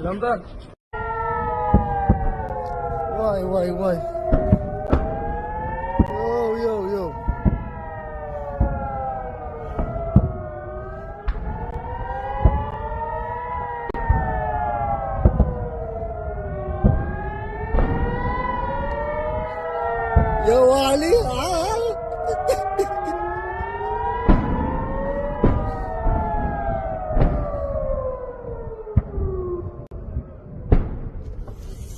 Lambat. Why? Yo. Yo, Ali.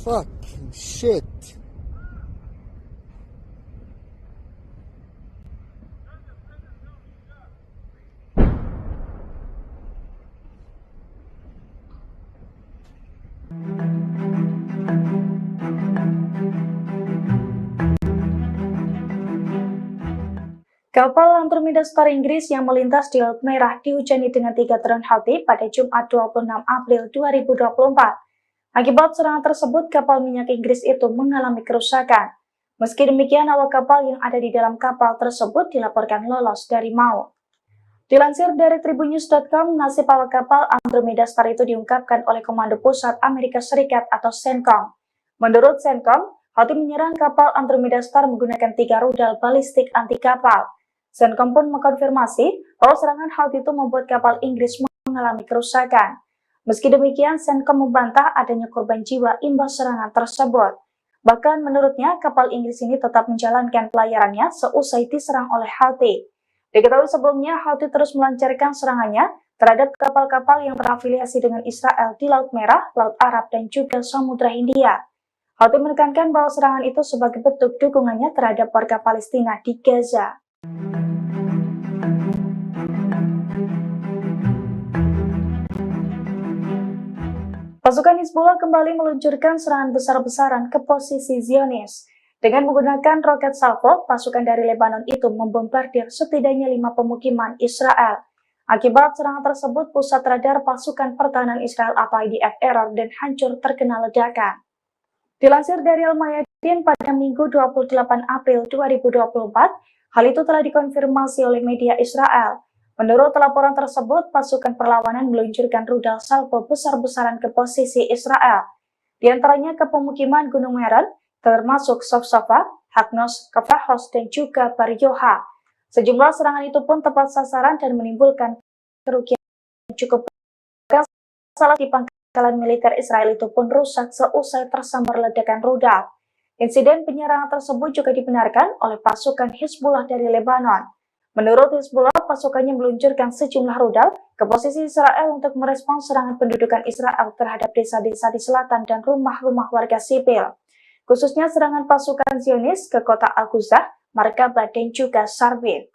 Fucking shit. Kapal Andromeda Star Inggris yang melintas di Laut Merah dihujani dengan 3 drone Houthi pada Jumat 26 April 2024. Akibat serangan tersebut, kapal minyak Inggris itu mengalami kerusakan. Meski demikian, awak kapal yang ada di dalam kapal tersebut dilaporkan lolos dari maut. Dilansir dari tribunnews.com, nasib awak kapal Andromeda Star itu diungkapkan oleh Komando Pusat Amerika Serikat atau CENTCOM. Menurut CENTCOM, Houthi menyerang kapal Andromeda Star menggunakan 3 rudal balistik anti kapal. CENTCOM pun mengkonfirmasi bahwa serangan Houthi itu membuat kapal Inggris mengalami kerusakan. Meski demikian, CENTCOM membantah adanya korban jiwa imbas serangan tersebut. Bahkan menurutnya, kapal Inggris ini tetap menjalankan pelayarannya seusai diserang oleh Houthi. Diketahui sebelumnya, Houthi terus melancarkan serangannya terhadap kapal-kapal yang terafiliasi dengan Israel di Laut Merah, Laut Arab, dan juga Samudra Hindia. Houthi menekankan bahwa serangan itu sebagai bentuk dukungannya terhadap warga Palestina di Gaza. Pasukan Hizbullah kembali meluncurkan serangan besar-besaran ke posisi Zionis. Dengan menggunakan roket salvo, pasukan dari Lebanon itu membombardir setidaknya 5 pemukiman Israel. Akibat serangan tersebut, pusat radar pasukan pertahanan Israel atau IDF error dan hancur terkena ledakan. Dilansir dari Al-Mayadin pada Minggu 28 April 2024, hal itu telah dikonfirmasi oleh media Israel. Menurut laporan tersebut, pasukan perlawanan meluncurkan rudal salvo besar-besaran ke posisi Israel. Di antaranya ke pemukiman Gunung Meron, termasuk Sofsofa, Haknos, Kafahos, dan juga Bar Yoha. Sejumlah serangan itu pun tepat sasaran dan menimbulkan kerugian cukup besar. Salah di pangkalan militer Israel itu pun rusak seusai tersambar ledakan rudal. Insiden penyerangan tersebut juga dibenarkan oleh pasukan Hizbullah dari Lebanon. Menurut Hizbullah, pasukannya meluncurkan sejumlah rudal ke posisi Israel untuk merespons serangan pendudukan Israel terhadap desa-desa di selatan dan rumah-rumah warga sipil. Khususnya serangan pasukan Zionis ke kota Al-Qudzah, Markaba, dan juga Sarbin.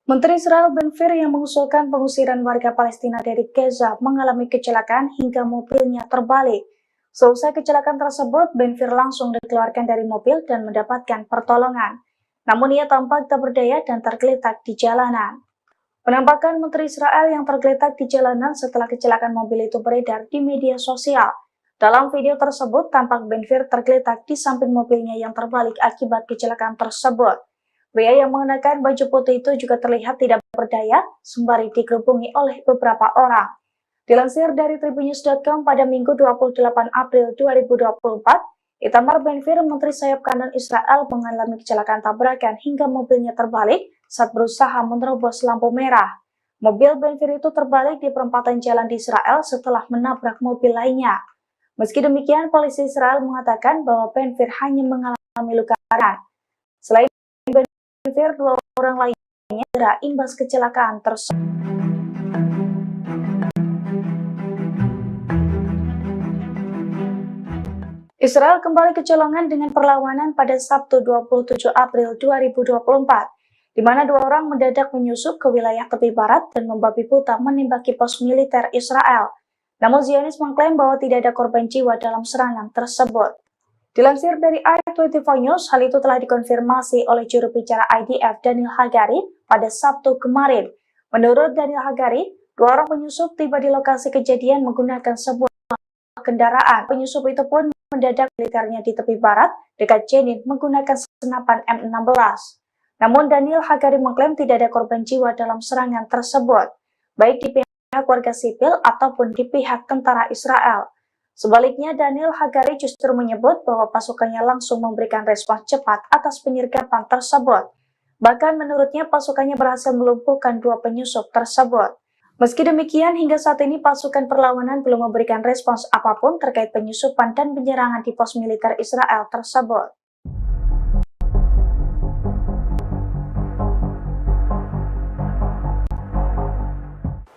Menteri Israel Ben-Gvir yang mengusulkan pengusiran warga Palestina dari Gaza mengalami kecelakaan hingga mobilnya terbalik. Seusai kecelakaan tersebut, Ben-Gvir langsung dikeluarkan dari mobil dan mendapatkan pertolongan. Namun ia tampak tak berdaya dan tergeletak di jalanan. Penampakan Menteri Israel yang tergeletak di jalanan setelah kecelakaan mobil itu beredar di media sosial. Dalam video tersebut, tampak Ben-Gvir tergeletak di samping mobilnya yang terbalik akibat kecelakaan tersebut. Pria yang mengenakan baju putih itu juga terlihat tidak berdaya, sembari digerubungi oleh beberapa orang. Dilansir dari tribunnews.com pada Minggu 28 April 2024, Itamar Ben-Gvir, Menteri Sayap Kanan Israel, mengalami kecelakaan tabrakan hingga mobilnya terbalik saat berusaha menerobos lampu merah. Mobil Ben-Gvir itu terbalik di perempatan jalan di Israel setelah menabrak mobil lainnya. Meski demikian, polisi Israel mengatakan bahwa Ben-Gvir hanya mengalami luka ringan. Selain Ben-Gvir, 2 orang lainnya cedera imbas kecelakaan tersebut. Israel kembali kecolongan dengan perlawanan pada Sabtu 27 April 2024, di mana 2 orang mendadak menyusup ke wilayah tepi barat dan membabi buta menembaki pos militer Israel. Namun Zionis mengklaim bahwa tidak ada korban jiwa dalam serangan tersebut. Dilansir dari i24 News, hal itu telah dikonfirmasi oleh juru bicara IDF Daniel Hagari pada Sabtu kemarin. Menurut Daniel Hagari, 2 orang penyusup tiba di lokasi kejadian menggunakan sebuah kendaraan. Penyusup itu pun mendadak militernya di tepi barat dekat Jenin menggunakan senapan M16. Namun Daniel Hagari mengklaim tidak ada korban jiwa dalam serangan tersebut, baik di pihak warga sipil ataupun di pihak tentara Israel. Sebaliknya, Daniel Hagari justru menyebut bahwa pasukannya langsung memberikan respons cepat atas penyergapan tersebut. Bahkan menurutnya pasukannya berhasil melumpuhkan 2 penyusup tersebut. Meski demikian, hingga saat ini pasukan perlawanan belum memberikan respons apapun terkait penyusupan dan penyerangan di pos militer Israel tersebut.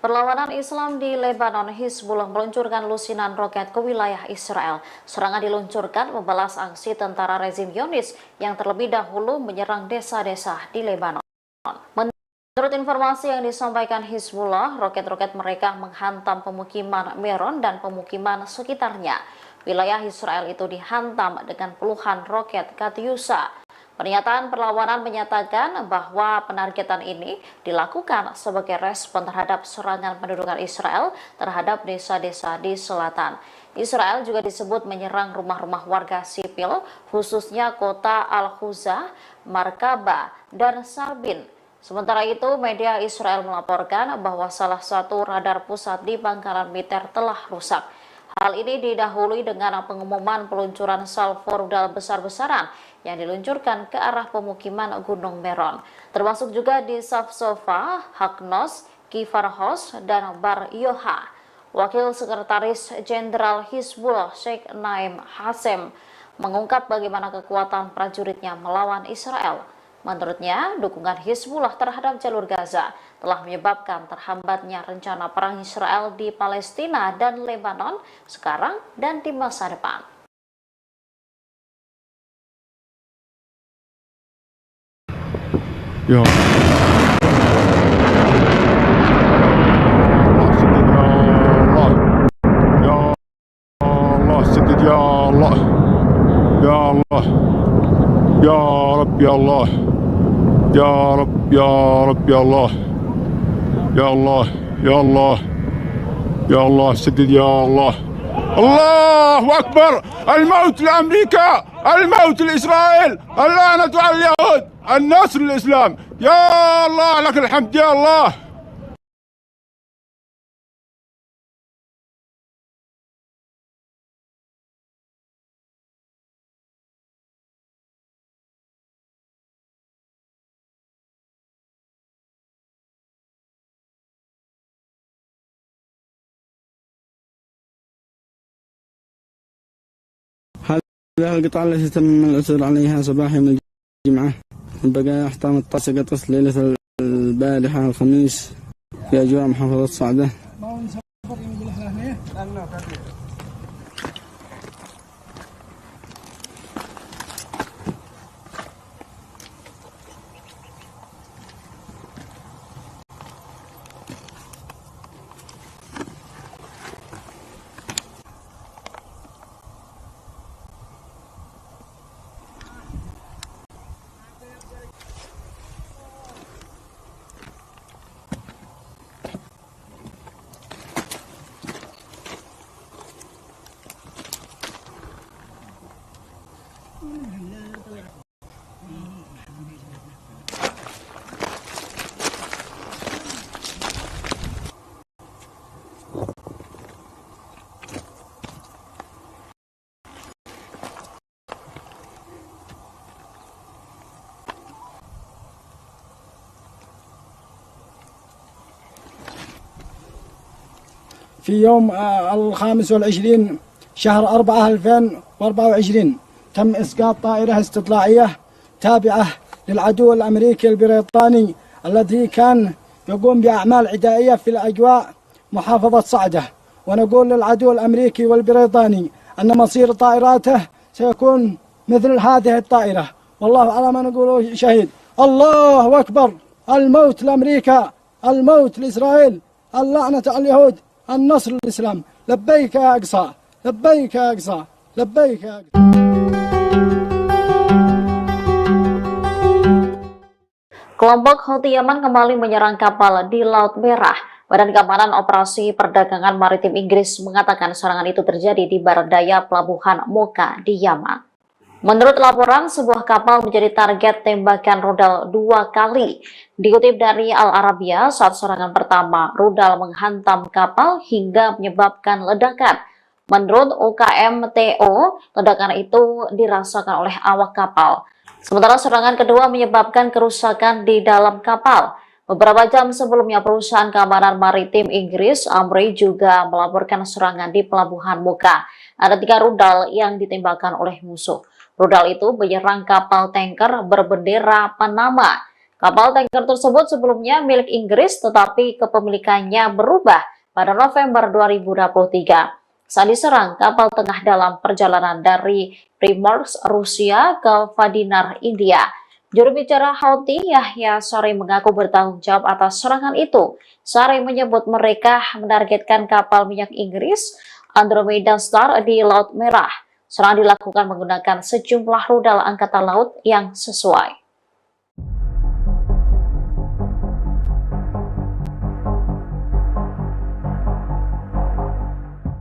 Perlawanan Islam di Lebanon, Hizbullah meluncurkan lusinan roket ke wilayah Israel. Serangan diluncurkan membalas aksi tentara rezim Zionis yang terlebih dahulu menyerang desa-desa di Lebanon. Menurut informasi yang disampaikan Hizbullah, roket-roket mereka menghantam pemukiman Meron dan pemukiman sekitarnya. Wilayah Israel itu dihantam dengan puluhan roket Katyusha. Pernyataan perlawanan menyatakan bahwa penargetan ini dilakukan sebagai respon terhadap serangan pendudukan Israel terhadap desa-desa di selatan. Israel juga disebut menyerang rumah-rumah warga sipil, khususnya kota Al-Huza, Markaba, dan Sarbin. Sementara itu, media Israel melaporkan bahwa salah satu radar pusat di Pangkalan Militer telah rusak. Hal ini didahului dengan pengumuman peluncuran salvo rudal besar-besaran yang diluncurkan ke arah pemukiman Gunung Meron, termasuk juga di Safsofa, Haknos, Kifarhos, dan Bar Yoha. Wakil Sekretaris Jenderal Hizbullah Sheikh Naim Hassem mengungkap bagaimana kekuatan prajuritnya melawan Israel. Menurutnya, dukungan Hizbullah terhadap jalur Gaza telah menyebabkan terhambatnya rencana perang Israel di Palestina dan Lebanon sekarang dan di masa depan. Ya Allah, sedikit ya Allah, ya Allah, ya Rabbi Allah, ya Rabbi, ya Rabbi Allah, ya Allah, ya Allah, ya Allah, sedikit ya Allah. الله أكبر. الموت لأمريكا، الموت لإسرائيل، اللعنة على اليهود، النصر للإسلام. يا الله لك الحمد يا الله. هذا القطاع التي تم العثور عليها صباح يوم الجمعة من بقايا أحطام الطاسة قطس ليلة البارحة الخميس في أجواء محافظة صعدة. في يوم 25 شهر 4 2024 تم إسقاط طائرة استطلاعية تابعة للعدو الأمريكي البريطاني الذي كان يقوم بأعمال عدائية في الأجواء محافظة صعدة، ونقول للعدو الأمريكي والبريطاني أن مصير طائراته سيكون مثل هذه الطائرة، والله على ما نقول شهيد. الله أكبر. الموت لأمريكا، الموت لإسرائيل، اللعنة على اليهود، النصر للإسلام. لبيك يا أقصى، لبيك يا أقصى، لبيك يا أقصى. Kelompok Houthi Yaman kembali menyerang kapal di Laut Merah. Badan Keamanan Operasi Perdagangan Maritim Inggris mengatakan serangan itu terjadi di barat daya pelabuhan Mocha di Yaman. Menurut laporan, sebuah kapal menjadi target tembakan rudal 2 kali. Dikutip dari Al Arabiya, saat serangan pertama, rudal menghantam kapal hingga menyebabkan ledakan. Menurut UKMTO, ledakan itu dirasakan oleh awak kapal. Sementara serangan kedua menyebabkan kerusakan di dalam kapal. Beberapa jam sebelumnya, perusahaan keamanan maritim Inggris, Amri, juga melaporkan serangan di Pelabuhan Muka. Ada 3 rudal yang ditembakkan oleh musuh. Rudal itu menyerang kapal tanker berbendera Panama. Kapal tanker tersebut sebelumnya milik Inggris, tetapi kepemilikannya berubah pada November 2023. Saat diserang, kapal tengah dalam perjalanan dari Primorsk, Rusia ke Vadinar, India. Juru bicara Houthi, Yahya Sari, mengaku bertanggung jawab atas serangan itu. Sari menyebut mereka menargetkan kapal minyak Inggris Andromeda Star di Laut Merah. Serangan dilakukan menggunakan sejumlah rudal angkatan laut yang sesuai.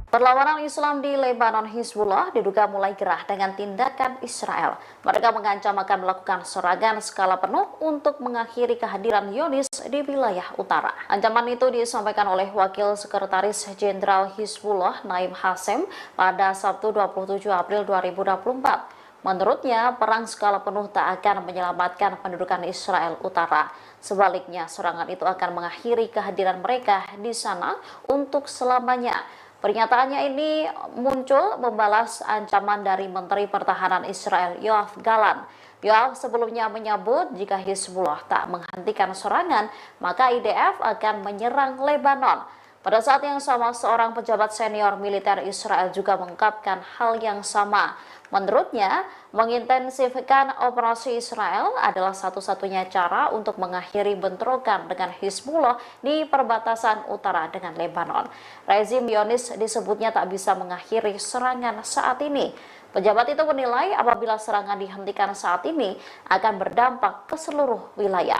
Perlawanan Islam di Lebanon, Hizbullah, diduga mulai gerah dengan tindakan Israel. Mereka mengancam akan melakukan serangan skala penuh untuk mengakhiri kehadiran Zionis di wilayah utara. Ancaman itu disampaikan oleh Wakil Sekretaris Jenderal Hizbullah, Naim Hassem, pada Sabtu 27 April 2024. Menurutnya, perang skala penuh tak akan menyelamatkan pendudukan Israel utara. Sebaliknya, serangan itu akan mengakhiri kehadiran mereka di sana untuk selamanya. Pernyataannya ini muncul membalas ancaman dari Menteri Pertahanan Israel Yoav Gallant. Yoav sebelumnya menyebut jika Hizbullah tak menghentikan serangan, maka IDF akan menyerang Lebanon. Pada saat yang sama, seorang pejabat senior militer Israel juga mengungkapkan hal yang sama. Menurutnya, mengintensifkan operasi Israel adalah satu-satunya cara untuk mengakhiri bentrokan dengan Hizbullah di perbatasan utara dengan Lebanon. Rezim Zionis disebutnya tak bisa mengakhiri serangan saat ini. Pejabat itu menilai apabila serangan dihentikan saat ini akan berdampak ke seluruh wilayah.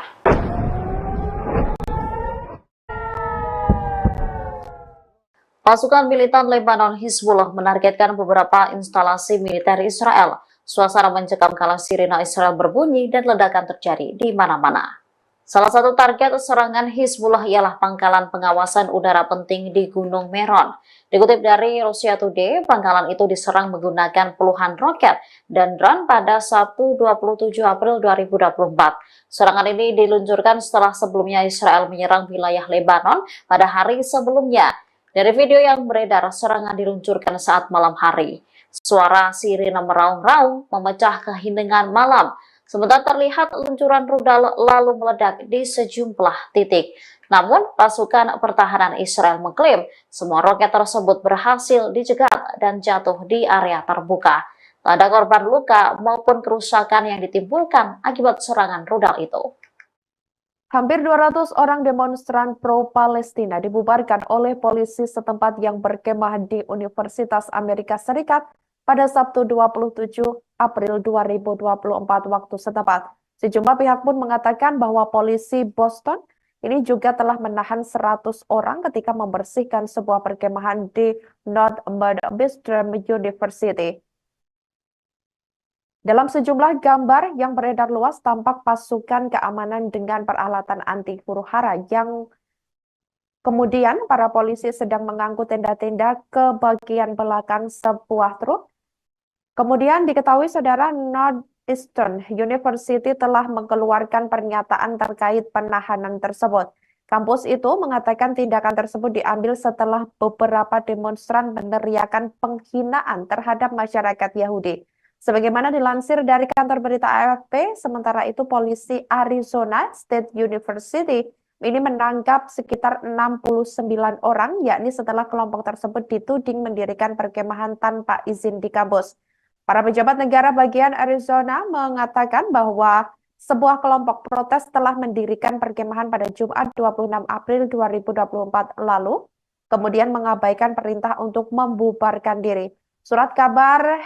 Pasukan militan Lebanon Hizbullah menargetkan beberapa instalasi militer Israel. Suasana mencekam kala sirena Israel berbunyi dan ledakan terjadi di mana-mana. Salah satu target serangan Hizbullah ialah pangkalan pengawasan udara penting di Gunung Meron. Dikutip dari Russia Today, pangkalan itu diserang menggunakan puluhan roket dan drone pada Sabtu 27 April 2024. Serangan ini diluncurkan setelah sebelumnya Israel menyerang wilayah Lebanon pada hari sebelumnya. Dari video yang beredar, serangan diluncurkan saat malam hari. Suara sirine meraung-raung memecah keheningan malam. Sementara terlihat luncuran rudal lalu meledak di sejumlah titik. Namun, pasukan pertahanan Israel mengklaim semua roket tersebut berhasil dicegat dan jatuh di area terbuka. Tak ada korban luka maupun kerusakan yang ditimbulkan akibat serangan rudal itu. Hampir 200 orang demonstran pro-Palestina dibubarkan oleh polisi setempat yang berkemah di Universitas Amerika Serikat pada Sabtu 27 April 2024 waktu setempat. Sejumlah pihak pun mengatakan bahwa polisi Boston ini juga telah menahan 100 orang ketika membersihkan sebuah perkemahan di Northwestern University. Dalam sejumlah gambar yang beredar luas, tampak pasukan keamanan dengan peralatan anti huru-hara yang kemudian para polisi sedang mengangkut tenda-tenda ke bagian belakang sebuah truk. Kemudian diketahui saudara, Northeastern University telah mengeluarkan pernyataan terkait penahanan tersebut. Kampus itu mengatakan tindakan tersebut diambil setelah beberapa demonstran meneriakan penghinaan terhadap masyarakat Yahudi. Sebagaimana dilansir dari kantor berita AFP, sementara itu polisi Arizona State University ini menangkap sekitar 69 orang, yakni setelah kelompok tersebut dituding mendirikan perkemahan tanpa izin di kampus. Para pejabat negara bagian Arizona mengatakan bahwa sebuah kelompok protes telah mendirikan perkemahan pada Jumat 26 April 2024 lalu, kemudian mengabaikan perintah untuk membubarkan diri. Surat kabar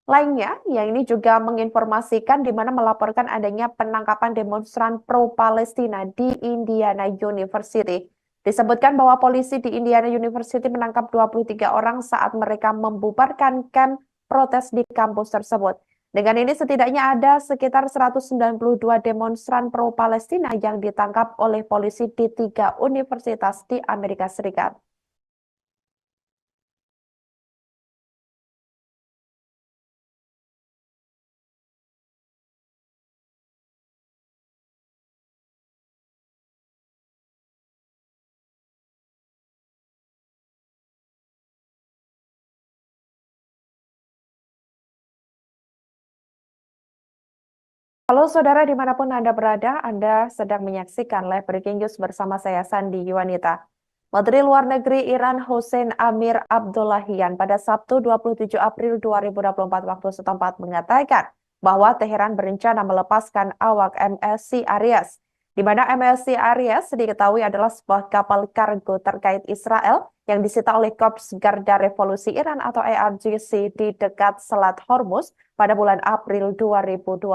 lainnya, yang ini juga menginformasikan di mana melaporkan adanya penangkapan demonstran pro-Palestina di Indiana University. Disebutkan bahwa polisi di Indiana University menangkap 23 orang saat mereka membubarkan kamp protes di kampus tersebut. Dengan ini setidaknya ada sekitar 192 demonstran pro-Palestina yang ditangkap oleh polisi di 3 universitas di Amerika Serikat. Halo saudara dimanapun Anda berada, Anda sedang menyaksikan live breaking news bersama saya Sandi Yuwanita. Menteri Luar Negeri Iran Hossein Amir Abdollahian pada Sabtu 27 April 2024 waktu setempat mengatakan bahwa Teheran berencana melepaskan awak MSC Aries, di mana MSC Aries diketahui adalah sebuah kapal kargo terkait Israel yang disita oleh Korps Garda Revolusi Iran atau IRGC di dekat Selat Hormuz pada bulan April 2024.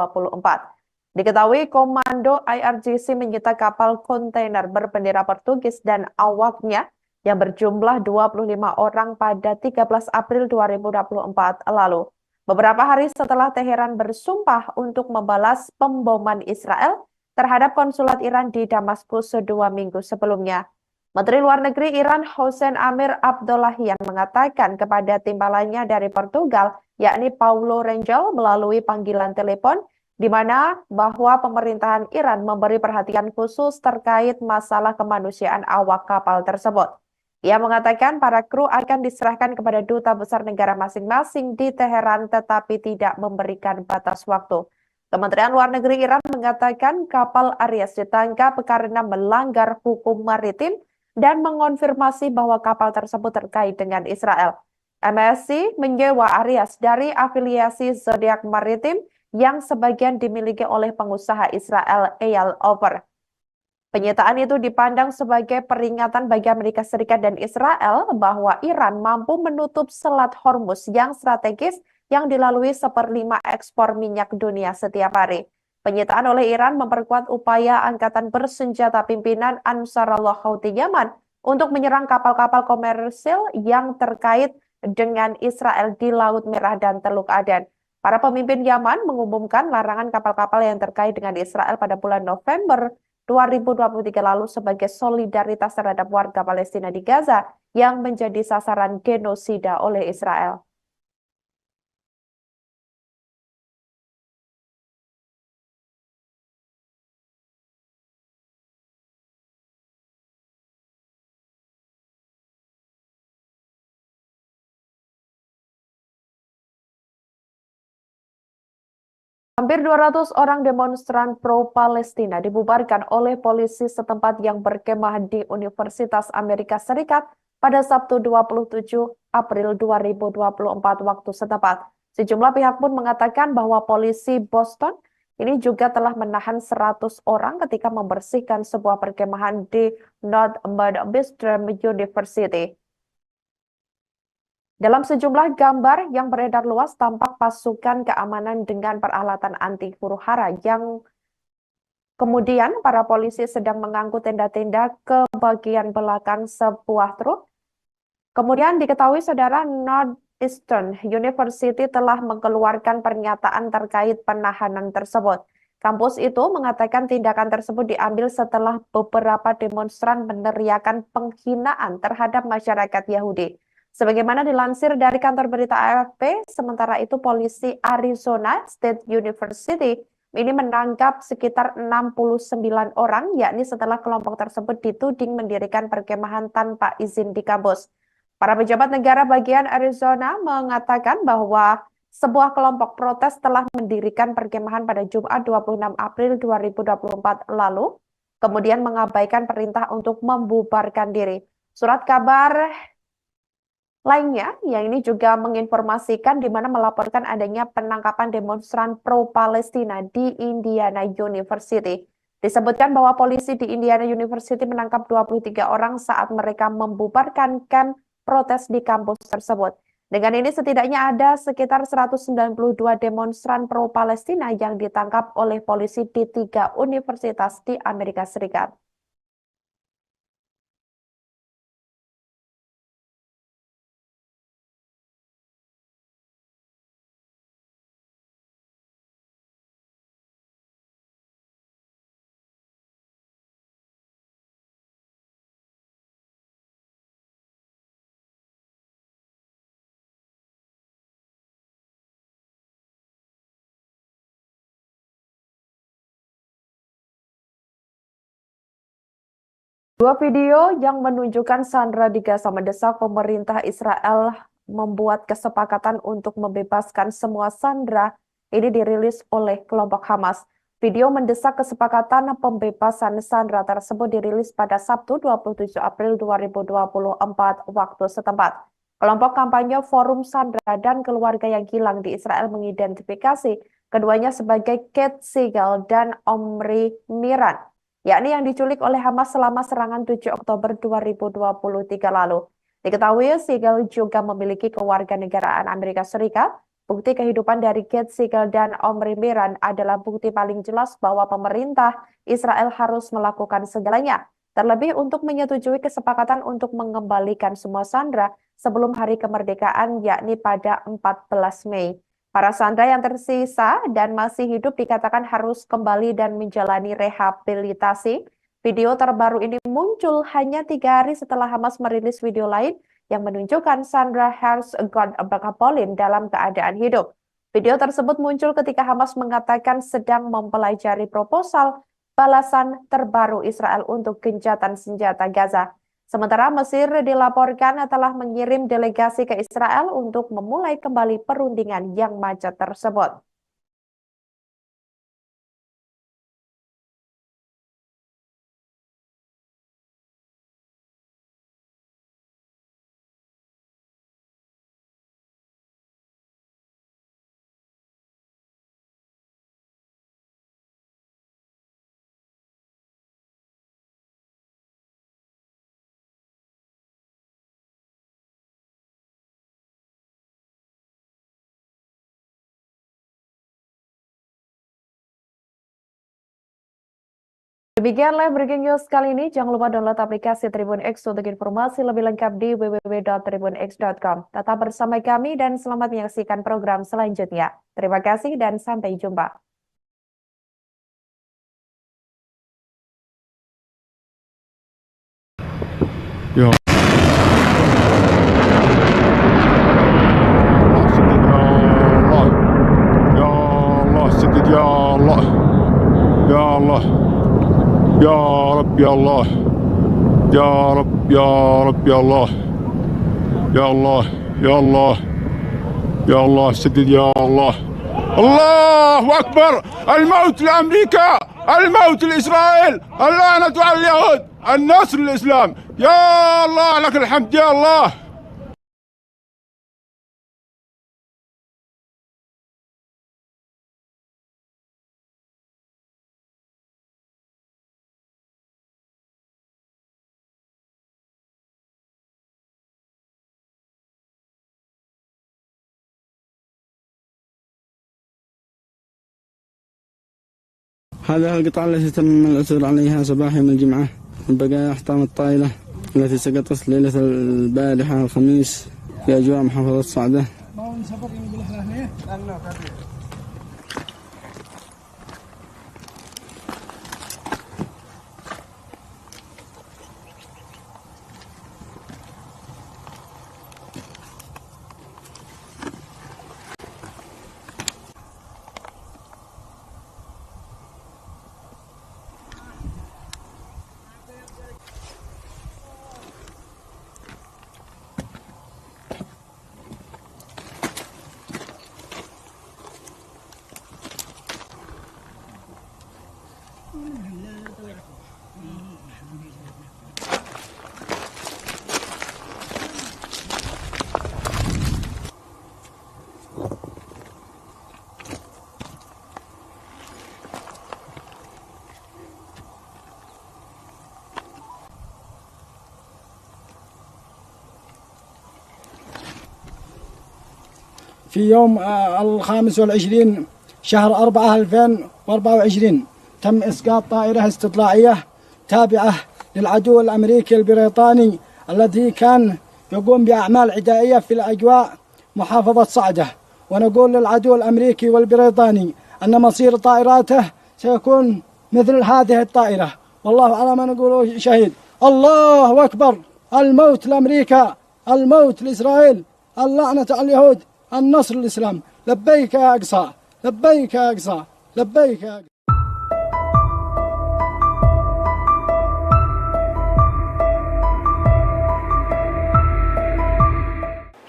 Diketahui Komando IRGC menyita kapal kontainer berbendera Portugis dan awaknya yang berjumlah 25 orang pada 13 April 2024 lalu. Beberapa hari setelah Teheran bersumpah untuk membalas pemboman Israel terhadap konsulat Iran di Damaskus 2 minggu sebelumnya. Menteri Luar Negeri Iran Hossein Amir Abdollahian mengatakan kepada timbalannya dari Portugal, yakni Paulo Rangel melalui panggilan telepon, di mana bahwa pemerintahan Iran memberi perhatian khusus terkait masalah kemanusiaan awak kapal tersebut. Ia mengatakan para kru akan diserahkan kepada duta besar negara masing-masing di Teheran tetapi tidak memberikan batas waktu. Kementerian Luar Negeri Iran mengatakan kapal Aries ditangkap karena melanggar hukum maritim dan mengonfirmasi bahwa kapal tersebut terkait dengan Israel. MSC menyewa Aries dari afiliasi Zodiac Maritim yang sebagian dimiliki oleh pengusaha Israel Eyal Ofer. Penyitaan itu dipandang sebagai peringatan bagi Amerika Serikat dan Israel bahwa Iran mampu menutup Selat Hormuz yang strategis yang dilalui 1/5 ekspor minyak dunia setiap hari. Penyitaan oleh Iran memperkuat upaya angkatan bersenjata pimpinan Ansarullah Houthi Yaman untuk menyerang kapal-kapal komersil yang terkait dengan Israel di Laut Merah dan Teluk Aden. Para pemimpin Yaman mengumumkan larangan kapal-kapal yang terkait dengan Israel pada bulan November 2023 lalu sebagai solidaritas terhadap warga Palestina di Gaza yang menjadi sasaran genosida oleh Israel. Hampir 200 orang demonstran pro-Palestina dibubarkan oleh polisi setempat yang berkemah di Universitas Amerika Serikat pada Sabtu 27 April 2024 waktu setempat. Sejumlah pihak pun mengatakan bahwa polisi Boston ini juga telah menahan 100 orang ketika membersihkan sebuah perkemahan di North Midwestern University. Dalam sejumlah gambar yang beredar luas tampak pasukan keamanan dengan peralatan anti huru-hara yang kemudian para polisi sedang mengangkut tenda-tenda ke bagian belakang sebuah truk. Kemudian diketahui saudara Northeastern University telah mengeluarkan pernyataan terkait penahanan tersebut. Kampus itu mengatakan tindakan tersebut diambil setelah beberapa demonstran meneriakan penghinaan terhadap masyarakat Yahudi. Sebagaimana dilansir dari kantor berita AFP, sementara itu polisi Arizona State University ini menangkap sekitar 69 orang, yakni setelah kelompok tersebut dituding mendirikan perkemahan tanpa izin di kampus. Para pejabat negara bagian Arizona mengatakan bahwa sebuah kelompok protes telah mendirikan perkemahan pada Jumat 26 April 2024 lalu, kemudian mengabaikan perintah untuk membubarkan diri. Surat kabar lainnya, yang ini juga menginformasikan di mana melaporkan adanya penangkapan demonstran pro-Palestina di Indiana University. Disebutkan bahwa polisi di Indiana University menangkap 23 orang saat mereka membubarkan kamp protes di kampus tersebut. Dengan ini setidaknya ada sekitar 192 demonstran pro-Palestina yang ditangkap oleh polisi di 3 universitas di Amerika Serikat. Dua video yang menunjukkan Sandra di Gaza mendesak pemerintah Israel membuat kesepakatan untuk membebaskan semua Sandra ini dirilis oleh kelompok Hamas. Video mendesak kesepakatan pembebasan Sandra tersebut dirilis pada Sabtu 27 April 2024 waktu setempat. Kelompok kampanye Forum Sandra dan Keluarga yang Hilang di Israel mengidentifikasi keduanya sebagai Kate Siegel dan Omri Miran, yakni yang diculik oleh Hamas selama serangan 7 Oktober 2023 lalu. Diketahui Siegel juga memiliki kewarganegaraan Amerika Serikat. Bukti kehidupan dari Kate Siegel dan Omri Miran adalah bukti paling jelas bahwa pemerintah Israel harus melakukan segalanya, terlebih untuk menyetujui kesepakatan untuk mengembalikan semua sandera sebelum hari kemerdekaan, yakni pada 14 Mei. Para sandera yang tersisa dan masih hidup dikatakan harus kembali dan menjalani rehabilitasi. Video terbaru ini muncul hanya 3 hari setelah Hamas merilis video lain yang menunjukkan Sandra Herzog-Polin dalam keadaan hidup. Video tersebut muncul ketika Hamas mengatakan sedang mempelajari proposal balasan terbaru Israel untuk gencatan senjata Gaza. Sementara Mesir dilaporkan telah mengirim delegasi ke Israel untuk memulai kembali perundingan yang macet tersebut. Demikian live breaking news kali ini. Jangan lupa download aplikasi Tribun X untuk informasi lebih lengkap di www.tribunx.com. Tetap bersama kami dan selamat menyaksikan program selanjutnya. Terima kasih dan sampai jumpa. Ya Allah, sedikit ya Allah, ya Allah. Ya Rabb ya Allah, ya Rabb ya Rabb ya Allah, ya Allah ya Allah, ya Allah سدد يا الله. الله أكبر. الموت لأمريكا، الموت لإسرائيل، اللعنة على اليهود، النصر للإسلام. يا الله لك الحمد يا الله. هذا القطعة التي تم العثور عليها صباح يوم الجمعة من بقايا أحطام الطائلة التي سقطت ليلة البارحة الخميس في أجواء محافظة صعدة. في يوم 25 شهر 4 2024 تم إسقاط طائرة استطلاعية تابعة للعدو الأمريكي البريطاني الذي كان يقوم بأعمال عدائية في الأجواء محافظة صعدة. ونقول للعدو الأمريكي والبريطاني أن مصير طائراته سيكون مثل هذه الطائرة، والله على ما نقول شهيد. الله أكبر. الموت لأمريكا، الموت لإسرائيل، اللعنة على اليهود، النصر للإسلام. لبيك يا أقصى، لبيك يا أقصى، لبيك يا أقصى.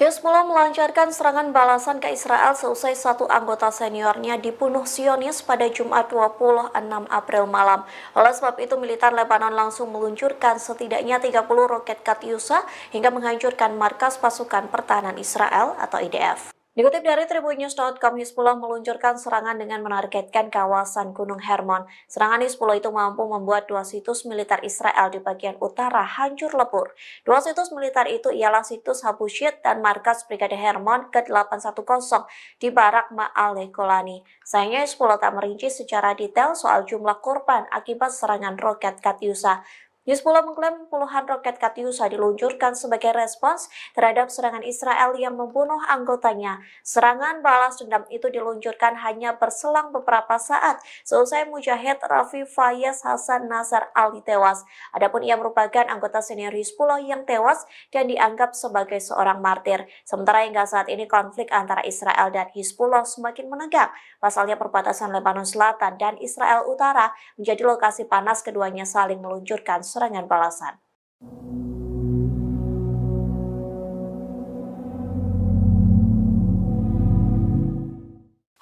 Hizbullah melancarkan serangan balasan ke Israel seusai satu anggota seniornya dibunuh Zionis pada Jumat 26 April malam. Oleh sebab itu, militer Lebanon langsung meluncurkan setidaknya 30 roket Katyusha hingga menghancurkan markas pasukan pertahanan Israel atau IDF. Dikutip dari tribunnews.com, Hizbullah meluncurkan serangan dengan menargetkan kawasan Gunung Hermon. Serangan Hizbullah itu mampu membuat dua situs militer Israel di bagian utara hancur lebur. Dua situs militer itu ialah situs Habushit dan markas Brigade Hermon ke-810 di Barak Ma'ale Golani. Sayangnya Hizbullah tak merinci secara detail soal jumlah korban akibat serangan roket Katyusha. Hizbullah mengklaim puluhan roket Katyusha diluncurkan sebagai respons terhadap serangan Israel yang membunuh anggotanya. Serangan balas dendam itu diluncurkan hanya berselang beberapa saat seusai Mujahid Rafi Fayez Hasan Nasar Ali tewas. Adapun ia merupakan anggota senior Hizbullah yang tewas dan dianggap sebagai seorang martir. Sementara hingga saat ini konflik antara Israel dan Hizbullah semakin menegang. Pasalnya perbatasan Lebanon Selatan dan Israel Utara menjadi lokasi panas keduanya saling meluncurkan serangan balasan.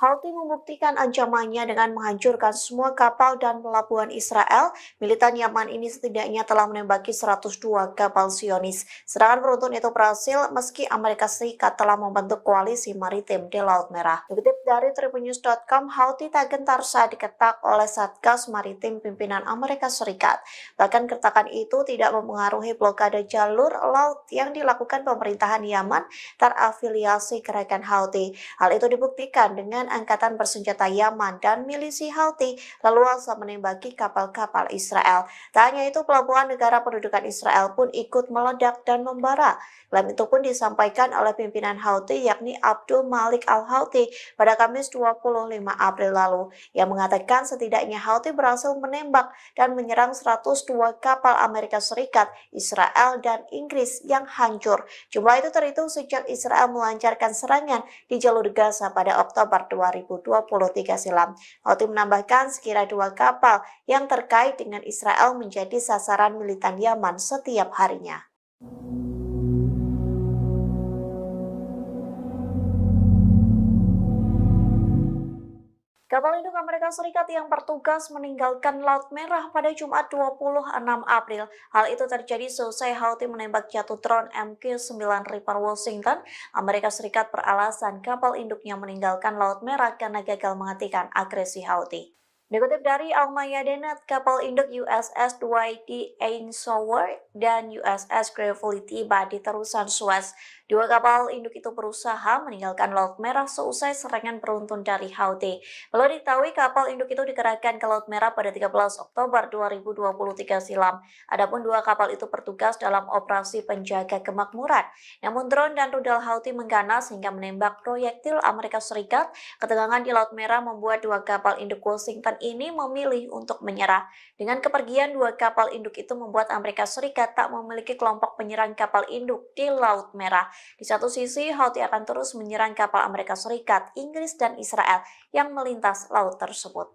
Houthi membuktikan ancamannya dengan menghancurkan semua kapal dan pelabuhan Israel. Militan Yaman ini setidaknya telah menembaki 102 kapal Zionis. Serangan beruntun itu berhasil meski Amerika Serikat telah membentuk koalisi maritim di Laut Merah. Dikutip dari tribunnews.com, Houthi tak gentar saat diketak oleh Satgas Maritim pimpinan Amerika Serikat. Bahkan kertakan itu tidak mempengaruhi blokade jalur laut yang dilakukan pemerintahan Yaman terafiliasi gerakan Houthi. Hal itu dibuktikan dengan angkatan bersenjata Yaman dan milisi Houthi leluasa menembaki kapal-kapal Israel. Tak hanya itu, pelabuhan negara pendudukan Israel pun ikut meledak dan membara. Klaim itu pun disampaikan oleh pimpinan Houthi yakni Abdul Malik al-Houthi pada Kamis 25 April lalu, yang mengatakan setidaknya Houthi berhasil menembak dan menyerang 102 kapal Amerika Serikat, Israel, dan Inggris yang hancur. Jumlah itu terhitung sejak Israel melancarkan serangan di jalur Gaza pada Oktober 2023 silam. Houthi menambahkan sekira 2 kapal yang terkait dengan Israel menjadi sasaran militan Yaman setiap harinya. Kapal induk Amerika Serikat yang bertugas meninggalkan Laut Merah pada Jumat 26 April. Hal itu terjadi seusai Houthi menembak jatuh drone MQ-9 Reaper Washington. Amerika Serikat beralasan kapal induknya meninggalkan Laut Merah karena gagal menghentikan agresi Houthi. Dikutip dari Al-Mayadeen, kapal induk USS Dwight D. Eisenhower dan USS Gravely tiba di terusan Suez. Dua kapal induk itu berusaha meninggalkan Laut Merah seusai serangan beruntun dari Houthi. Perlu diketahui kapal induk itu dikerahkan ke Laut Merah pada 13 Oktober 2023 silam. Adapun dua kapal itu bertugas dalam operasi penjaga kemakmuran. Namun drone dan rudal Houthi mengganas hingga menembak proyektil Amerika Serikat. Ketegangan di Laut Merah membuat dua kapal induk Washington ini memilih untuk menyerah. Dengan kepergian dua kapal induk itu membuat Amerika Serikat tak memiliki kelompok penyerang kapal induk di Laut Merah. Di satu sisi, Houthi akan terus menyerang kapal Amerika Serikat, Inggris, dan Israel yang melintas laut tersebut.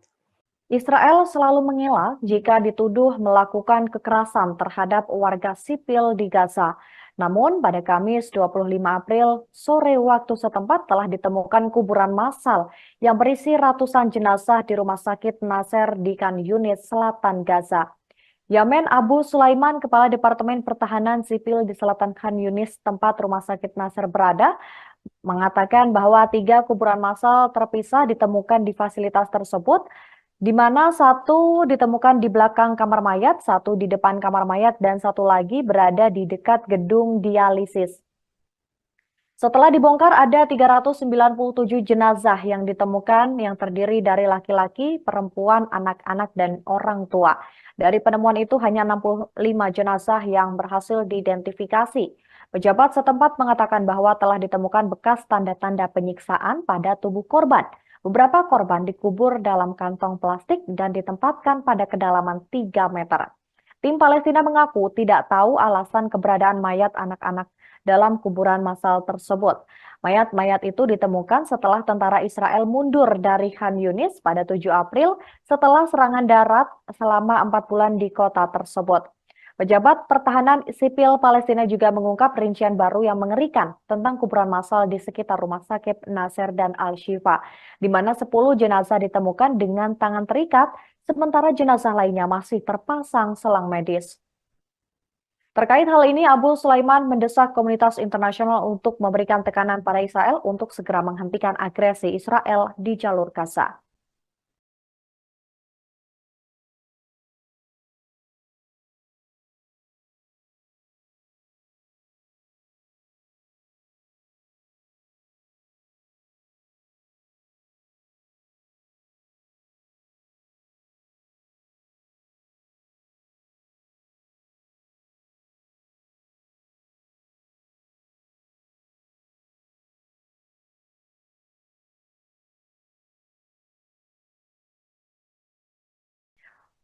Israel selalu mengelak jika dituduh melakukan kekerasan terhadap warga sipil di Gaza. Namun, pada Kamis 25 April, sore waktu setempat telah ditemukan kuburan massal yang berisi ratusan jenazah di Rumah Sakit Nasser di Khan Yunis, Selatan Gaza. Yamen Abu Sulaiman, Kepala Departemen Pertahanan Sipil di Selatan Khan Yunis, tempat Rumah Sakit Nasser berada, mengatakan bahwa 3 kuburan massal terpisah ditemukan di fasilitas tersebut, di mana satu ditemukan di belakang kamar mayat, satu di depan kamar mayat, dan satu lagi berada di dekat gedung dialisis. Setelah dibongkar, ada 397 jenazah yang ditemukan yang terdiri dari laki-laki, perempuan, anak-anak, dan orang tua. Dari penemuan itu hanya 65 jenazah yang berhasil diidentifikasi. Pejabat setempat mengatakan bahwa telah ditemukan bekas tanda-tanda penyiksaan pada tubuh korban. Beberapa korban dikubur dalam kantong plastik dan ditempatkan pada kedalaman 3 meter. Tim Palestina mengaku tidak tahu alasan keberadaan mayat anak-anak dalam kuburan massal tersebut. Mayat-mayat itu ditemukan setelah tentara Israel mundur dari Khan Yunis pada 7 April setelah serangan darat selama 4 bulan di kota tersebut. Pejabat pertahanan sipil Palestina juga mengungkap rincian baru yang mengerikan tentang kuburan massal di sekitar rumah sakit Nasser dan Al-Shifa, di mana 10 jenazah ditemukan dengan tangan terikat, sementara jenazah lainnya masih terpasang selang medis. Terkait hal ini, Abu Sulaiman mendesak komunitas internasional untuk memberikan tekanan pada Israel untuk segera menghentikan agresi Israel di jalur Gaza.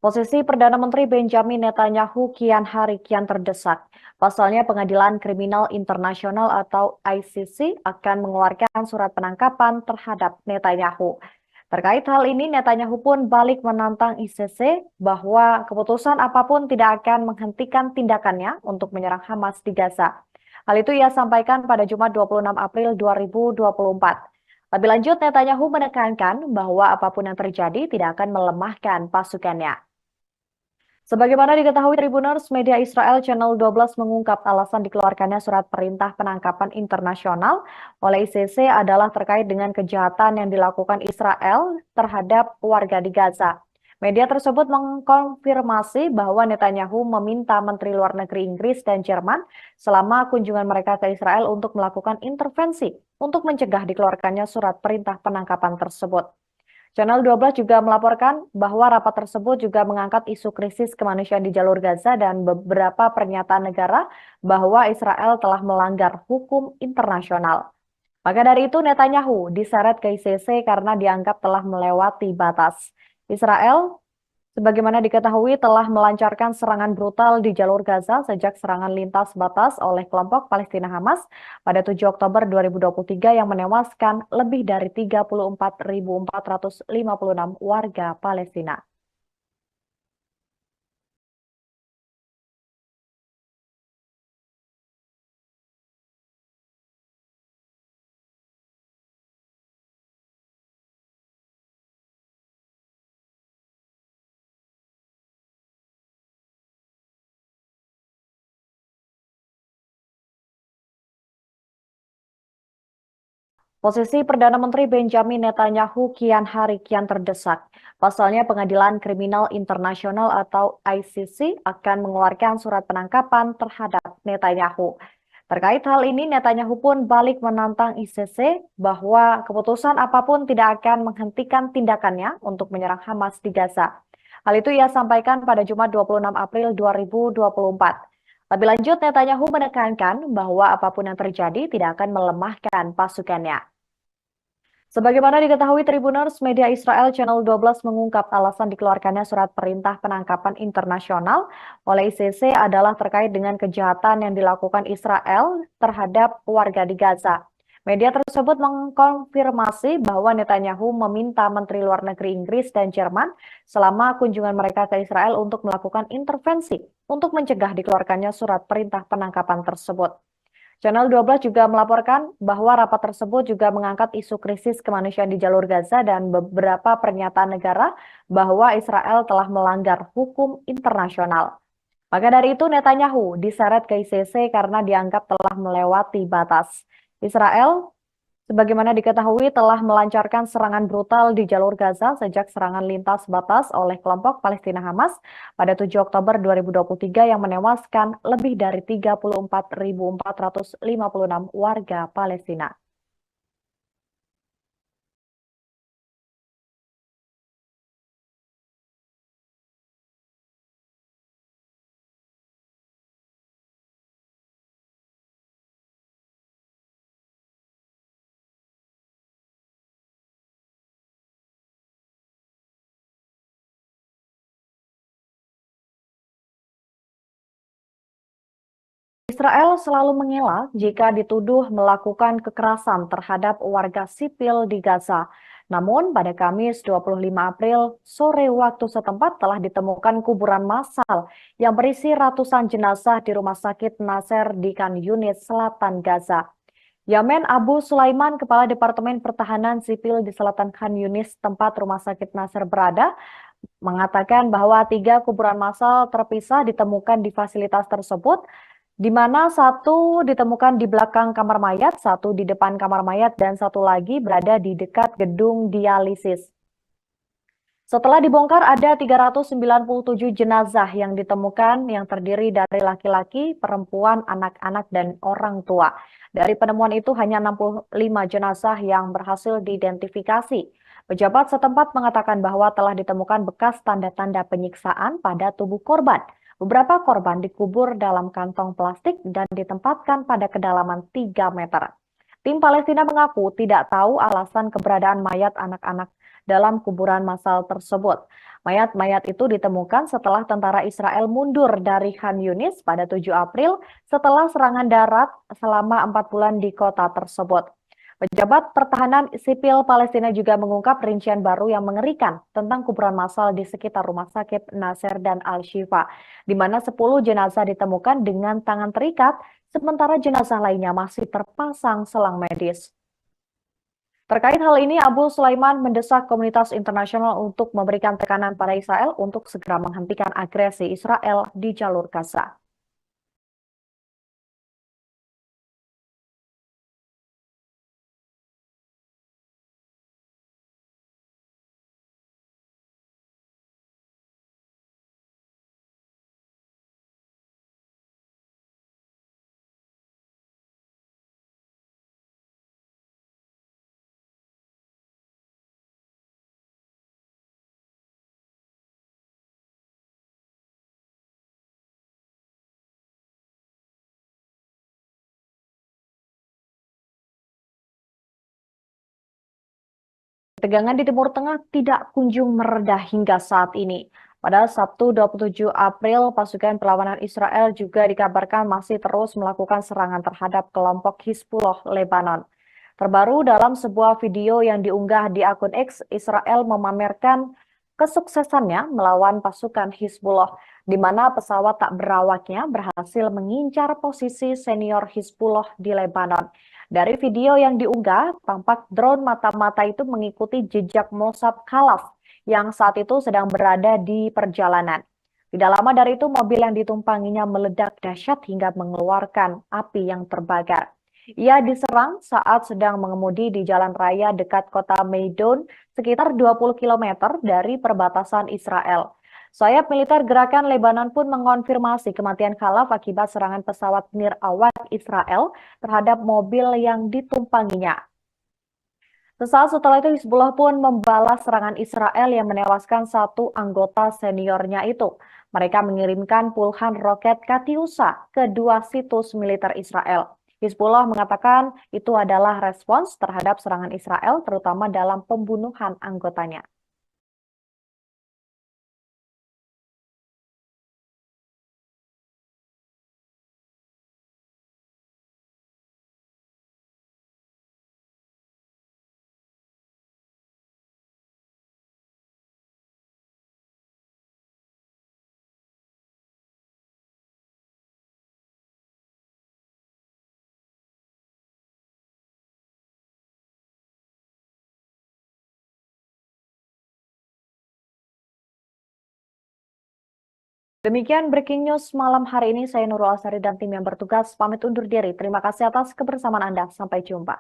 Posisi Perdana Menteri Benjamin Netanyahu kian hari kian terdesak. Pasalnya Pengadilan Kriminal Internasional atau ICC akan mengeluarkan surat penangkapan terhadap Netanyahu. Terkait hal ini, Netanyahu pun balik menantang ICC bahwa keputusan apapun tidak akan menghentikan tindakannya untuk menyerang Hamas di Gaza. Hal itu ia sampaikan pada Jumat 26 April 2024. Lebih lanjut, Netanyahu menekankan bahwa apapun yang terjadi tidak akan melemahkan pasukannya. Sebagaimana diketahui Tribuners, media Israel Channel 12 mengungkap alasan dikeluarkannya surat perintah penangkapan internasional oleh ICC adalah terkait dengan kejahatan yang dilakukan Israel terhadap warga di Gaza. Media tersebut mengkonfirmasi bahwa Netanyahu meminta Menteri Luar Negeri Inggris dan Jerman selama kunjungan mereka ke Israel untuk melakukan intervensi untuk mencegah dikeluarkannya surat perintah penangkapan tersebut. Channel 12 juga melaporkan bahwa rapat tersebut juga mengangkat isu krisis kemanusiaan di jalur Gaza dan beberapa pernyataan negara bahwa Israel telah melanggar hukum internasional. Maka dari itu Netanyahu diseret ke ICC karena dianggap telah melewati batas. Israel sebagaimana diketahui telah melancarkan serangan brutal di jalur Gaza sejak serangan lintas batas oleh kelompok Palestina Hamas pada 7 Oktober 2023 yang menewaskan lebih dari 34.456 warga Palestina. Posisi Perdana Menteri Benjamin Netanyahu kian hari kian terdesak. Pasalnya Pengadilan Kriminal Internasional atau ICC akan mengeluarkan surat penangkapan terhadap Netanyahu. Terkait hal ini, Netanyahu pun balik menantang ICC bahwa keputusan apapun tidak akan menghentikan tindakannya untuk menyerang Hamas di Gaza. Hal itu ia sampaikan pada Jumat 26 April 2024. Lebih lanjut, Netanyahu menekankan bahwa apapun yang terjadi tidak akan melemahkan pasukannya. Sebagaimana diketahui Tribuners, media Israel Channel 12 mengungkap alasan dikeluarkannya surat perintah penangkapan internasional oleh ICC adalah terkait dengan kejahatan yang dilakukan Israel terhadap warga di Gaza. Media tersebut mengkonfirmasi bahwa Netanyahu meminta Menteri Luar Negeri Inggris dan Jerman selama kunjungan mereka ke Israel untuk melakukan intervensi untuk mencegah dikeluarkannya surat perintah penangkapan tersebut. Channel 12 juga melaporkan bahwa rapat tersebut juga mengangkat isu krisis kemanusiaan di jalur Gaza dan beberapa pernyataan negara bahwa Israel telah melanggar hukum internasional. Maka dari itu Netanyahu diseret ke ICC karena dianggap telah melewati batas. Israel sebagaimana diketahui telah melancarkan serangan brutal di jalur Gaza sejak serangan lintas batas oleh kelompok Palestina Hamas pada 7 Oktober 2023 yang menewaskan lebih dari 34.456 warga Palestina. Israel selalu mengelak jika dituduh melakukan kekerasan terhadap warga sipil di Gaza. Namun, pada Kamis 25 April, sore waktu setempat telah ditemukan kuburan massal yang berisi ratusan jenazah di Rumah Sakit Nasser di Khan Yunis, Selatan Gaza. Yamen Abu Sulaiman, Kepala Departemen Pertahanan Sipil di Selatan Khan Yunis, tempat Rumah Sakit Nasser berada, mengatakan bahwa 3 kuburan massal terpisah ditemukan di fasilitas tersebut, di mana satu ditemukan di belakang kamar mayat, satu di depan kamar mayat, dan satu lagi berada di dekat gedung dialisis. Setelah dibongkar, ada 397 jenazah yang ditemukan yang terdiri dari laki-laki, perempuan, anak-anak, dan orang tua. Dari penemuan itu hanya 65 jenazah yang berhasil diidentifikasi. Pejabat setempat mengatakan bahwa telah ditemukan bekas tanda-tanda penyiksaan pada tubuh korban. Beberapa korban dikubur dalam kantong plastik dan ditempatkan pada kedalaman 3 meter. Tim Palestina mengaku tidak tahu alasan keberadaan mayat anak-anak dalam kuburan massal tersebut. Mayat-mayat itu ditemukan setelah tentara Israel mundur dari Khan Yunis pada 7 April setelah serangan darat selama 4 bulan di kota tersebut. Pejabat Pertahanan Sipil Palestina juga mengungkap rincian baru yang mengerikan tentang kuburan massal di sekitar Rumah Sakit Nasser dan Al-Shifa, di mana 10 jenazah ditemukan dengan tangan terikat, sementara jenazah lainnya masih terpasang selang medis. Terkait hal ini, Abu Sulaiman mendesak komunitas internasional untuk memberikan tekanan pada Israel untuk segera menghentikan agresi Israel di jalur Gaza. Tegangan di Timur Tengah tidak kunjung mereda hingga saat ini. Pada Sabtu 27 April, pasukan perlawanan Israel juga dikabarkan masih terus melakukan serangan terhadap kelompok Hizbullah Lebanon. Terbaru dalam sebuah video yang diunggah di akun X, Israel memamerkan kesuksesannya melawan pasukan Hizbullah, di mana pesawat tak berawaknya berhasil mengincar posisi senior Hizbullah di Lebanon. Dari video yang diunggah, tampak drone mata-mata itu mengikuti jejak Mossad Khalaf yang saat itu sedang berada di perjalanan. Tidak lama dari itu, mobil yang ditumpanginya meledak dahsyat hingga mengeluarkan api yang terbakar. Ia diserang saat sedang mengemudi di jalan raya dekat kota Meidon, sekitar 20 km dari perbatasan Israel. Sayap militer Gerakan Lebanon pun mengonfirmasi kematian Khalaf akibat serangan pesawat nir awak Israel terhadap mobil yang ditumpanginya. Sesaat setelah itu, Hizbullah pun membalas serangan Israel yang menewaskan satu anggota seniornya itu. Mereka mengirimkan puluhan roket Katyusha ke 2 situs militer Israel. Hizbullah mengatakan itu adalah respons terhadap serangan Israel, terutama dalam pembunuhan anggotanya. Demikian breaking news malam hari ini. Saya Nurul Asari dan tim yang bertugas pamit undur diri. Terima kasih atas kebersamaan Anda. Sampai jumpa.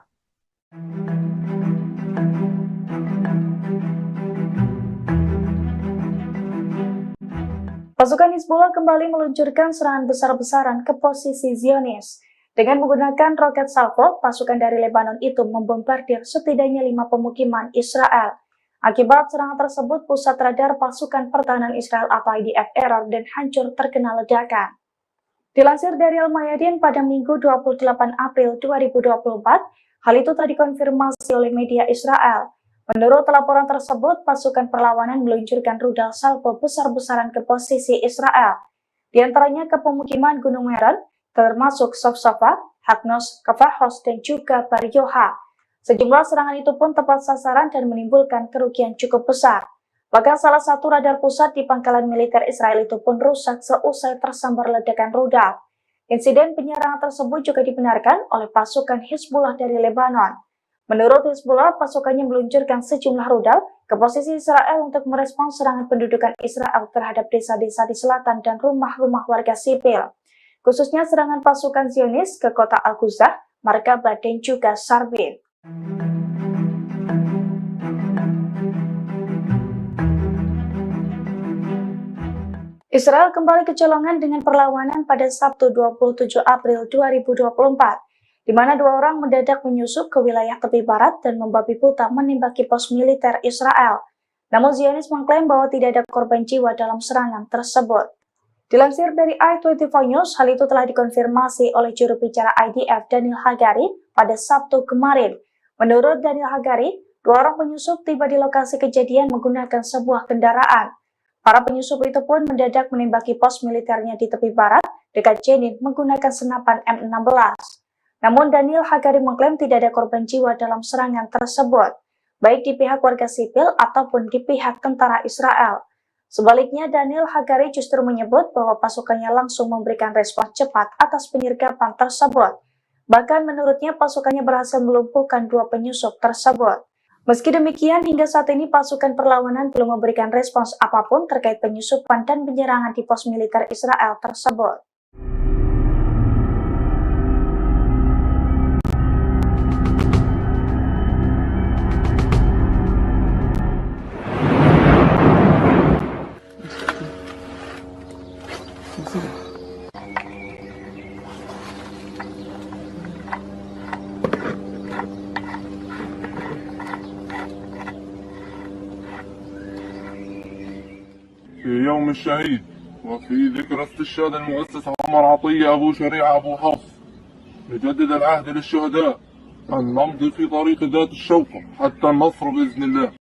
Pasukan Hizbullah kembali meluncurkan serangan besar-besaran ke posisi Zionis. Dengan menggunakan roket salvo, pasukan dari Lebanon itu membombardir setidaknya 5 pemukiman Israel. Akibat serangan tersebut, pusat radar pasukan pertahanan Israel atau IDF error dan hancur terkena ledakan. Dilansir dari Al-Mayadin pada Minggu 28 April 2024, hal itu telah dikonfirmasi oleh media Israel. Menurut laporan tersebut, pasukan perlawanan meluncurkan rudal salvo besar-besaran ke posisi Israel, di antaranya ke pemukiman Gunung Meron, termasuk Sofsova, Hagnos, Kafahos, dan juga Baryoha. Sejumlah serangan itu pun tepat sasaran dan menimbulkan kerugian cukup besar. Bahkan salah satu radar pusat di pangkalan militer Israel itu pun rusak seusai tersambar ledakan rudal. Insiden penyerangan tersebut juga dibenarkan oleh pasukan Hizbullah dari Lebanon. Menurut Hizbullah, pasukannya meluncurkan sejumlah rudal ke posisi Israel untuk merespons serangan pendudukan Israel terhadap desa-desa di selatan dan rumah-rumah warga sipil. Khususnya serangan pasukan Zionis ke kota Al-Qudzah, Markaba, dan juga Sarbin. Israel kembali kecolongan dengan perlawanan pada Sabtu 27 April 2024, di mana 2 orang mendadak menyusup ke wilayah tepi barat dan membabi buta menembaki pos militer Israel. Namun Zionis mengklaim bahwa tidak ada korban jiwa dalam serangan tersebut. Dilansir dari i24 News, hal itu telah dikonfirmasi oleh juru bicara IDF Daniel Hagari pada Sabtu kemarin. Menurut Daniel Hagari, 2 orang penyusup tiba di lokasi kejadian menggunakan sebuah kendaraan. Para penyusup itu pun mendadak menembaki pos militernya di tepi barat dekat Jenin menggunakan senapan M16. Namun Daniel Hagari mengklaim tidak ada korban jiwa dalam serangan tersebut, baik di pihak warga sipil ataupun di pihak tentara Israel. Sebaliknya, Daniel Hagari justru menyebut bahwa pasukannya langsung memberikan respons cepat atas penyergapan tersebut. Bahkan menurutnya pasukannya berhasil melumpuhkan 2 penyusup tersebut. Meski demikian, hingga saat ini pasukan perlawanan belum memberikan respons apapun terkait penyusupan dan penyerangan di pos militer Israel tersebut. في يوم الشهيد وفي ذكرى استشهاد المؤسس عمر عطية أبو شريعة أبو حفص نجدد العهد للشهداء أن نمضي في طريق ذات الشوكة حتى النصر بإذن الله.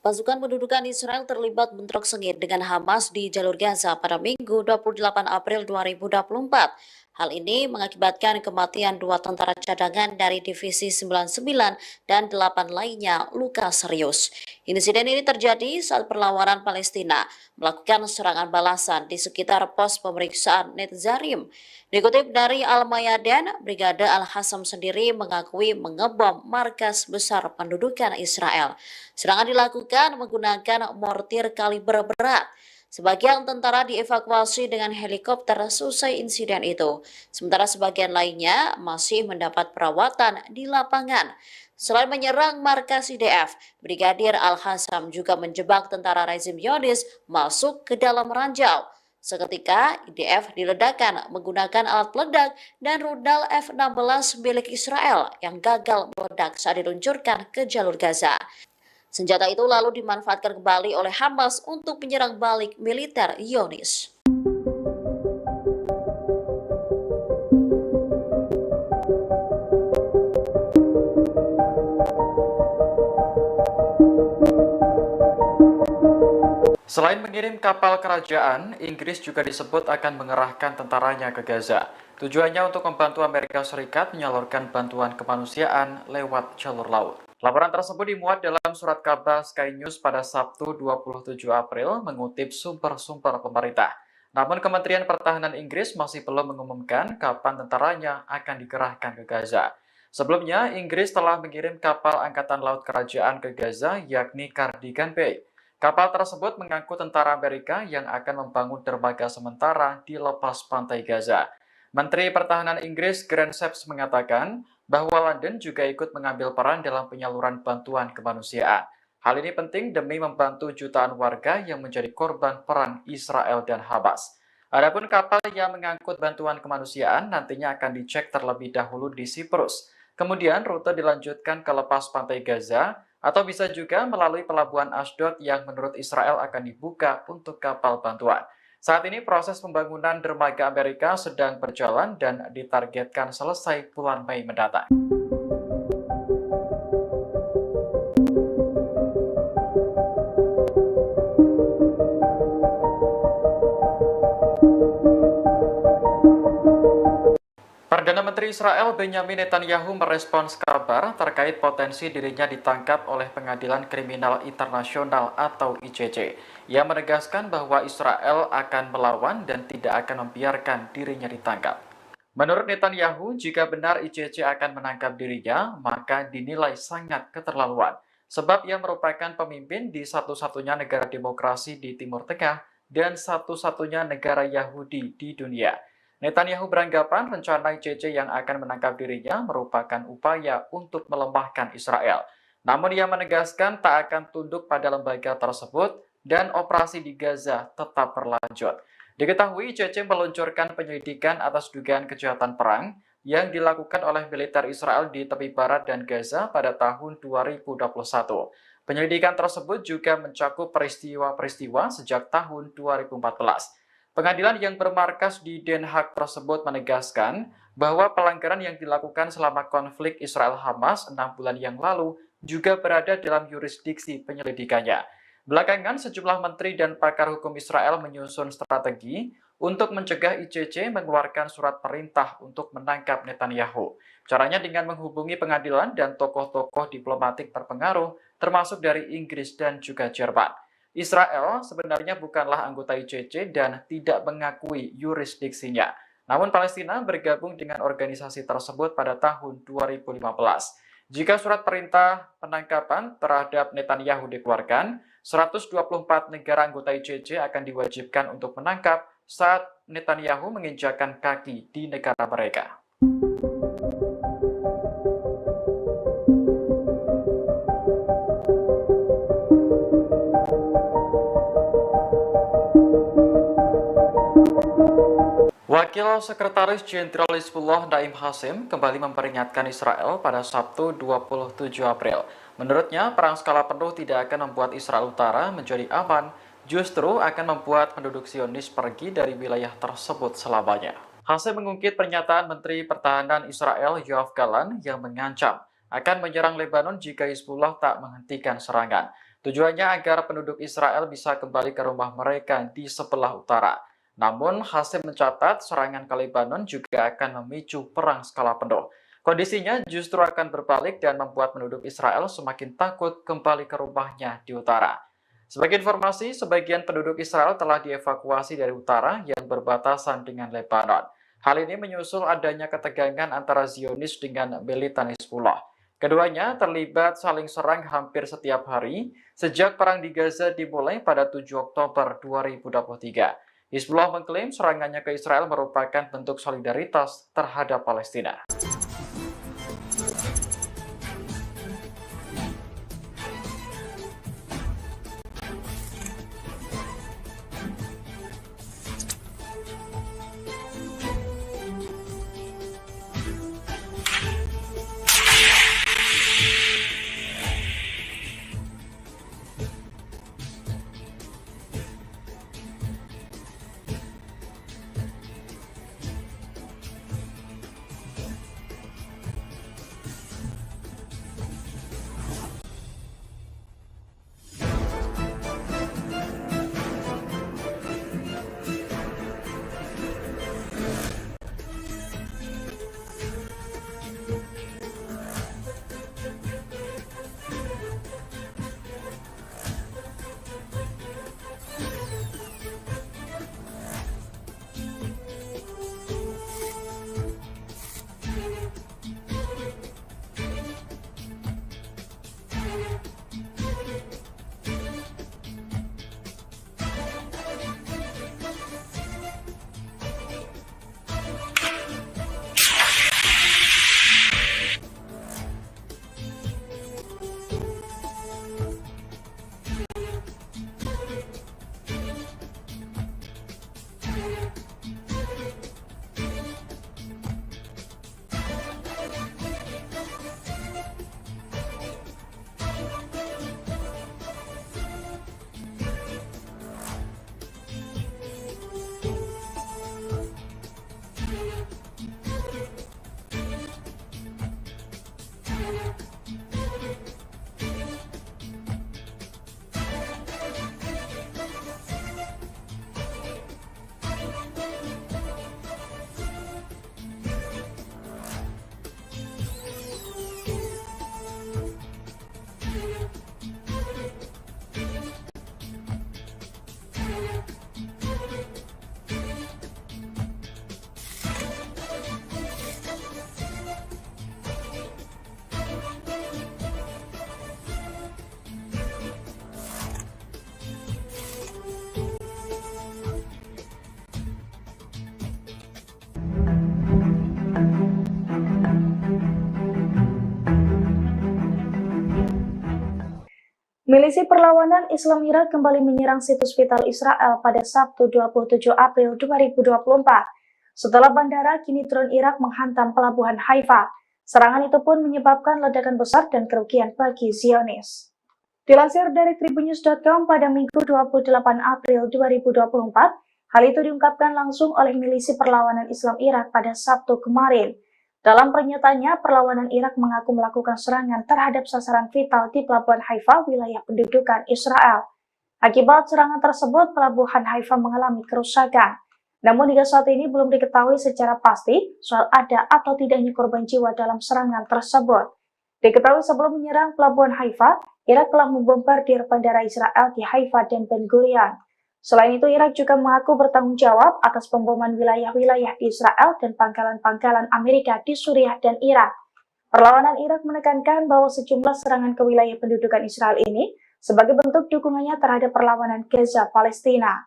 Pasukan pendudukan Israel terlibat bentrok sengit dengan Hamas di jalur Gaza pada Minggu 28 April 2024. Hal ini mengakibatkan kematian 2 tentara cadangan dari Divisi 99 dan 8 lainnya luka serius. Insiden ini terjadi saat perlawanan Palestina melakukan serangan balasan di sekitar pos pemeriksaan Netzarim. Dikutip dari Al-Mayadin, Brigade Al-Hassam sendiri mengakui mengebom markas besar pendudukan Israel. Serangan dilakukan menggunakan mortir kaliber berat. Sebagian tentara dievakuasi dengan helikopter selesai insiden itu, sementara sebagian lainnya masih mendapat perawatan di lapangan. Selain menyerang markas IDF, Brigadir Al-Hassam juga menjebak tentara rezim Zionis masuk ke dalam ranjau. Seketika, IDF diledakkan menggunakan alat peledak dan rudal F-16 milik Israel yang gagal meledak saat diluncurkan ke jalur Gaza. Senjata itu lalu dimanfaatkan kembali oleh Hamas untuk menyerang balik militer Zionis. Selain mengirim kapal kerajaan, Inggris juga disebut akan mengerahkan tentaranya ke Gaza. Tujuannya untuk membantu Amerika Serikat menyalurkan bantuan kemanusiaan lewat jalur laut. Laporan tersebut dimuat dalam surat kabar Sky News pada Sabtu 27 April mengutip sumber-sumber pemerintah. Namun Kementerian Pertahanan Inggris masih belum mengumumkan kapan tentaranya akan dikerahkan ke Gaza. Sebelumnya, Inggris telah mengirim kapal Angkatan Laut Kerajaan ke Gaza, yakni Cardigan Bay. Kapal tersebut mengangkut tentara Amerika yang akan membangun dermaga sementara di lepas pantai Gaza. Menteri Pertahanan Inggris Grant Shapps mengatakan bahwa London juga ikut mengambil peran dalam penyaluran bantuan kemanusiaan. Hal ini penting demi membantu jutaan warga yang menjadi korban perang Israel dan Hamas. Adapun kapal yang mengangkut bantuan kemanusiaan nantinya akan dicek terlebih dahulu di Siprus. Kemudian rute dilanjutkan ke lepas pantai Gaza, atau bisa juga melalui pelabuhan Ashdod yang menurut Israel akan dibuka untuk kapal bantuan. Saat ini proses pembangunan dermaga Amerika sedang berjalan dan ditargetkan selesai bulan Mei mendatang. Perdana Menteri Israel Benjamin Netanyahu merespons kabar terkait potensi dirinya ditangkap oleh Pengadilan Kriminal Internasional atau ICC. Ia menegaskan bahwa Israel akan melawan dan tidak akan membiarkan dirinya ditangkap. Menurut Netanyahu, jika benar ICC akan menangkap dirinya, maka dinilai sangat keterlaluan. Sebab ia merupakan pemimpin di satu-satunya negara demokrasi di Timur Tengah dan satu-satunya negara Yahudi di dunia. Netanyahu beranggapan rencana ICC yang akan menangkap dirinya merupakan upaya untuk melemahkan Israel. Namun ia menegaskan tak akan tunduk pada lembaga tersebut dan operasi di Gaza tetap berlanjut. Diketahui ICC meluncurkan penyelidikan atas dugaan kejahatan perang yang dilakukan oleh militer Israel di tepi barat dan Gaza pada tahun 2021. Penyelidikan tersebut juga mencakup peristiwa-peristiwa sejak tahun 2014. Pengadilan yang bermarkas di Den Haag tersebut menegaskan bahwa pelanggaran yang dilakukan selama konflik Israel-Hamas 6 bulan yang lalu juga berada dalam yurisdiksi penyelidikannya. Belakangan, sejumlah menteri dan pakar hukum Israel menyusun strategi untuk mencegah ICC mengeluarkan surat perintah untuk menangkap Netanyahu. Caranya dengan menghubungi pengadilan dan tokoh-tokoh diplomatik berpengaruh, termasuk dari Inggris dan juga Jerman. Israel sebenarnya bukanlah anggota ICC dan tidak mengakui yurisdiksinya. Namun Palestina bergabung dengan organisasi tersebut pada tahun 2015. Jika surat perintah penangkapan terhadap Netanyahu dikeluarkan, 124 negara anggota ICC akan diwajibkan untuk menangkap saat Netanyahu menginjakkan kaki di negara mereka. Wakil Sekretaris Jenderal Hizbullah Naim Qassem kembali memperingatkan Israel pada Sabtu 27 April. Menurutnya, perang skala penuh tidak akan membuat Israel Utara menjadi aman, justru akan membuat penduduk Zionis pergi dari wilayah tersebut selamanya. Qassem mengungkit pernyataan Menteri Pertahanan Israel Yoav Gallant yang mengancam akan menyerang Lebanon jika Hizbullah tak menghentikan serangan. Tujuannya agar penduduk Israel bisa kembali ke rumah mereka di sebelah utara. Namun, Qassem mencatat serangan ke Lebanon juga akan memicu perang skala penuh. Kondisinya justru akan berbalik dan membuat penduduk Israel semakin takut kembali ke rumahnya di utara. Sebagai informasi, sebagian penduduk Israel telah dievakuasi dari utara yang berbatasan dengan Lebanon. Hal ini menyusul adanya ketegangan antara Zionis dengan militan Hizbullah. Keduanya terlibat saling serang hampir setiap hari sejak perang di Gaza dimulai pada 7 Oktober 2023. Hizbullah mengklaim serangannya ke Israel merupakan bentuk solidaritas terhadap Palestina. Milisi perlawanan Islam Irak kembali menyerang situs vital Israel pada Sabtu 27 April 2024. Setelah bandara, kini drone Irak menghantam pelabuhan Haifa. Serangan itu pun menyebabkan ledakan besar dan kerugian bagi Zionis. Dilansir dari tribunnews.com pada Minggu 28 April 2024, hal itu diungkapkan langsung oleh milisi perlawanan Islam Irak pada Sabtu kemarin. Dalam pernyataannya, perlawanan Irak mengaku melakukan serangan terhadap sasaran vital di Pelabuhan Haifa, wilayah pendudukan Israel. Akibat serangan tersebut, Pelabuhan Haifa mengalami kerusakan. Namun hingga saat ini belum diketahui secara pasti soal ada atau tidaknya korban jiwa dalam serangan tersebut. Diketahui sebelum menyerang Pelabuhan Haifa, Irak telah membombardir bandara Israel di Haifa dan Ben Gurion. Selain itu, Irak juga mengaku bertanggung jawab atas pemboman wilayah-wilayah di Israel dan pangkalan-pangkalan Amerika di Suriah dan Irak. Perlawanan Irak menekankan bahwa sejumlah serangan ke wilayah pendudukan Israel ini sebagai bentuk dukungannya terhadap perlawanan Gaza Palestina.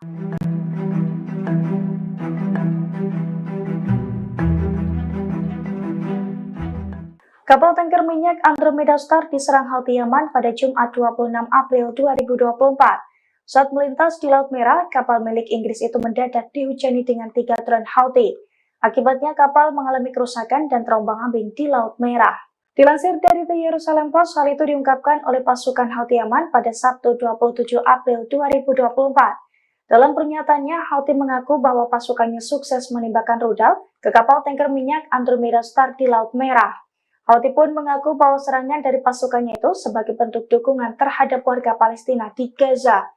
Kapal tanker minyak Andromeda Star diserang Houthi Yaman pada Jumat 26 April 2024. Saat melintas di Laut Merah, kapal milik Inggris itu mendadak dihujani dengan 3 drone Houthi. Akibatnya kapal mengalami kerusakan dan terombang-ambing di Laut Merah. Dilansir dari The Jerusalem Post, hal itu diungkapkan oleh pasukan Houthi Yaman pada Sabtu 27 April 2024. Dalam pernyataannya, Houthi mengaku bahwa pasukannya sukses menembakkan rudal ke kapal tanker minyak Andromeda Star di Laut Merah. Houthi pun mengaku bahwa serangan dari pasukannya itu sebagai bentuk dukungan terhadap warga Palestina di Gaza.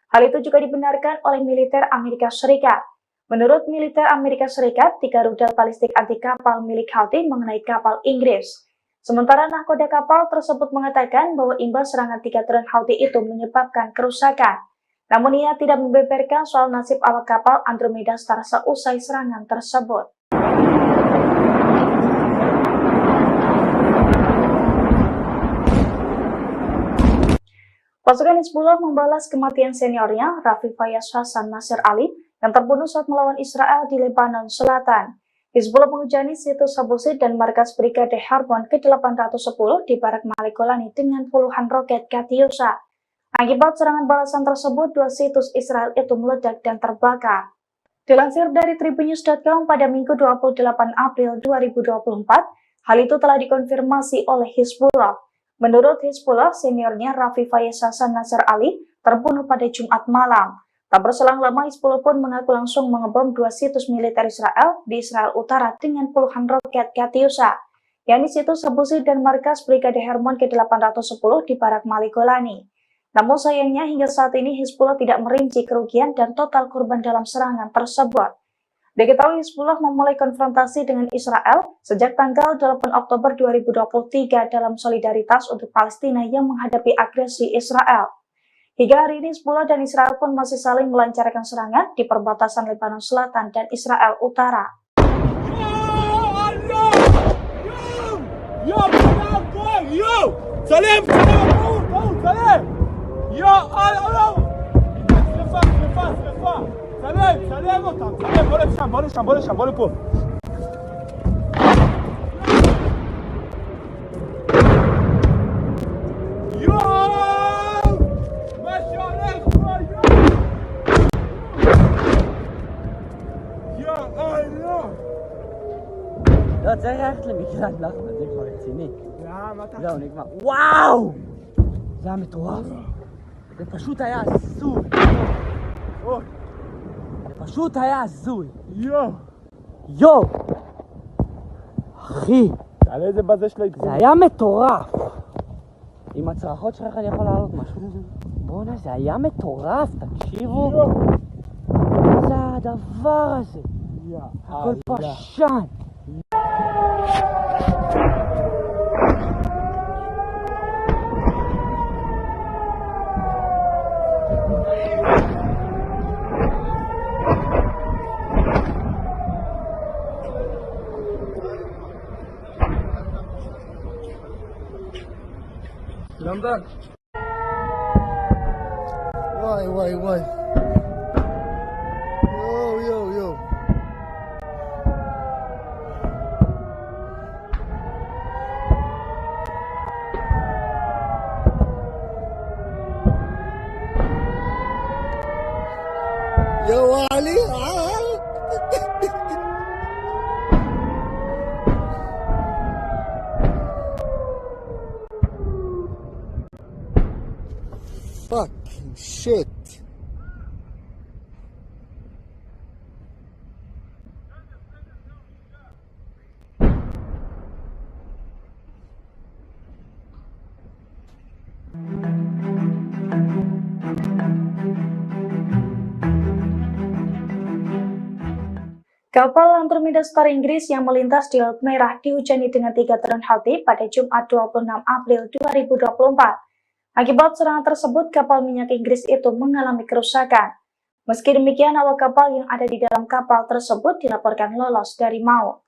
Hal itu juga dibenarkan oleh militer Amerika Serikat. Menurut militer Amerika Serikat, 3 rudal balistik anti kapal milik Houthi mengenai kapal Inggris. Sementara nahkoda kapal tersebut mengatakan bahwa imbas serangan 3 drone Houthi itu menyebabkan kerusakan. Namun ia tidak membeberkan soal nasib awak kapal Andromeda Star seusai serangan tersebut. Pasukan Hizbullah membalas kematian seniornya, Rafi Fayyaz Hassan Nasir Ali, yang terbunuh saat melawan Israel di Lebanon Selatan. Hizbullah menghujani situs Abusid dan markas Brigade Harmon ke-810 di Barak Malik Golani dengan puluhan roket Katyusha. Akibat serangan balasan tersebut, 2 situs Israel itu meledak dan terbakar. Dilansir dari tribunnews.com pada Minggu 28 April 2024, hal itu telah dikonfirmasi oleh Hizbullah. Menurut Hizbullah, seniornya Rafi Fayyaz Hassan Nasir Ali terbunuh pada Jumat malam. Tak berselang lama, Hizbullah pun mengaku langsung mengebom 2 situs militer Israel di Israel Utara dengan puluhan roket Katyusha, yakni situs Abusid dan markas Brigade Hermon ke-810 di Barak Malik Golani. Namun sayangnya hingga saat ini Hizbullah tidak merinci kerugian dan total korban dalam serangan tersebut. Diketahui Hizbullah memulai konfrontasi dengan Israel sejak tanggal 8 Oktober 2023 dalam solidaritas untuk Palestina yang menghadapi agresi Israel. Hingga hari ini Hizbullah dan Israel pun masih saling melancarkan serangan di perbatasan Lebanon Selatan dan Israel Utara. לא, צריך ללכת למקלט, לחמן, זה כבר רציני. זהו, נגמר. וואו! זה היה מטורף. זה פשוט היה הזוי. זה פשוט היה הזוי. יו! אחי! תעלה את זה בזה של ההתגובה. זה היה מטורף! עם הצרחות שלך אני יכול לעלות משהו? בוא'נה, זה היה מטורף, תקשיבו. מה זה הדבר הזה? הכל פשן. Lambat. Why? Yo. يا ويلي fucking shit. Kapal Andromeda Star Inggris yang melintas di Laut Merah dihujani dengan 3 drone Houthi pada Jumat 26 April 2024. Akibat serangan tersebut, kapal minyak Inggris itu mengalami kerusakan. Meski demikian, awak kapal yang ada di dalam kapal tersebut dilaporkan lolos dari maut.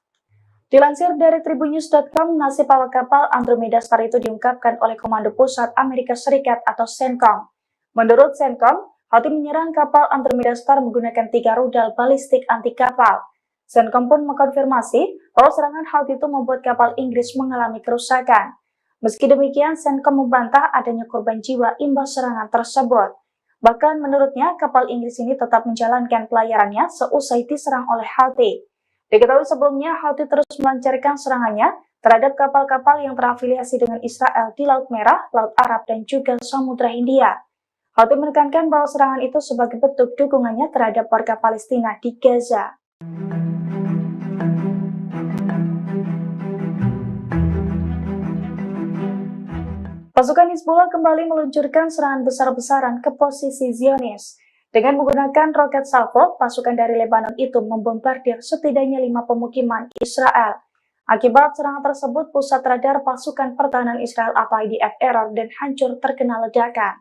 Dilansir dari tribunnews.com, nasib awak kapal Andromeda Star itu diungkapkan oleh Komando Pusat Amerika Serikat atau CENTCOM. Menurut CENTCOM, Houthi menyerang kapal Andromeda Star menggunakan 3 rudal balistik anti kapal. CENTCOM pun mengkonfirmasi bahwa serangan Houthi itu membuat kapal Inggris mengalami kerusakan. Meski demikian, CENTCOM membantah adanya korban jiwa imbas serangan tersebut. Bahkan menurutnya, kapal Inggris ini tetap menjalankan pelayarannya seusai diserang oleh Houthi. Diketahui sebelumnya, Houthi terus melancarkan serangannya terhadap kapal-kapal yang terafiliasi dengan Israel di Laut Merah, Laut Arab, dan juga Samudra Hindia. Houthi menekankan bahwa serangan itu sebagai bentuk dukungannya terhadap warga Palestina di Gaza. Pasukan Hizbullah kembali meluncurkan serangan besar-besaran ke posisi Zionis. Dengan menggunakan roket salvo, pasukan dari Lebanon itu membombardir setidaknya 5 pemukiman Israel. Akibat serangan tersebut, pusat radar pasukan pertahanan Israel atau IDF error dan hancur terkena ledakan.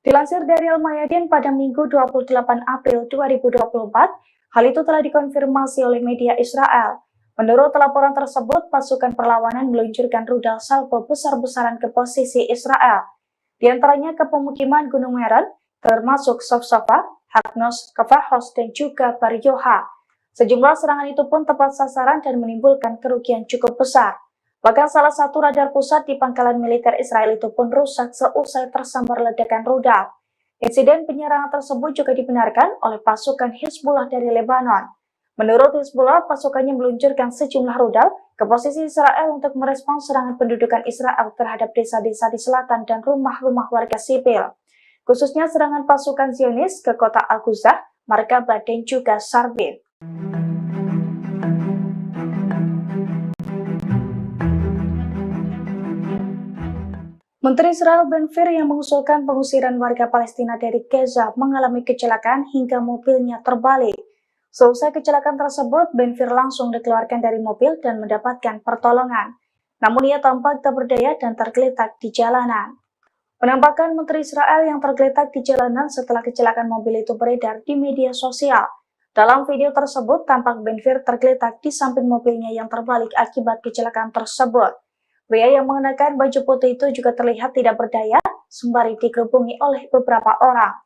Dilansir dari Al-Mayadin pada Minggu 28 April 2024, hal itu telah dikonfirmasi oleh media Israel. Menurut laporan tersebut, pasukan perlawanan meluncurkan rudal salvo besar-besaran ke posisi Israel. Di antaranya ke pemukiman Gunung Meron, termasuk Sofsofa, Haknos, Kafahos, dan juga Bar Yoha. Sejumlah serangan itu pun tepat sasaran dan menimbulkan kerugian cukup besar. Bahkan salah satu radar pusat di pangkalan militer Israel itu pun rusak seusai tersambar ledakan rudal. Insiden penyerangan tersebut juga dibenarkan oleh pasukan Hizbullah dari Lebanon. Menurut Hizbullah, pasukannya meluncurkan sejumlah rudal ke posisi Israel untuk merespons serangan pendudukan Israel terhadap desa-desa di selatan dan rumah-rumah warga sipil. Khususnya serangan pasukan Zionis ke kota Al-Qusah, Markaba, dan juga Sarbin. Menteri Israel Ben-Gvir yang mengusulkan pengusiran warga Palestina dari Gaza mengalami kecelakaan hingga mobilnya terbalik. Seusai kecelakaan tersebut, Ben-Gvir langsung dikeluarkan dari mobil dan mendapatkan pertolongan. Namun ia tampak tak berdaya dan tergeletak di jalanan. Penampakan Menteri Israel yang tergeletak di jalanan setelah kecelakaan mobil itu beredar di media sosial. Dalam video tersebut, tampak Ben-Gvir tergeletak di samping mobilnya yang terbalik akibat kecelakaan tersebut. Pria yang mengenakan baju putih itu juga terlihat tidak berdaya, sembari digerubungi oleh beberapa orang.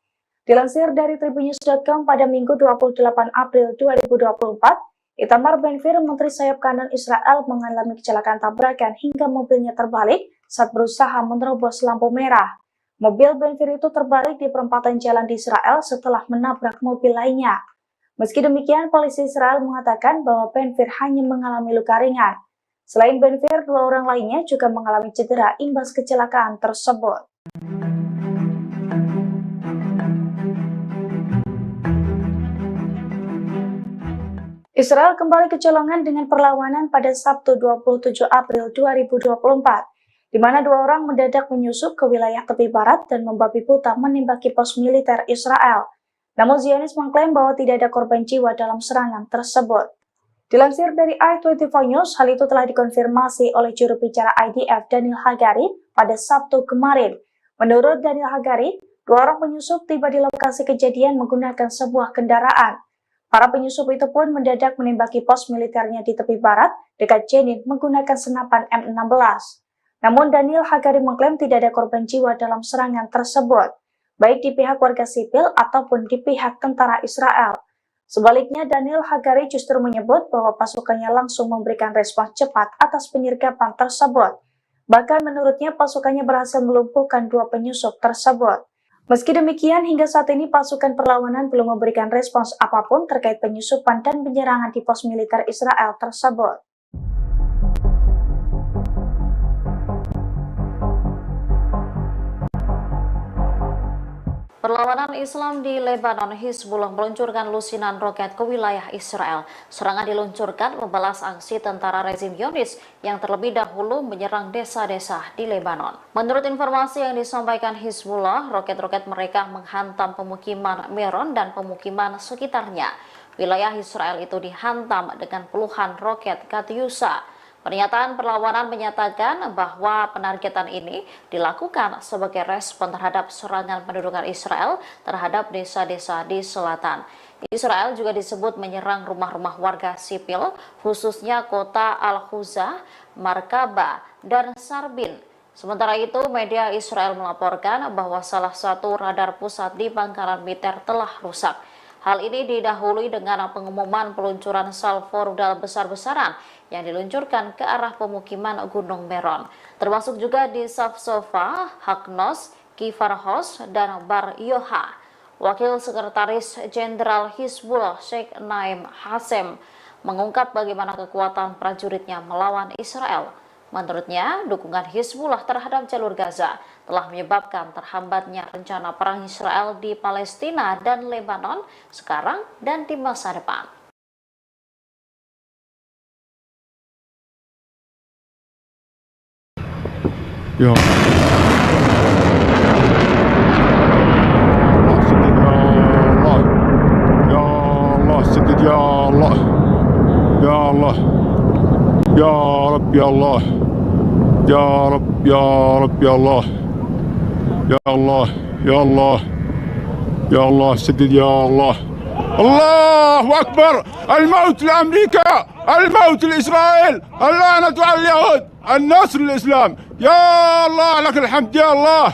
Dilansir dari tribunnews.com pada Minggu 28 April 2024, Itamar Ben-Gvir, Menteri Sayap Kanan Israel, mengalami kecelakaan tabrakan hingga mobilnya terbalik saat berusaha menerobos lampu merah. Mobil Ben-Gvir itu terbalik di perempatan jalan di Israel setelah menabrak mobil lainnya. Meski demikian, polisi Israel mengatakan bahwa Ben-Gvir hanya mengalami luka ringan. Selain Ben-Gvir, 2 orang lainnya juga mengalami cedera imbas kecelakaan tersebut. Israel kembali kecolongan dengan perlawanan pada Sabtu 27 April 2024, di mana 2 orang mendadak menyusup ke wilayah tepi barat dan membabi buta menembaki pos militer Israel. Namun Zionis mengklaim bahwa tidak ada korban jiwa dalam serangan tersebut. Dilansir dari i24 News, hal itu telah dikonfirmasi oleh juru bicara IDF Daniel Hagari pada Sabtu kemarin. Menurut Daniel Hagari, 2 orang penyusup tiba di lokasi kejadian menggunakan sebuah kendaraan. Para penyusup itu pun mendadak menembaki pos militernya di tepi barat dekat Jenin menggunakan senapan M16. Namun Daniel Hagari mengklaim tidak ada korban jiwa dalam serangan tersebut, baik di pihak warga sipil ataupun di pihak tentara Israel. Sebaliknya, Daniel Hagari justru menyebut bahwa pasukannya langsung memberikan respons cepat atas penyergapan tersebut. Bahkan menurutnya pasukannya berhasil melumpuhkan 2 penyusup tersebut. Meski demikian, hingga saat ini pasukan perlawanan belum memberikan respons apapun terkait penyusupan dan penyerangan di pos militer Israel tersebut. Perlawanan Islam di Lebanon, Hizbullah meluncurkan lusinan roket ke wilayah Israel. Serangan diluncurkan membalas aksi tentara rezim Zionis yang terlebih dahulu menyerang desa-desa di Lebanon. Menurut informasi yang disampaikan Hizbullah, roket-roket mereka menghantam pemukiman Meron dan pemukiman sekitarnya. Wilayah Israel itu dihantam dengan puluhan roket Katyusha. Pernyataan perlawanan menyatakan bahwa penargetan ini dilakukan sebagai respon terhadap serangan pendudukan Israel terhadap desa-desa di selatan. Israel juga disebut menyerang rumah-rumah warga sipil, khususnya kota Al-Huzah, Markaba, dan Sarbin. Sementara itu, media Israel melaporkan bahwa salah satu radar pusat di Bangkalan militer telah rusak. Hal ini didahului dengan pengumuman peluncuran salvo rudal besar-besaran yang diluncurkan ke arah pemukiman Gunung Meron, termasuk juga di Safsofa, Haknos, Kifarhos, dan Bar Yoha. Wakil Sekretaris Jenderal Hizbullah Sheikh Naim Hassem mengungkap bagaimana kekuatan prajuritnya melawan Israel. Menurutnya, dukungan Hizbullah terhadap jalur Gaza telah menyebabkan terhambatnya rencana perang Israel di Palestina dan Lebanon sekarang dan di masa depan. Ya Allah, sedikit ya Allah, ya Allah, ya Rabbi Allah, ya Rabbi ya Rabbi Allah, ya Allah, ya Allah, ya Allah, sedikit ya Allah. Allahu Akbar, الموت لأمريكا، الموت لإسرائيل، اللعنة على اليهود، النصر للإسلام. يا الله لك الحمد يا الله.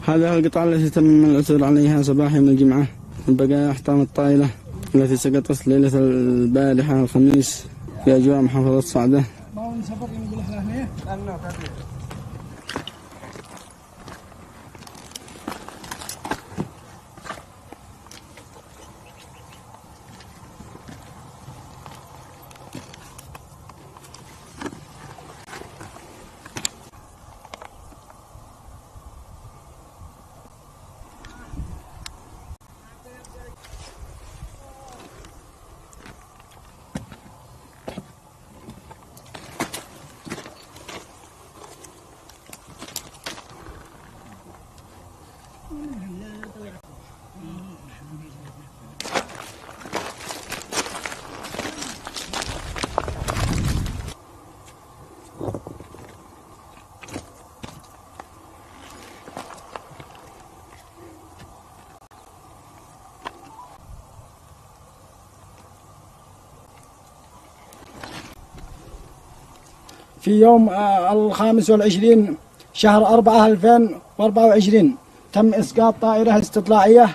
هذا القطاع التي تم العثور عليها صباح يوم الجمعة من بقايا أحطام الطائلة التي سقطت ليلة البارحة الخميس في أجواء محافظة صعدة. في يوم 25 شهر 4 2024 تم إسقاط طائرة استطلاعية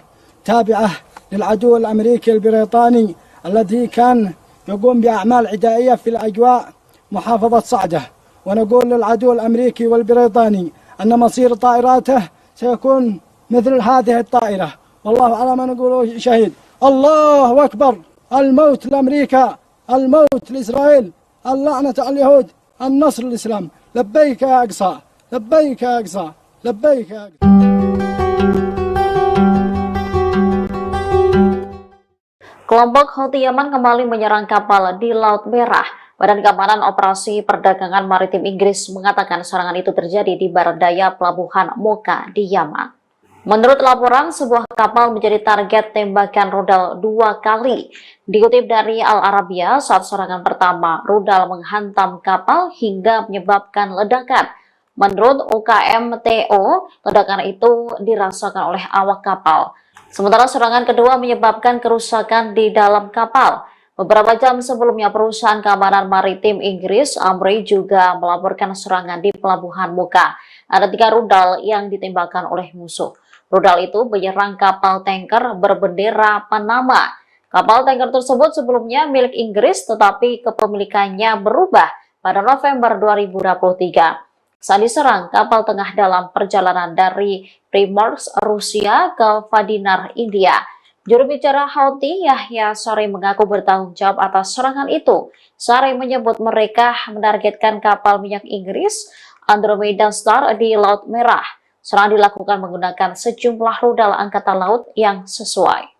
تابعة للعدو الأمريكي البريطاني الذي كان يقوم بأعمال عدائية في الأجواء محافظة صعدة. ونقول للعدو الأمريكي والبريطاني أن مصير طائراته سيكون مثل هذه الطائرة، والله على ما نقول شهيد. الله أكبر، الموت لأمريكا، الموت لإسرائيل، اللعنة على اليهود، النصر للإسلام. لبيك يا أقصى، لبيك يا أقصى، لبيك يا أقصى. Kelompok Houthi Yaman kembali menyerang kapal di Laut Merah. Badan Keamanan Operasi Perdagangan Maritim Inggris mengatakan serangan itu terjadi di barat daya pelabuhan Mocha di Yaman. Menurut laporan, sebuah kapal menjadi target tembakan rudal 2 kali. Dikutip dari Al Arabiya, saat serangan pertama, rudal menghantam kapal hingga menyebabkan ledakan. Menurut UKMTO, ledakan itu dirasakan oleh awak kapal. Sementara serangan kedua menyebabkan kerusakan di dalam kapal. Beberapa jam sebelumnya, perusahaan keamanan maritim Inggris, Amri, juga melaporkan serangan di Pelabuhan Muka. Ada 3 rudal yang ditembakkan oleh musuh. Rudal itu menyerang kapal tanker berbendera Panama. Kapal tanker tersebut sebelumnya milik Inggris, tetapi kepemilikannya berubah pada November 2023. Saat diserang, kapal tengah dalam perjalanan dari Primorsk, Rusia ke Vadinar, India. Juru bicara Houthi, Yahya Saree, mengaku bertanggung jawab atas serangan itu. Saree menyebut mereka menargetkan kapal minyak Inggris Andromeda Star di Laut Merah. Serangan dilakukan menggunakan sejumlah rudal angkatan laut yang sesuai.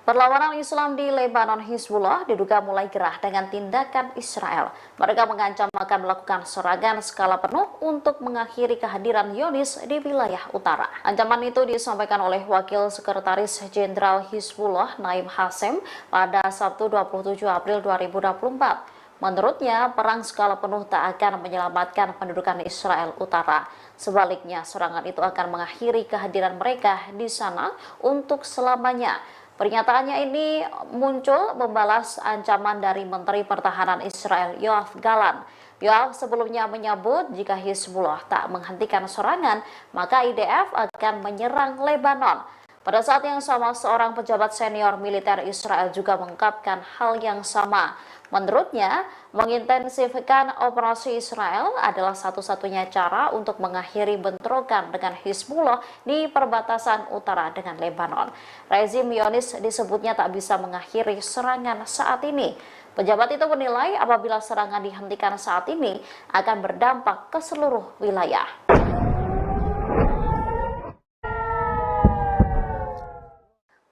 Perlawanan Islam di Lebanon, Hizbullah, diduga mulai gerah dengan tindakan Israel. Mereka mengancam akan melakukan serangan skala penuh untuk mengakhiri kehadiran Zionis di wilayah utara. Ancaman itu disampaikan oleh Wakil Sekretaris Jenderal Hizbullah, Naim Hassem, pada Sabtu 27 April 2024. Menurutnya, perang skala penuh tak akan menyelamatkan pendudukan Israel utara. Sebaliknya, serangan itu akan mengakhiri kehadiran mereka di sana untuk selamanya. Pernyataannya ini muncul membalas ancaman dari Menteri Pertahanan Israel Yoav Gallant. Yoav sebelumnya menyebut jika Hizbullah tak menghentikan serangan, maka IDF akan menyerang Lebanon. Pada saat yang sama, seorang pejabat senior militer Israel juga mengungkapkan hal yang sama. Menurutnya, mengintensifkan operasi Israel adalah satu-satunya cara untuk mengakhiri bentrokan dengan Hizbullah di perbatasan utara dengan Lebanon. Rezim Zionis disebutnya tak bisa mengakhiri serangan saat ini. Pejabat itu menilai apabila serangan dihentikan saat ini akan berdampak ke seluruh wilayah.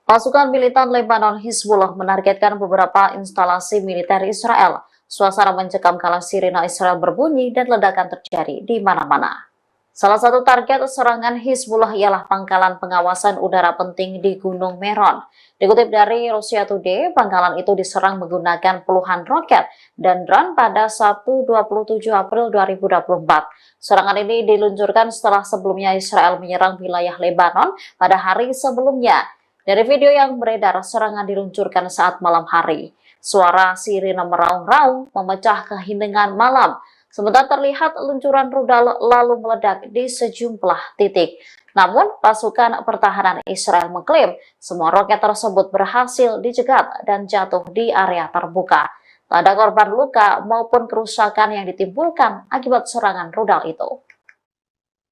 Pasukan militan Lebanon Hizbullah menargetkan beberapa instalasi militer Israel. Suasana mencekam kala sirena Israel berbunyi dan ledakan terjadi di mana-mana. Salah satu target serangan Hizbullah ialah pangkalan pengawasan udara penting di Gunung Meron. Dikutip dari Russia Today, pangkalan itu diserang menggunakan puluhan roket dan drone pada Sabtu 27 April 2024. Serangan ini diluncurkan setelah sebelumnya Israel menyerang wilayah Lebanon pada hari sebelumnya. Dari video yang beredar, serangan diluncurkan saat malam hari. Suara sirine meraung-raung memecah keheningan malam. Sementara terlihat luncuran rudal lalu meledak di sejumlah titik. Namun, pasukan pertahanan Israel mengklaim semua roket tersebut berhasil dicegat dan jatuh di area terbuka. Tak ada korban luka maupun kerusakan yang ditimbulkan akibat serangan rudal itu.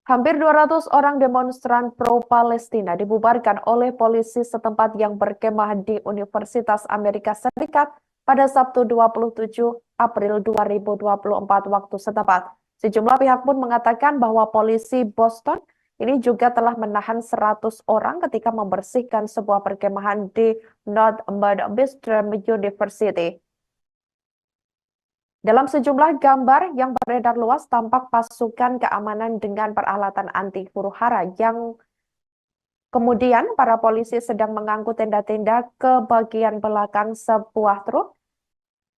Hampir 200 orang demonstran pro-Palestina dibubarkan oleh polisi setempat yang berkemah di Universitas Amerika Serikat pada Sabtu 27 April 2024 waktu setempat. Sejumlah pihak pun mengatakan bahwa polisi Boston ini juga telah menahan 100 orang ketika membersihkan sebuah perkemahan di North Midwestern University. Dalam sejumlah gambar yang beredar luas, tampak pasukan keamanan dengan peralatan anti huru-hara yang kemudian para polisi sedang mengangkut tenda-tenda ke bagian belakang sebuah truk.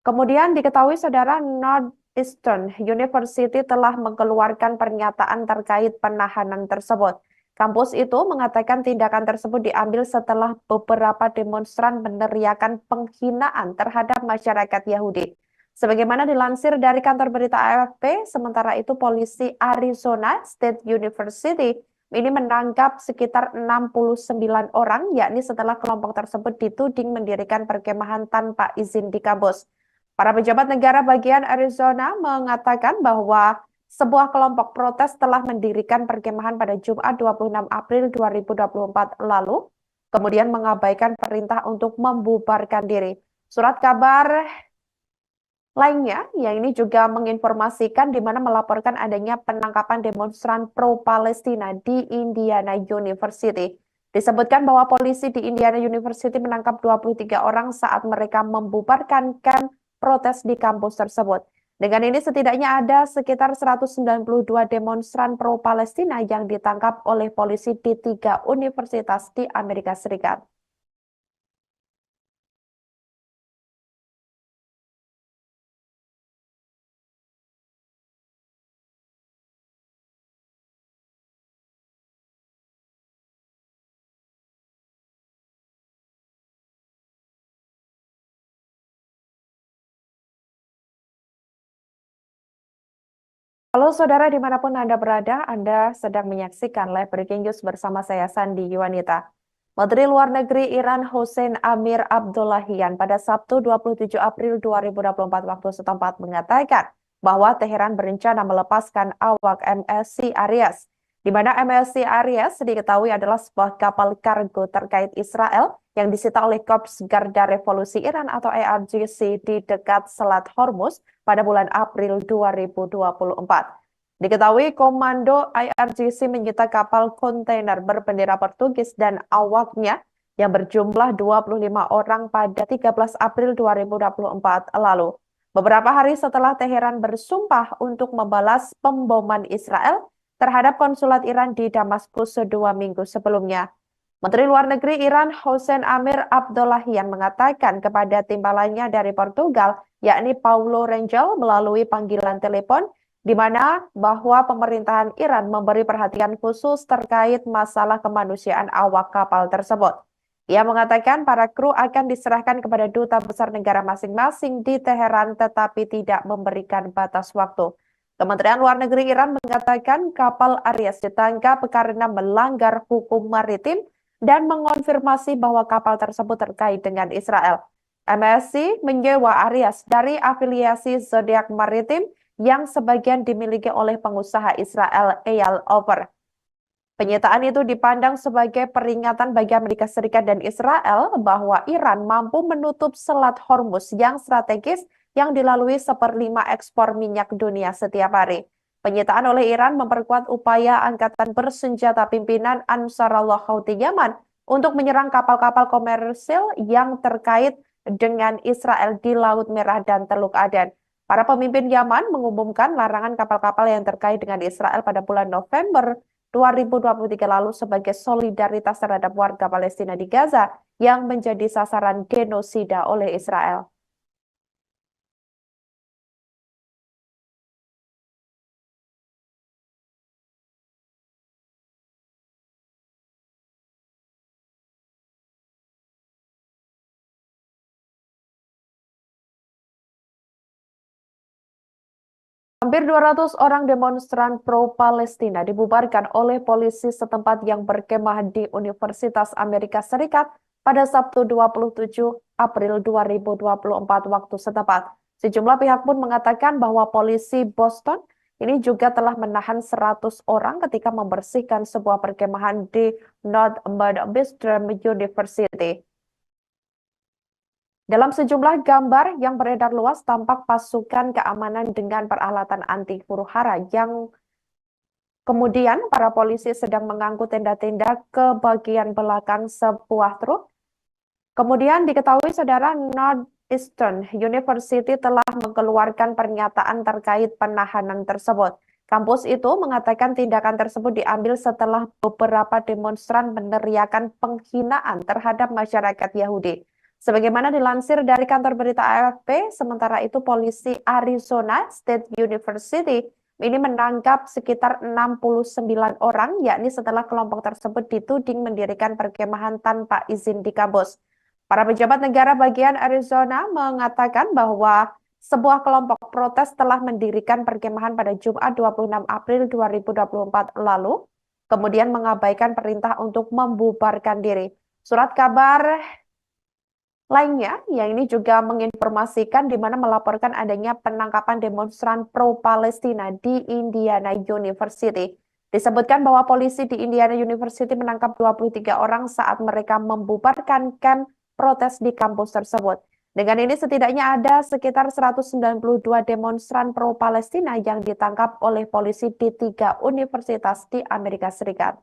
Kemudian diketahui saudara, Northeastern University telah mengeluarkan pernyataan terkait penahanan tersebut. Kampus itu mengatakan tindakan tersebut diambil setelah beberapa demonstran meneriakan penghinaan terhadap masyarakat Yahudi. Sebagaimana dilansir dari kantor berita AFP, sementara itu polisi Arizona State University ini menangkap sekitar 69 orang, yakni setelah kelompok tersebut dituding mendirikan perkemahan tanpa izin di kampus. Para pejabat negara bagian Arizona mengatakan bahwa sebuah kelompok protes telah mendirikan perkemahan pada Jumat 26 April 2024 lalu, kemudian mengabaikan perintah untuk membubarkan diri. Surat kabar lainnya, yang ini juga menginformasikan di mana melaporkan adanya penangkapan demonstran pro-Palestina di Indiana University. Disebutkan bahwa polisi di Indiana University menangkap 23 orang saat mereka membubarkan kamp protes di kampus tersebut. Dengan ini setidaknya ada sekitar 192 demonstran pro-Palestina yang ditangkap oleh polisi di 3 universitas di Amerika Serikat. Halo saudara dimanapun Anda berada, Anda sedang menyaksikan live breaking news bersama saya Sandi Yuwanita. Menteri Luar Negeri Iran Hossein Amir Abdollahian pada Sabtu 27 April 2024 waktu setempat mengatakan bahwa Teheran berencana melepaskan awak MSC Aries, di mana MSC Aries diketahui adalah sebuah kapal kargo terkait Israel yang disita oleh Korps Garda Revolusi Iran atau IRGC di dekat Selat Hormuz pada bulan April 2024. Diketahui Komando IRGC menyita kapal kontainer berbendera Portugis dan awaknya yang berjumlah 25 orang pada 13 April 2024 lalu. Beberapa hari setelah Teheran bersumpah untuk membalas pemboman Israel terhadap konsulat Iran di Damaskus 2 minggu sebelumnya. Menteri Luar Negeri Iran Hossein Amir Abdollahian mengatakan kepada timbalannya dari Portugal, yakni Paulo Rangel melalui panggilan telepon, di mana bahwa pemerintahan Iran memberi perhatian khusus terkait masalah kemanusiaan awak kapal tersebut. Ia mengatakan para kru akan diserahkan kepada duta besar negara masing-masing di Teheran tetapi tidak memberikan batas waktu. Kementerian Luar Negeri Iran mengatakan kapal Aries ditangkap karena melanggar hukum maritim dan mengonfirmasi bahwa kapal tersebut terkait dengan Israel. MSC menyewa Aries dari afiliasi Zodiac Maritim yang sebagian dimiliki oleh pengusaha Israel Eyal Ofer. Penyitaan itu dipandang sebagai peringatan bagi Amerika Serikat dan Israel bahwa Iran mampu menutup Selat Hormuz yang strategis yang dilalui 1/5 ekspor minyak dunia setiap hari. Penyitaan oleh Iran memperkuat upaya angkatan bersenjata pimpinan Ansarullah Houthi Yaman untuk menyerang kapal-kapal komersil yang terkait dengan Israel di Laut Merah dan Teluk Aden. Para pemimpin Yaman mengumumkan larangan kapal-kapal yang terkait dengan Israel pada bulan November 2023 lalu sebagai solidaritas terhadap warga Palestina di Gaza yang menjadi sasaran genosida oleh Israel. Hampir 200 orang demonstran pro-Palestina dibubarkan oleh polisi setempat yang berkemah di Universitas Amerika Serikat pada Sabtu 27 April 2024 waktu setempat. Sejumlah pihak pun mengatakan bahwa polisi Boston ini juga telah menahan 100 orang ketika membersihkan sebuah perkemahan di North Midwestern University. Dalam sejumlah gambar yang beredar luas tampak pasukan keamanan dengan peralatan anti huru-hara yang kemudian para polisi sedang mengangkut tenda-tenda ke bagian belakang sebuah truk. Kemudian diketahui saudara Northeastern University telah mengeluarkan pernyataan terkait penahanan tersebut. Kampus itu mengatakan tindakan tersebut diambil setelah beberapa demonstran meneriakan penghinaan terhadap masyarakat Yahudi. Sebagaimana dilansir dari kantor berita AFP, sementara itu polisi Arizona State University ini menangkap sekitar 69 orang, yakni setelah kelompok tersebut dituding mendirikan perkemahan tanpa izin di kampus. Para pejabat negara bagian Arizona mengatakan bahwa sebuah kelompok protes telah mendirikan perkemahan pada Jumat 26 April 2024 lalu, kemudian mengabaikan perintah untuk membubarkan diri. Surat kabar lainnya, yang ini juga menginformasikan di mana melaporkan adanya penangkapan demonstran pro-Palestina di Indiana University. Disebutkan bahwa polisi di Indiana University menangkap 23 orang saat mereka membubarkan kamp protes di kampus tersebut. Dengan ini setidaknya ada sekitar 192 demonstran pro-Palestina yang ditangkap oleh polisi di 3 universitas di Amerika Serikat.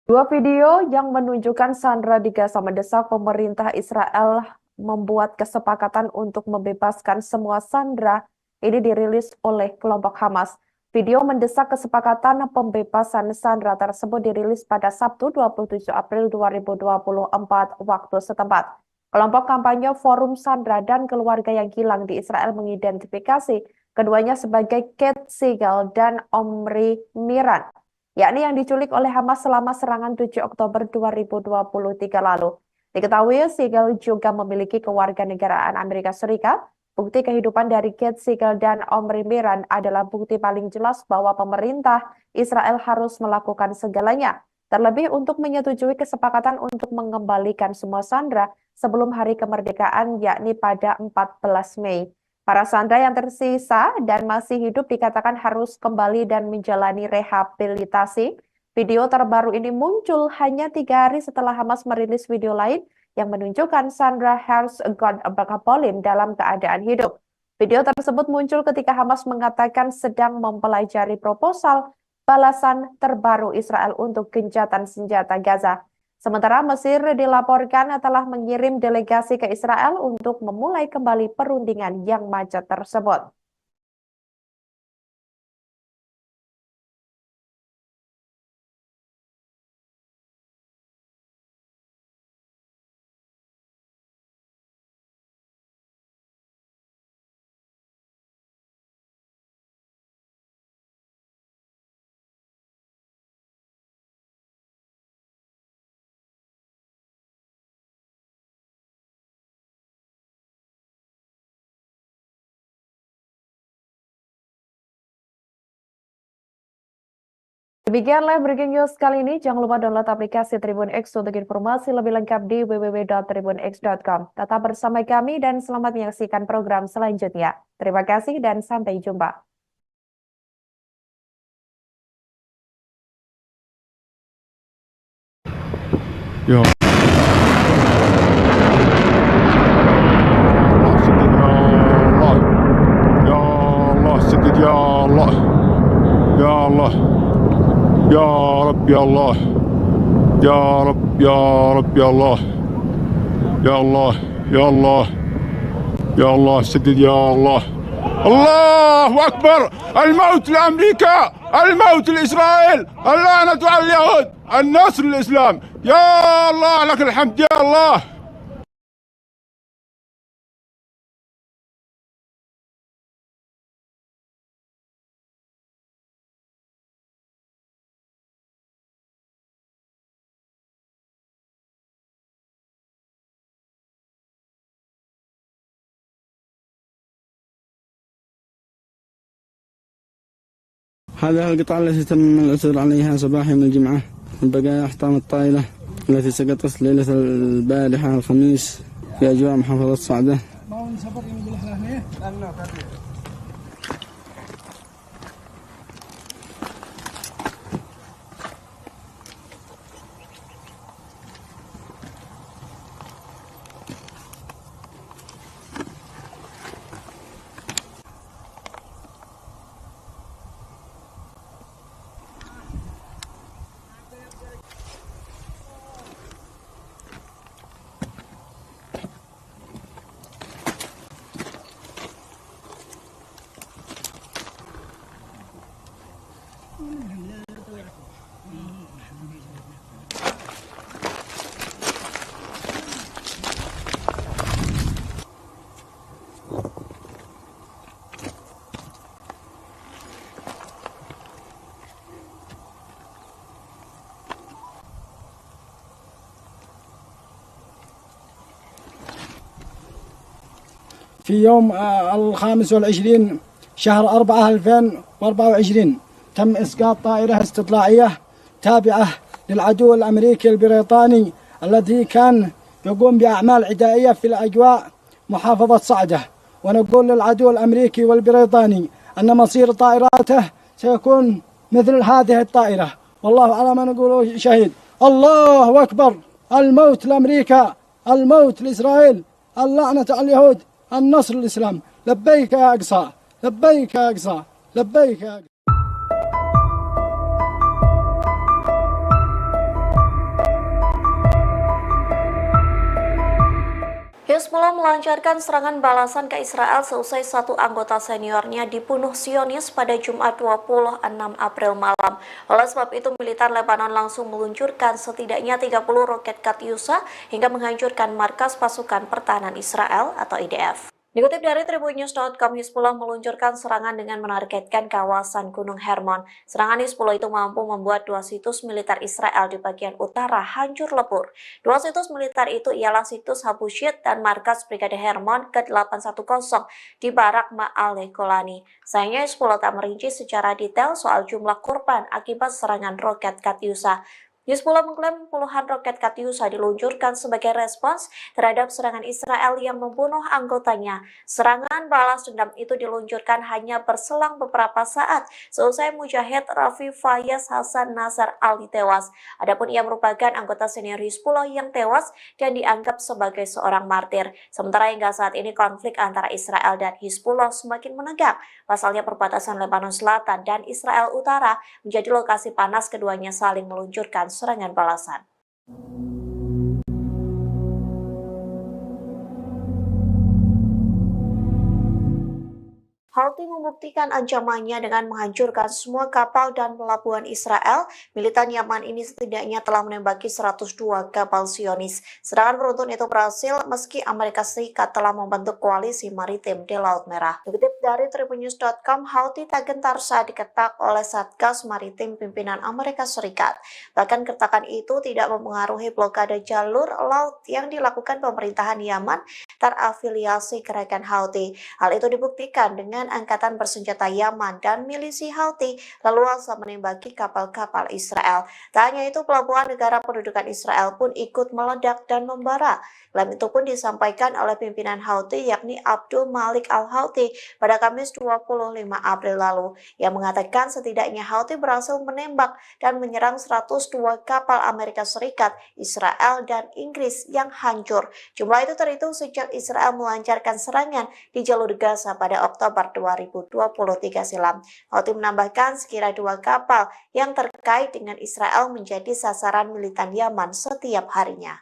Dua video yang menunjukkan sandera di Gaza mendesak pemerintah Israel membuat kesepakatan untuk membebaskan semua sandera ini dirilis oleh kelompok Hamas. Video mendesak kesepakatan pembebasan Sandra tersebut dirilis pada Sabtu 27 April 2024 waktu setempat. Kelompok kampanye Forum Sandra dan Keluarga yang Hilang di Israel mengidentifikasi keduanya sebagai Kate Siegel dan Omri Miran, yakni yang diculik oleh Hamas selama serangan 7 Oktober 2023 lalu. Diketahui Siegel juga memiliki kewarganegaraan Amerika Serikat. Bukti kehidupan dari Kate Siegel dan Omri Miran adalah bukti paling jelas bahwa pemerintah Israel harus melakukan segalanya, terlebih untuk menyetujui kesepakatan untuk mengembalikan semua sandera sebelum hari kemerdekaan, yakni pada 14 Mei. Para sandera yang tersisa dan masih hidup dikatakan harus kembali dan menjalani rehabilitasi. Video terbaru ini muncul hanya 3 hari setelah Hamas merilis video lain yang menunjukkan Sandra Herzog-Bakapolin dalam keadaan hidup. Video tersebut muncul ketika Hamas mengatakan sedang mempelajari proposal balasan terbaru Israel untuk gencatan senjata Gaza. Sementara Mesir dilaporkan telah mengirim delegasi ke Israel untuk memulai kembali perundingan yang macet tersebut. Demikianlah breaking news kali ini. Jangan lupa download aplikasi Tribun X untuk informasi lebih lengkap di www.tribunx.com. Tetap bersama kami dan selamat menyaksikan program selanjutnya. Terima kasih dan sampai jumpa. Ya Allah, sakit ya Allah. Ya Allah. Ya Rabbi Allah. Ya Rabb, ya Rabb, ya Allah. Ya Allah, ya Allah. Ya Allah, sakit ya Allah. Allahu Akbar. الموت لأمريكا، الموت لإسرائيل، اللعنة على اليهود، النصر للإسلام. يا الله لك الحمد يا الله. هذا القطعة التي تم العثور عليها صباح يوم الجمعة من بقايا أحطام الطائلة التي سقطت ليلة البارحة الخميس في أجواء محافظة صعدة. في يوم 25 شهر 4 2024 تم إسقاط طائرة استطلاعية تابعة للعدو الأمريكي البريطاني الذي كان يقوم بأعمال عدائية في الأجواء محافظة صعدة. ونقول للعدو الأمريكي والبريطاني أن مصير طائراته سيكون مثل هذه الطائرة، والله على ما نقول شهيد. الله أكبر. الموت لأمريكا، الموت لإسرائيل، اللعنة على اليهود، النصر للإسلام. لبيك يا أقصى، لبيك يا أقصى، لبيك يا أقصى. Hizbullah melancarkan serangan balasan ke Israel seusai satu anggota seniornya dibunuh Zionis pada Jumat 26 April malam. Oleh sebab itu, militer Lebanon langsung meluncurkan setidaknya 30 roket Katyusha hingga menghancurkan markas pasukan pertahanan Israel atau IDF. Dikutip dari tribunnews.com, Hizbullah meluncurkan serangan dengan menargetkan kawasan Gunung Hermon. Serangan Hizbullah itu mampu membuat dua situs militer Israel di bagian utara hancur lebur. Dua situs militer itu ialah situs Habushit dan markas Brigade Hermon ke-810 di Barak Ma'ale Golani. Sayangnya Hizbullah tak merinci secara detail soal jumlah korban akibat serangan roket Katyusha. Hizbullah mengklaim puluhan roket Katyusha diluncurkan sebagai respons terhadap serangan Israel yang membunuh anggotanya. Serangan balas dendam itu diluncurkan hanya berselang beberapa saat seusai Mujahid Rafi Fayyaz Hassan Nasar Ali tewas. Adapun ia merupakan anggota senior Hizbullah yang tewas dan dianggap sebagai seorang martir. Sementara hingga saat ini konflik antara Israel dan Hizbullah semakin menegang. Pasalnya perbatasan Lebanon Selatan dan Israel Utara menjadi lokasi panas keduanya saling meluncurkan serangan balasan. Houthi membuktikan ancamannya dengan menghancurkan semua kapal dan pelabuhan Israel. Militan Yaman ini setidaknya telah menembaki 102 kapal Zionis. Serangan beruntun itu berhasil meski Amerika Serikat telah membentuk koalisi maritim di Laut Merah. Dikutip dari tribunnews.com, Houthi tak gentar saat diketak oleh Satgas Maritim pimpinan Amerika Serikat. Bahkan kertakan itu tidak mempengaruhi blokade jalur laut yang dilakukan pemerintahan Yaman terafiliasi gerakan Houthi. Hal itu dibuktikan dengan angkatan bersenjata Yaman dan milisi Houthi leluasa menembaki kapal-kapal Israel. Tak hanya itu, pelabuhan negara pendudukan Israel pun ikut meledak dan membara. Klaim itu pun disampaikan oleh pimpinan Houthi yakni Abdul Malik Al-Houthi pada Kamis 25 April lalu, yang mengatakan setidaknya Houthi berhasil menembak dan menyerang 102 kapal Amerika Serikat, Israel, dan Inggris yang hancur. Jumlah itu terhitung sejak Israel melancarkan serangan di jalur Gaza pada Oktober 2023 silam. Houthi menambahkan sekira 2 kapal yang terkait dengan Israel menjadi sasaran militan Yaman setiap harinya.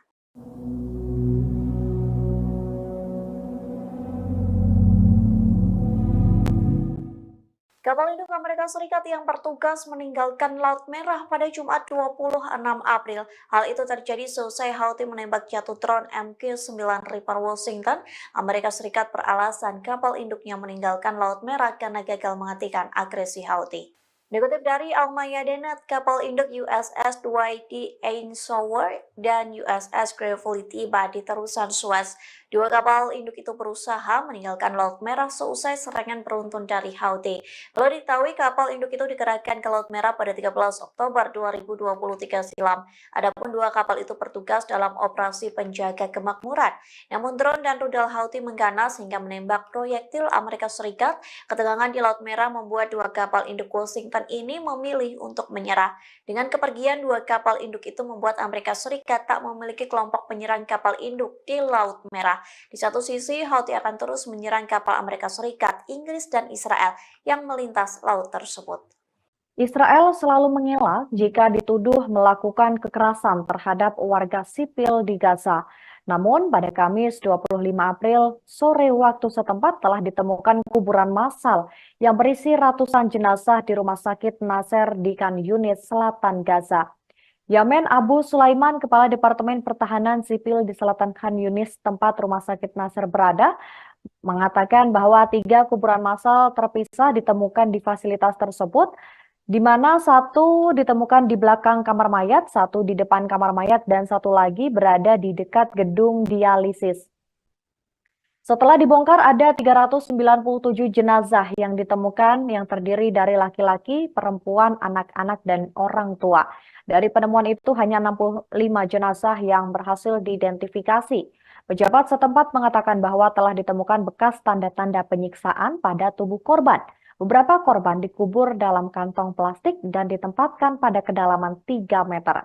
Kapal induk Amerika Serikat yang bertugas meninggalkan Laut Merah pada Jumat 26 April. Hal itu terjadi seusai Houthi menembak jatuh drone MQ-9 Reaper Washington. Amerika Serikat beralasan kapal induknya meninggalkan Laut Merah karena gagal menghentikan agresi Houthi. Dikutip dari Al-Mayadeen, kapal induk USS Dwight D. Eisenhower dan USS Gravely tiba di terusan Suez. Dua kapal induk itu berusaha meninggalkan Laut Merah seusai serangan beruntun dari Houthi. Perlu diketahui kapal induk itu dikerahkan ke Laut Merah pada 13 Oktober 2023 silam. Adapun dua kapal itu bertugas dalam operasi penjaga kemakmuran. Namun drone dan rudal Houthi mengganas hingga menembak proyektil Amerika Serikat. Ketegangan di Laut Merah membuat dua kapal induk Washington ini memilih untuk menyerah. Dengan kepergian dua kapal induk itu membuat Amerika Serikat tak memiliki kelompok penyerang kapal induk di Laut Merah. Di satu sisi, Houthi akan terus menyerang kapal Amerika Serikat, Inggris, dan Israel yang melintas laut tersebut. Israel selalu mengelak jika dituduh melakukan kekerasan terhadap warga sipil di Gaza. Namun, pada Kamis 25 April, sore waktu setempat telah ditemukan kuburan massal yang berisi ratusan jenazah di Rumah Sakit Nasser di Khan Yunis, Selatan Gaza. Yamen Abu Sulaiman, Kepala Departemen Pertahanan Sipil di Selatan Khan Yunis, tempat Rumah Sakit Nasser berada, mengatakan bahwa 3 kuburan massal terpisah ditemukan di fasilitas tersebut, di mana satu ditemukan di belakang kamar mayat, satu di depan kamar mayat, dan satu lagi berada di dekat gedung dialisis. Setelah dibongkar, ada 397 jenazah yang ditemukan yang terdiri dari laki-laki, perempuan, anak-anak, dan orang tua. Dari penemuan itu hanya 65 jenazah yang berhasil diidentifikasi. Pejabat setempat mengatakan bahwa telah ditemukan bekas tanda-tanda penyiksaan pada tubuh korban. Beberapa korban dikubur dalam kantong plastik dan ditempatkan pada kedalaman 3 meter.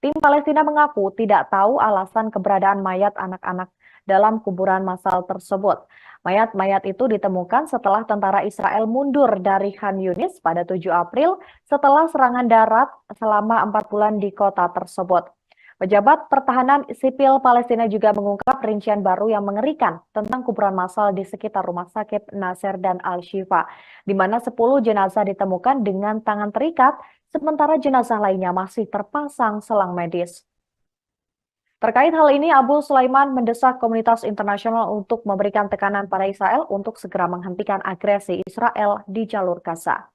Tim Palestina mengaku tidak tahu alasan keberadaan mayat anak-anak dalam kuburan massal tersebut. Mayat-mayat itu ditemukan setelah tentara Israel mundur dari Khan Yunis pada 7 April setelah serangan darat selama 4 bulan di kota tersebut. Pejabat pertahanan sipil Palestina juga mengungkap rincian baru yang mengerikan tentang kuburan massal di sekitar rumah sakit Nasser dan Al-Shifa, di mana 10 jenazah ditemukan dengan tangan terikat, sementara jenazah lainnya masih terpasang selang medis. Terkait hal ini, Abu Sulaiman mendesak komunitas internasional untuk memberikan tekanan pada Israel untuk segera menghentikan agresi Israel di jalur Gaza.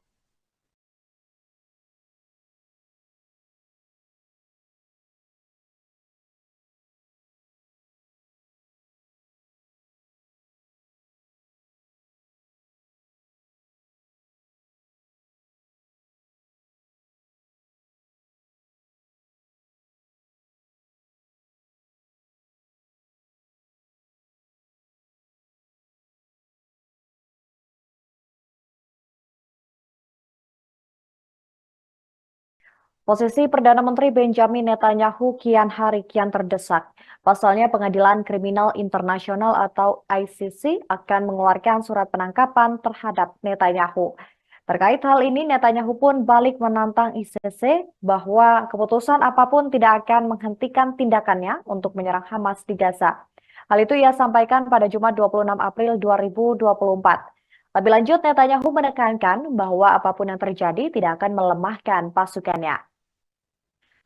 Posisi Perdana Menteri Benjamin Netanyahu kian hari kian terdesak. Pasalnya Pengadilan Kriminal Internasional atau ICC akan mengeluarkan surat penangkapan terhadap Netanyahu. Terkait hal ini, Netanyahu pun balik menantang ICC bahwa keputusan apapun tidak akan menghentikan tindakannya untuk menyerang Hamas di Gaza. Hal itu ia sampaikan pada Jumat 26 April 2024. Lebih lanjut, Netanyahu menekankan bahwa apapun yang terjadi tidak akan melemahkan pasukannya.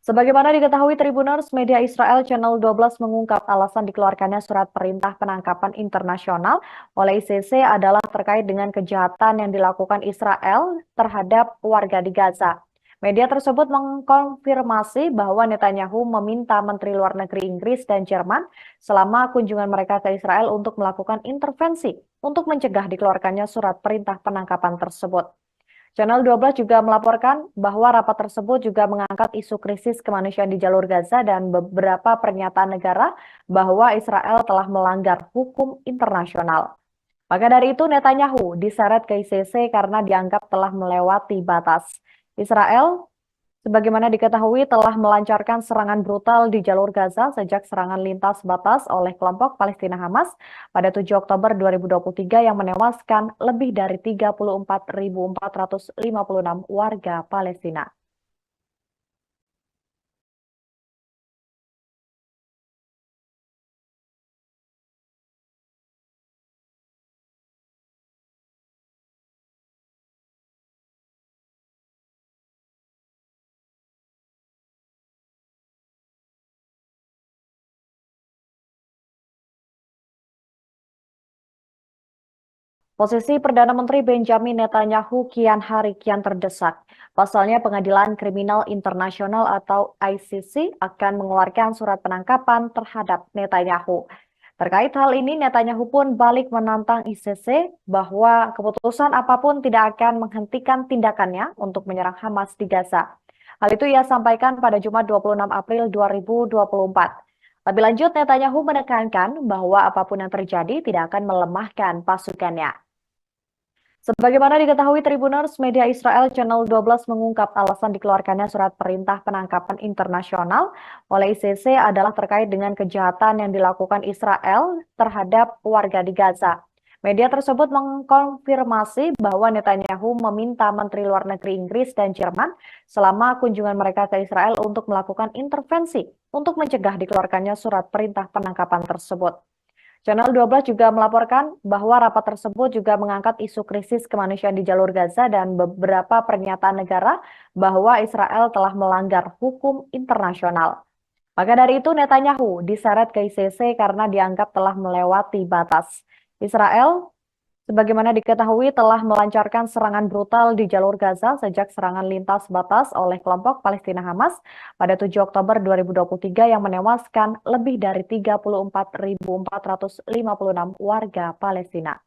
Sebagaimana diketahui Tribuners, media Israel Channel 12 mengungkap alasan dikeluarkannya surat perintah penangkapan internasional oleh ICC adalah terkait dengan kejahatan yang dilakukan Israel terhadap warga di Gaza. Media tersebut mengkonfirmasi bahwa Netanyahu meminta Menteri Luar Negeri Inggris dan Jerman selama kunjungan mereka ke Israel untuk melakukan intervensi untuk mencegah dikeluarkannya surat perintah penangkapan tersebut. Channel 12 juga melaporkan bahwa rapat tersebut juga mengangkat isu krisis kemanusiaan di jalur Gaza dan beberapa pernyataan negara bahwa Israel telah melanggar hukum internasional. Maka dari itu Netanyahu diseret ke ICC karena dianggap telah melewati batas. Israel, sebagaimana diketahui, telah melancarkan serangan brutal di jalur Gaza sejak serangan lintas batas oleh kelompok Palestina Hamas pada 7 Oktober 2023 yang menewaskan lebih dari 34.456 warga Palestina. Posisi Perdana Menteri Benjamin Netanyahu kian hari kian terdesak. Pasalnya Pengadilan Kriminal Internasional atau ICC akan mengeluarkan surat penangkapan terhadap Netanyahu. Terkait hal ini, Netanyahu pun balik menantang ICC bahwa keputusan apapun tidak akan menghentikan tindakannya untuk menyerang Hamas di Gaza. Hal itu ia sampaikan pada Jumat 26 April 2024. Lebih lanjut, Netanyahu menekankan bahwa apapun yang terjadi tidak akan melemahkan pasukannya. Sebagaimana diketahui Tribuners, media Israel Channel 12 mengungkap alasan dikeluarkannya surat perintah penangkapan internasional oleh ICC adalah terkait dengan kejahatan yang dilakukan Israel terhadap warga di Gaza. Media tersebut mengkonfirmasi bahwa Netanyahu meminta Menteri Luar Negeri Inggris dan Jerman selama kunjungan mereka ke Israel untuk melakukan intervensi untuk mencegah dikeluarkannya surat perintah penangkapan tersebut. Channel 12 juga melaporkan bahwa rapat tersebut juga mengangkat isu krisis kemanusiaan di jalur Gaza dan beberapa pernyataan negara bahwa Israel telah melanggar hukum internasional. Maka dari itu Netanyahu diseret ke ICC karena dianggap telah melewati batas. Israel, sebagaimana diketahui, telah melancarkan serangan brutal di jalur Gaza sejak serangan lintas batas oleh kelompok Palestina Hamas pada 7 Oktober 2023 yang menewaskan lebih dari 34.456 warga Palestina.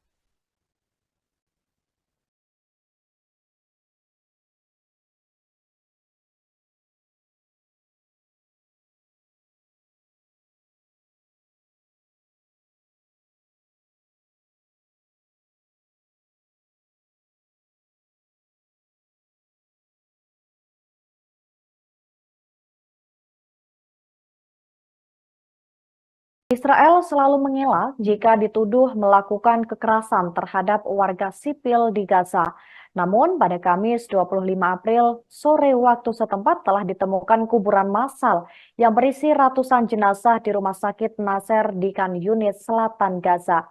Israel selalu mengelak jika dituduh melakukan kekerasan terhadap warga sipil di Gaza. Namun pada Kamis 25 April sore waktu setempat telah ditemukan kuburan massal yang berisi ratusan jenazah di Rumah Sakit Nasser di Khan Yunis, Selatan Gaza.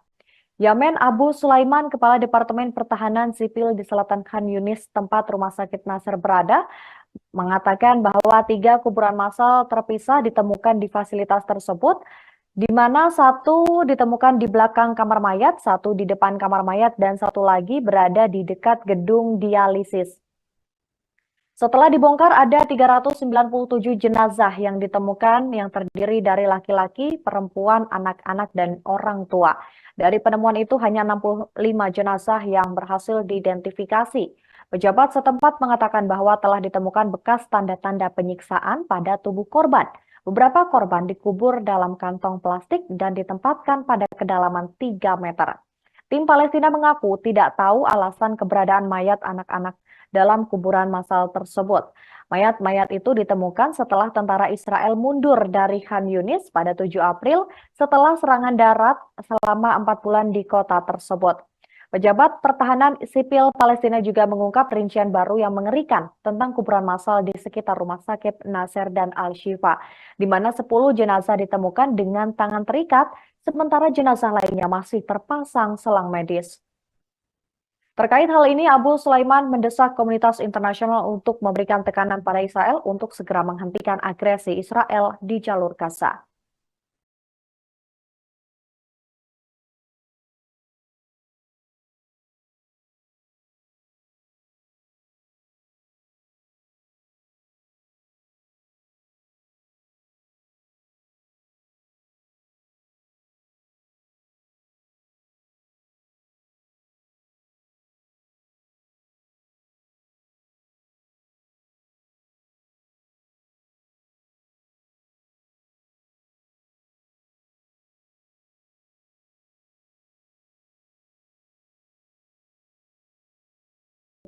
Yamen Abu Sulaiman, Kepala Departemen Pertahanan Sipil di Selatan Khan Yunis, tempat Rumah Sakit Nasser berada, mengatakan bahwa 3 kuburan massal terpisah ditemukan di fasilitas tersebut, di mana satu ditemukan di belakang kamar mayat, satu di depan kamar mayat, dan satu lagi berada di dekat gedung dialisis. Setelah dibongkar, ada 397 jenazah yang ditemukan yang terdiri dari laki-laki, perempuan, anak-anak, dan orang tua. Dari penemuan itu hanya 65 jenazah yang berhasil diidentifikasi. Pejabat setempat mengatakan bahwa telah ditemukan bekas tanda-tanda penyiksaan pada tubuh korban. Beberapa korban dikubur dalam kantong plastik dan ditempatkan pada kedalaman 3 meter. Tim Palestina mengaku tidak tahu alasan keberadaan mayat anak-anak dalam kuburan massal tersebut. Mayat-mayat itu ditemukan setelah tentara Israel mundur dari Khan Yunis pada 7 April setelah serangan darat selama 4 bulan di kota tersebut. Pejabat Pertahanan Sipil Palestina juga mengungkap rincian baru yang mengerikan tentang kuburan massal di sekitar Rumah Sakit Nasser dan Al-Shifa, di mana 10 jenazah ditemukan dengan tangan terikat, sementara jenazah lainnya masih terpasang selang medis. Terkait hal ini, Abu Sulaiman mendesak komunitas internasional untuk memberikan tekanan pada Israel untuk segera menghentikan agresi Israel di jalur Gaza.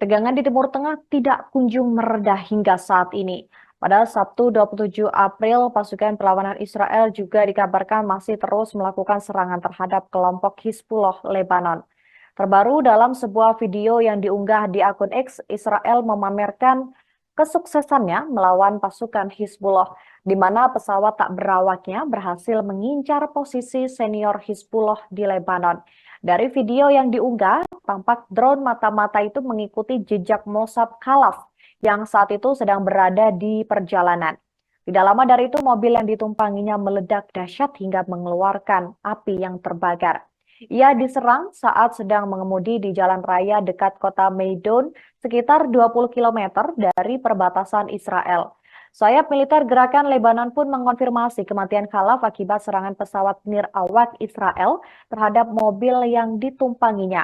Tegangan di Timur Tengah tidak kunjung mereda hingga saat ini. Pada Sabtu 27 April, pasukan perlawanan Israel juga dikabarkan masih terus melakukan serangan terhadap kelompok Hizbullah Lebanon. Terbaru dalam sebuah video yang diunggah di akun X, Israel memamerkan kesuksesannya melawan pasukan Hizbullah, di mana pesawat tak berawaknya berhasil mengincar posisi senior Hizbullah di Lebanon. Dari video yang diunggah, tampak drone mata-mata itu mengikuti jejak Mossad Khalaf yang saat itu sedang berada di perjalanan. Tidak lama dari itu, mobil yang ditumpanginya meledak dahsyat hingga mengeluarkan api yang terbakar. Ia diserang saat sedang mengemudi di jalan raya dekat kota Meidon, sekitar 20 km dari perbatasan Israel. Sayap militer Gerakan Lebanon pun mengonfirmasi kematian Khalaf akibat serangan pesawat nirawak Israel terhadap mobil yang ditumpanginya.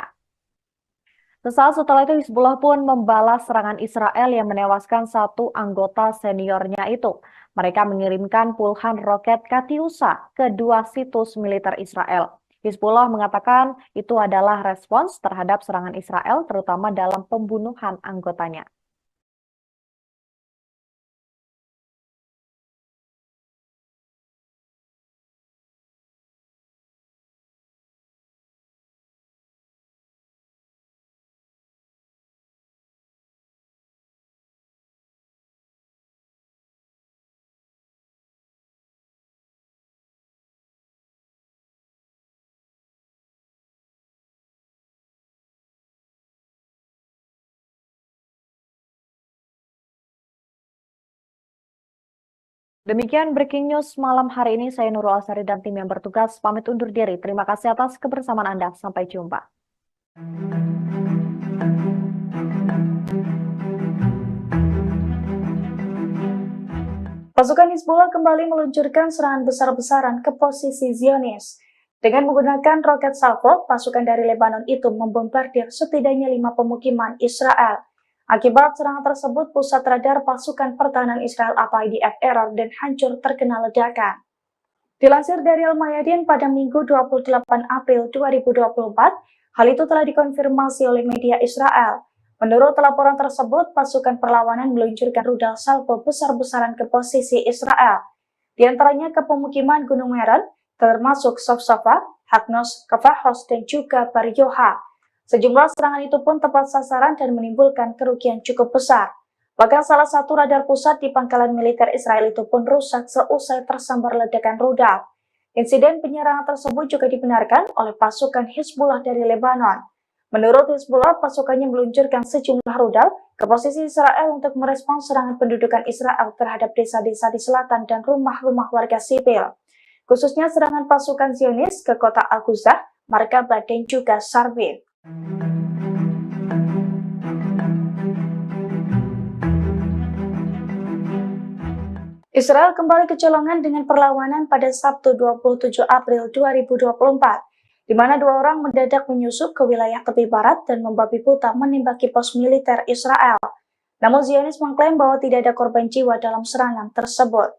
Sesaat setelah itu, Hizbullah pun membalas serangan Israel yang menewaskan satu anggota seniornya itu. Mereka mengirimkan puluhan roket Katyusha ke 2 situs militer Israel. Hizbullah mengatakan itu adalah respons terhadap serangan Israel, terutama dalam pembunuhan anggotanya. Demikian breaking news malam hari ini. Saya Nurul Asari dan tim yang bertugas pamit undur diri. Terima kasih atas kebersamaan Anda. Sampai jumpa. Pasukan Hizbullah kembali meluncurkan serangan besar-besaran ke posisi Zionis. Dengan menggunakan roket Salvo, pasukan dari Lebanon itu membombardir setidaknya 5 pemukiman Israel. Akibat serangan tersebut, pusat radar pasukan pertahanan Israel atau IDF error dan hancur terkena ledakan. Dilansir dari Al-Mayadin pada Minggu 28 April 2024, hal itu telah dikonfirmasi oleh media Israel. Menurut laporan tersebut, pasukan perlawanan meluncurkan rudal salvo besar-besaran ke posisi Israel. Di antaranya ke pemukiman Gunung Meron, termasuk Sofsofah, Haknos, Kafahos, dan juga Bar Yoha. Sejumlah serangan itu pun tepat sasaran dan menimbulkan kerugian cukup besar. Bahkan salah satu radar pusat di pangkalan militer Israel itu pun rusak seusai tersambar ledakan rudal. Insiden penyerangan tersebut juga dibenarkan oleh pasukan Hizbullah dari Lebanon. Menurut Hizbullah, pasukannya meluncurkan sejumlah rudal ke posisi Israel untuk merespons serangan pendudukan Israel terhadap desa-desa di selatan dan rumah-rumah warga sipil. Khususnya serangan pasukan Zionis ke kota Al-Qudzah, Markaba, dan juga Sarbin. Israel kembali kecolongan dengan perlawanan pada Sabtu 27 April 2024, di mana 2 orang mendadak menyusup ke wilayah tepi barat dan membabi buta menembaki pos militer Israel. Namun Zionis mengklaim bahwa tidak ada korban jiwa dalam serangan tersebut.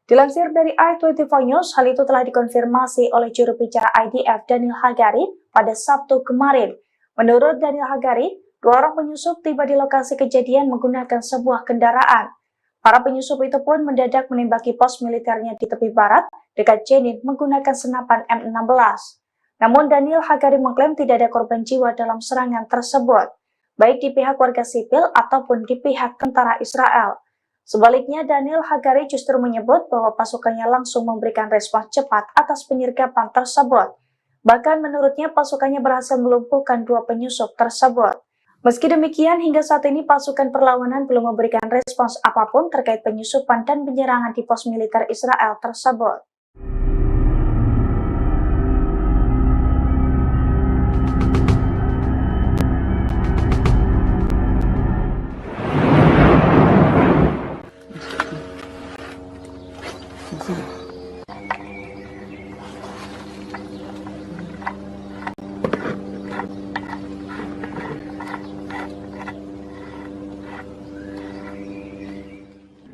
Dilansir dari i24 News, hal itu telah dikonfirmasi oleh juru bicara IDF Daniel Hagari pada Sabtu kemarin. Menurut Daniel Hagari, 2 orang penyusup tiba di lokasi kejadian menggunakan sebuah kendaraan. Para penyusup itu pun mendadak menembaki pos militernya di tepi barat dekat Jenin menggunakan senapan M16. Namun Daniel Hagari mengklaim tidak ada korban jiwa dalam serangan tersebut, baik di pihak warga sipil ataupun di pihak tentara Israel. Sebaliknya, Daniel Hagari justru menyebut bahwa pasukannya langsung memberikan respons cepat atas penyergapan tersebut. Bahkan menurutnya pasukannya berhasil melumpuhkan 2 penyusup tersebut. Meski demikian, hingga saat ini pasukan perlawanan belum memberikan respons apapun terkait penyusupan dan penyerangan di pos militer Israel tersebut.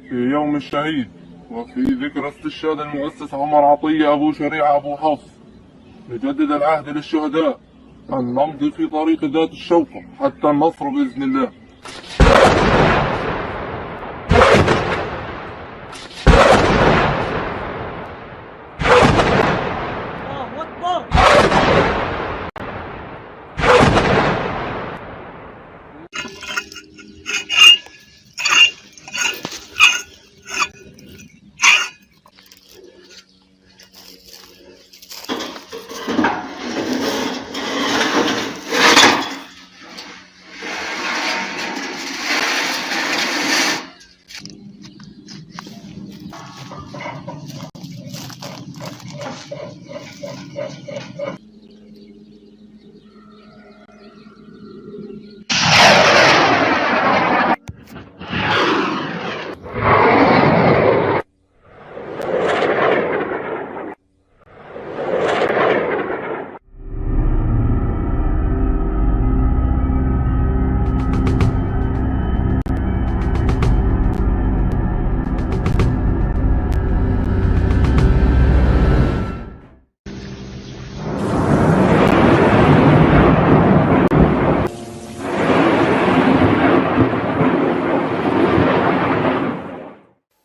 في يوم الشهيد وفي ذكرى استشهاد المؤسس عمر عطية أبو شريعة أبو حفص نجدد العهد للشهداء أن نمضي في طريق ذات الشوكة حتى النصر بإذن الله.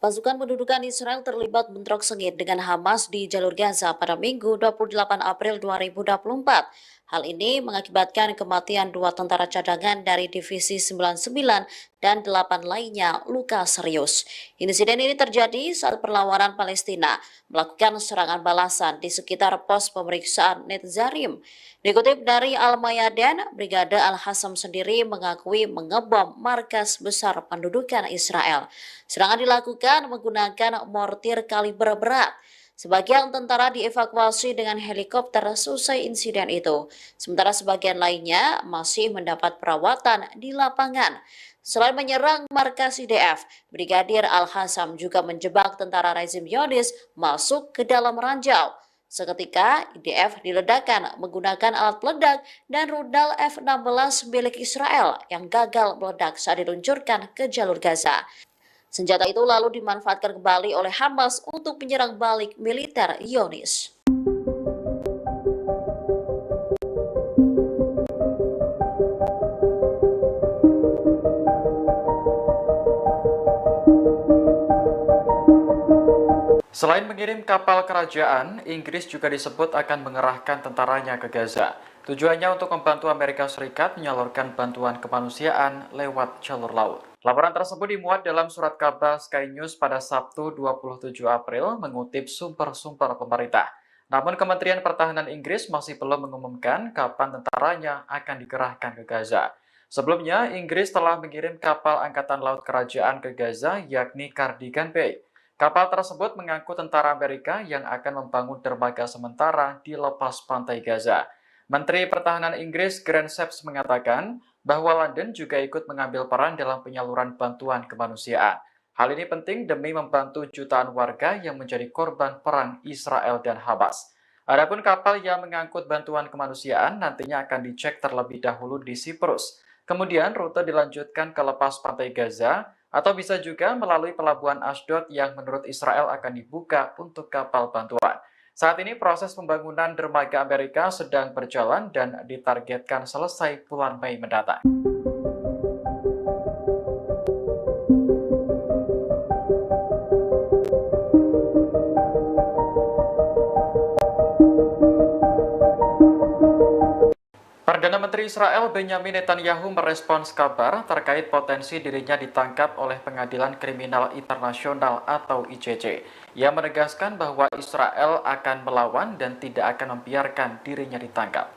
Pasukan pendudukan Israel terlibat bentrok sengit dengan Hamas di jalur Gaza pada Minggu 28 April 2024. Hal ini mengakibatkan kematian 2 tentara cadangan dari Divisi 99 dan 8 lainnya luka serius. Insiden ini terjadi saat perlawanan Palestina melakukan serangan balasan di sekitar pos pemeriksaan Netzarim. Dikutip dari Al-Mayadin, Brigade Al-Hassam sendiri mengakui mengebom markas besar pendudukan Israel. Serangan dilakukan menggunakan mortir kaliber berat. Sebagian tentara dievakuasi dengan helikopter selesai insiden itu, sementara sebagian lainnya masih mendapat perawatan di lapangan. Selain menyerang markas IDF, Brigadir Al-Hassam juga menjebak tentara rezim Zionis masuk ke dalam ranjau. Seketika, IDF diledakkan menggunakan alat peledak dan rudal F-16 milik Israel yang gagal meledak saat diluncurkan ke jalur Gaza. Senjata itu lalu dimanfaatkan kembali oleh Hamas untuk menyerang balik militer Zionis. Selain mengirim kapal kerajaan, Inggris juga disebut akan mengerahkan tentaranya ke Gaza. Tujuannya untuk membantu Amerika Serikat menyalurkan bantuan kemanusiaan lewat jalur laut. Laporan tersebut dimuat dalam surat kabar Sky News pada Sabtu 27 April mengutip sumber-sumber pemerintah. Namun Kementerian Pertahanan Inggris masih belum mengumumkan kapan tentaranya akan dikerahkan ke Gaza. Sebelumnya, Inggris telah mengirim kapal Angkatan Laut Kerajaan ke Gaza, yakni Cardigan Bay. Kapal tersebut mengangkut tentara Amerika yang akan membangun dermaga sementara di lepas pantai Gaza. Menteri Pertahanan Inggris Grant Shapps mengatakan bahwa London juga ikut mengambil peran dalam penyaluran bantuan kemanusiaan. Hal ini penting demi membantu jutaan warga yang menjadi korban perang Israel dan Hamas. Adapun kapal yang mengangkut bantuan kemanusiaan nantinya akan dicek terlebih dahulu di Siprus. Kemudian rute dilanjutkan ke lepas pantai Gaza, atau bisa juga melalui pelabuhan Ashdod yang menurut Israel akan dibuka untuk kapal bantuan. Saat ini proses pembangunan dermaga Amerika sedang berjalan dan ditargetkan selesai bulan Mei mendatang. Perdana Menteri Israel Benyamin Netanyahu merespons kabar terkait potensi dirinya ditangkap oleh Pengadilan Kriminal Internasional atau ICC. Ia menegaskan bahwa Israel akan melawan dan tidak akan membiarkan dirinya ditangkap.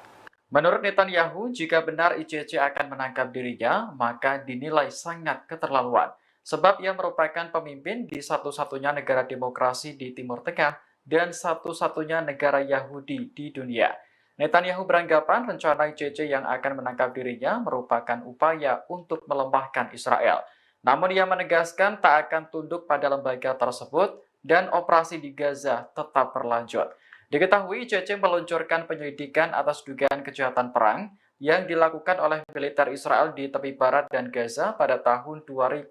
Menurut Netanyahu, jika benar ICC akan menangkap dirinya, maka dinilai sangat keterlaluan. Sebab ia merupakan pemimpin di satu-satunya negara demokrasi di Timur Tengah dan satu-satunya negara Yahudi di dunia. Netanyahu beranggapan rencana ICC yang akan menangkap dirinya merupakan upaya untuk melemahkan Israel. Namun ia menegaskan tak akan tunduk pada lembaga tersebut dan operasi di Gaza tetap berlanjut. Diketahui ICC meluncurkan penyelidikan atas dugaan kejahatan perang yang dilakukan oleh militer Israel di tepi barat dan Gaza pada tahun 2021.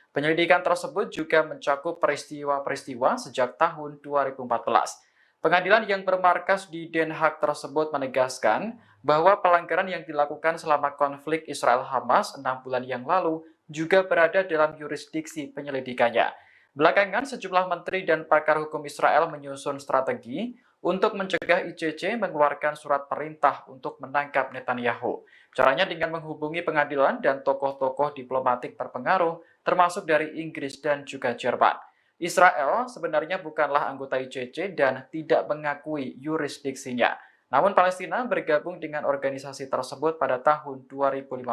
Penyelidikan tersebut juga mencakup peristiwa-peristiwa sejak tahun 2014. Pengadilan yang bermarkas di Den Haag tersebut menegaskan bahwa pelanggaran yang dilakukan selama konflik Israel-Hamas 6 bulan yang lalu juga berada dalam yurisdiksi penyelidikannya. Belakangan, sejumlah menteri dan pakar hukum Israel menyusun strategi untuk mencegah ICC mengeluarkan surat perintah untuk menangkap Netanyahu. Caranya dengan menghubungi pengadilan dan tokoh-tokoh diplomatik berpengaruh, termasuk dari Inggris dan juga Jerman. Israel sebenarnya bukanlah anggota ICC dan tidak mengakui yurisdiksinya. Namun Palestina bergabung dengan organisasi tersebut pada tahun 2015.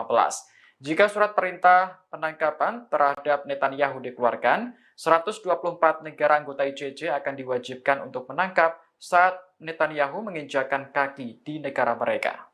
Jika surat perintah penangkapan terhadap Netanyahu dikeluarkan, 124 negara anggota ICC akan diwajibkan untuk menangkap saat Netanyahu menginjakkan kaki di negara mereka.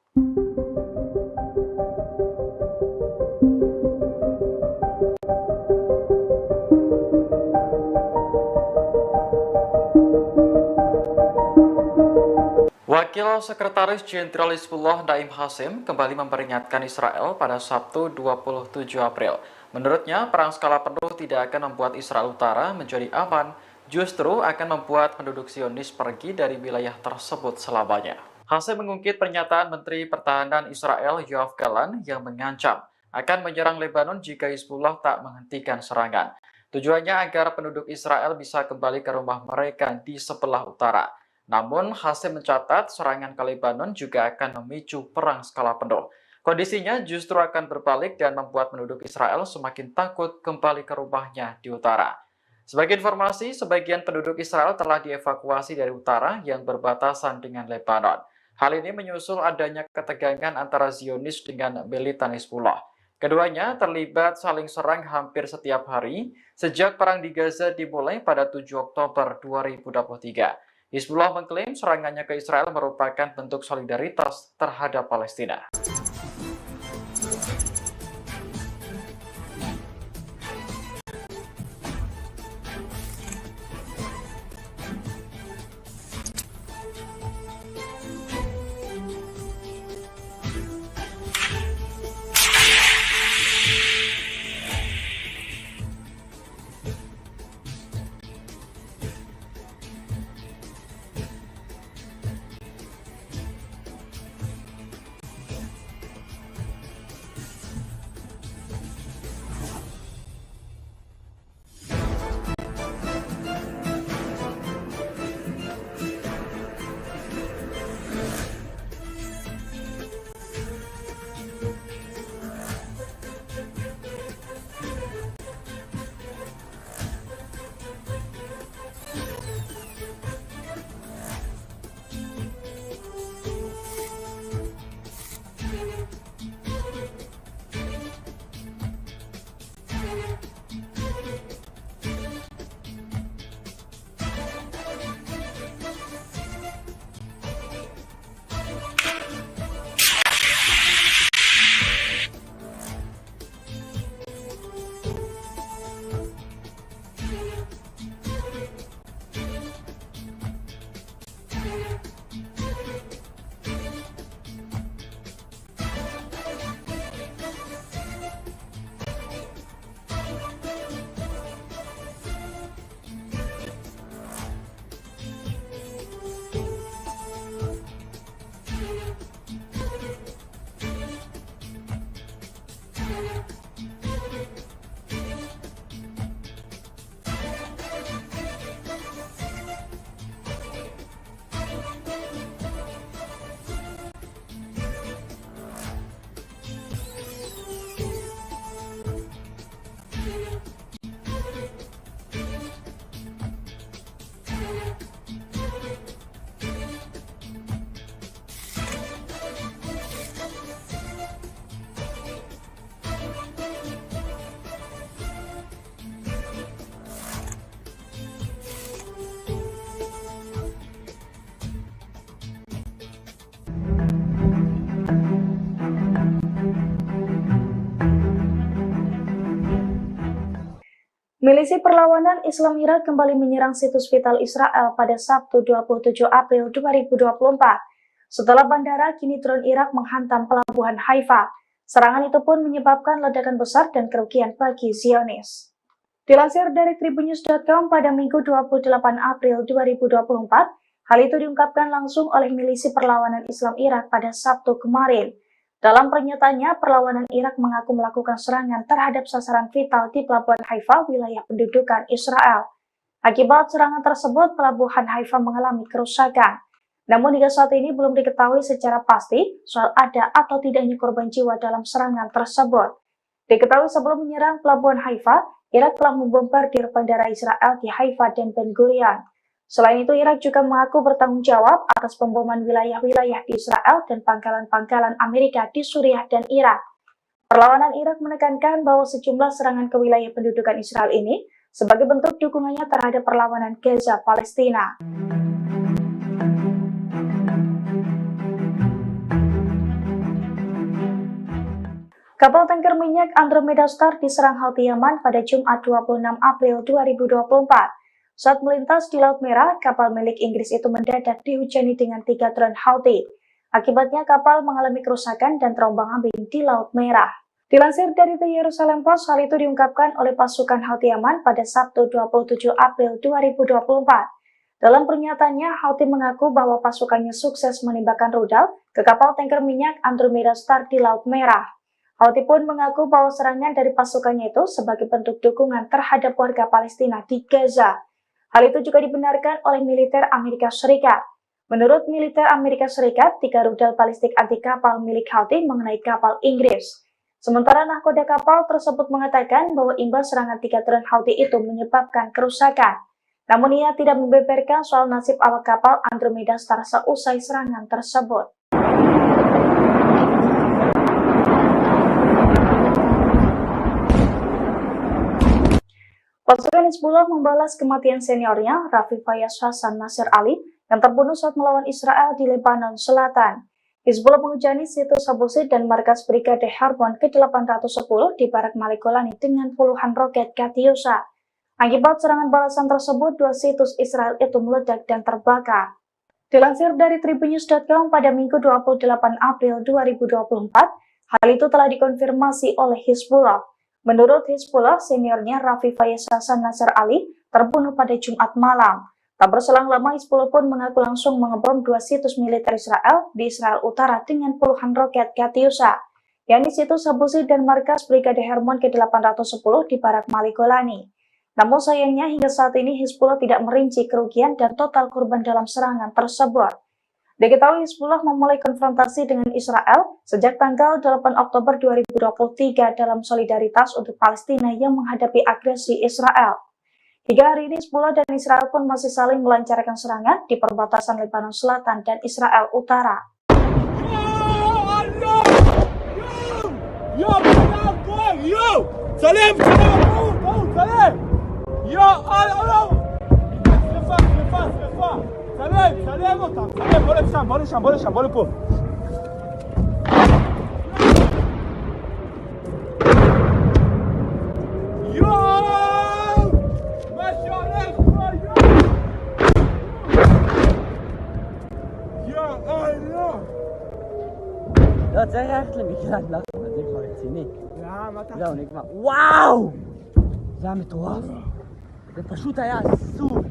Wakil Sekretaris Jenderal Hizbullah Naim Qassem kembali memperingatkan Israel pada Sabtu 27 April. Menurutnya, perang skala penuh tidak akan membuat Israel Utara menjadi aman, justru akan membuat penduduk Zionis pergi dari wilayah tersebut selamanya. Qassem mengungkit pernyataan Menteri Pertahanan Israel Yoav Gallant yang mengancam akan menyerang Lebanon jika Hizbullah tak menghentikan serangan. Tujuannya agar penduduk Israel bisa kembali ke rumah mereka di sebelah utara. Namun, Qassem mencatat serangan ke Lebanon juga akan memicu perang skala penuh. Kondisinya justru akan berbalik dan membuat penduduk Israel semakin takut kembali ke rumahnya di utara. Sebagai informasi, sebagian penduduk Israel telah dievakuasi dari utara yang berbatasan dengan Lebanon. Hal ini menyusul adanya ketegangan antara Zionis dengan militan Hizbullah. Keduanya terlibat saling serang hampir setiap hari sejak perang di Gaza dimulai pada 7 Oktober 2023. Hizbullah mengklaim serangannya ke Israel merupakan bentuk solidaritas terhadap Palestina. Milisi perlawanan Islam Irak kembali menyerang situs vital Israel pada Sabtu 27 April 2024. Setelah bandara, kini drone Irak menghantam pelabuhan Haifa. Serangan itu pun menyebabkan ledakan besar dan kerugian bagi Zionis. Dilansir dari tribunnews.com pada Minggu 28 April 2024, hal itu diungkapkan langsung oleh milisi perlawanan Islam Irak pada Sabtu kemarin. Dalam pernyataannya, perlawanan Irak mengaku melakukan serangan terhadap sasaran vital di Pelabuhan Haifa, wilayah pendudukan Israel. Akibat serangan tersebut, Pelabuhan Haifa mengalami kerusakan. Namun hingga saat ini belum diketahui secara pasti soal ada atau tidaknya korban jiwa dalam serangan tersebut. Diketahui sebelum menyerang Pelabuhan Haifa, Irak telah membombardir bandara Israel di Haifa dan Ben Gurion. Selain itu, Irak juga mengaku bertanggung jawab atas pemboman wilayah-wilayah di Israel dan pangkalan-pangkalan Amerika di Suriah dan Irak. Perlawanan Irak menekankan bahwa sejumlah serangan ke wilayah pendudukan Israel ini sebagai bentuk dukungannya terhadap perlawanan Gaza Palestina. Kapal tanker minyak Andromeda Star diserang Houthi Yaman pada Jumat 26 April 2024. Saat melintas di Laut Merah, kapal milik Inggris itu mendadak dihujani dengan 3 drone Houthi. Akibatnya kapal mengalami kerusakan dan terombang-ambing di Laut Merah. Dilansir dari The Jerusalem Post, hal itu diungkapkan oleh pasukan Houthi Yaman pada Sabtu 27 April 2024. Dalam pernyataannya, Houthi mengaku bahwa pasukannya sukses menembakkan rudal ke kapal tanker minyak Andromeda Star di Laut Merah. Houthi pun mengaku bahwa serangan dari pasukannya itu sebagai bentuk dukungan terhadap warga Palestina di Gaza. Hal itu juga dibenarkan oleh militer Amerika Serikat. Menurut militer Amerika Serikat, 3 rudal balistik anti kapal milik Houthi mengenai kapal Inggris. Sementara nahkoda kapal tersebut mengatakan bahwa imbas serangan 3 drone Houthi itu menyebabkan kerusakan. Namun ia tidak membeberkan soal nasib awak kapal Andromeda Star seusai serangan tersebut. Pasukan Hizbullah membalas kematian seniornya, Rafi Fayaz Hassan Nasir Ali, yang terbunuh saat melawan Israel di Lebanon Selatan. Hizbullah menghujani situs Abu Zaid dan markas Brigade Harmon ke-810 di Barak Malik Golani dengan puluhan roket Katyusha. Akibat serangan balasan tersebut, 2 situs Israel itu meledak dan terbakar. Dilansir dari tribunnews.com pada Minggu 28 April 2024, hal itu telah dikonfirmasi oleh Hizbullah. Menurut Hizbullah, seniornya Rafi Fayaz Hassan Nasir Ali terbunuh pada Jumat malam. Tak berselang lama, Hizbullah pun mengaku langsung mengebom 2 situs militer Israel di Israel Utara dengan puluhan roket Katyusha, yakni situs Abu Zaid dan markas Brigade Hermon ke-810 di Barak Malik Golani. Namun sayangnya hingga saat ini Hizbullah tidak merinci kerugian dan total korban dalam serangan tersebut. Diketahui Hizbullah memulai konfrontasi dengan Israel sejak tanggal 8 Oktober 2023 dalam solidaritas untuk Palestina yang menghadapi agresi Israel. Hingga hari ini Hizbullah dan Israel pun masih saling melancarkan serangan di perbatasan Lebanon Selatan dan Israel Utara. לא, צריך ללכת למקלט, לא, זה כבר רציני. זהו, נגמר. וואו! זה היה מטורף. זה פשוט היה הזוי.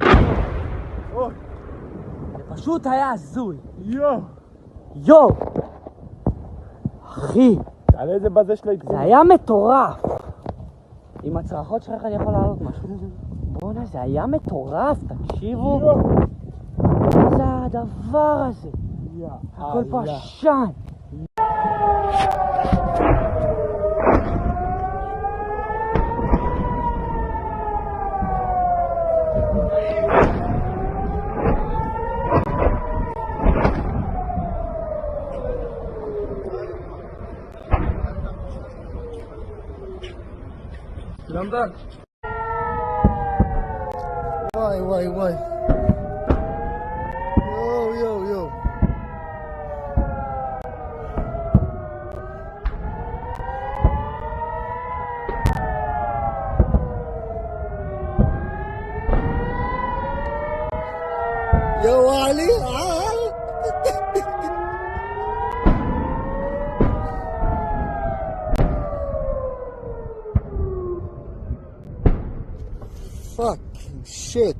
זה פשוט היה הזוי. יואו! אחי! תעלה את זה בזה של העדכון. זה היה מטורף! עם הצרחות שלך אני יכול לעלות משהו. בוא'נה, זה היה מטורף, תקשיבו. מה זה הדבר הזה? הכל פה עשן. Ramdan. Why? Yo. يا ويلي fucking shit.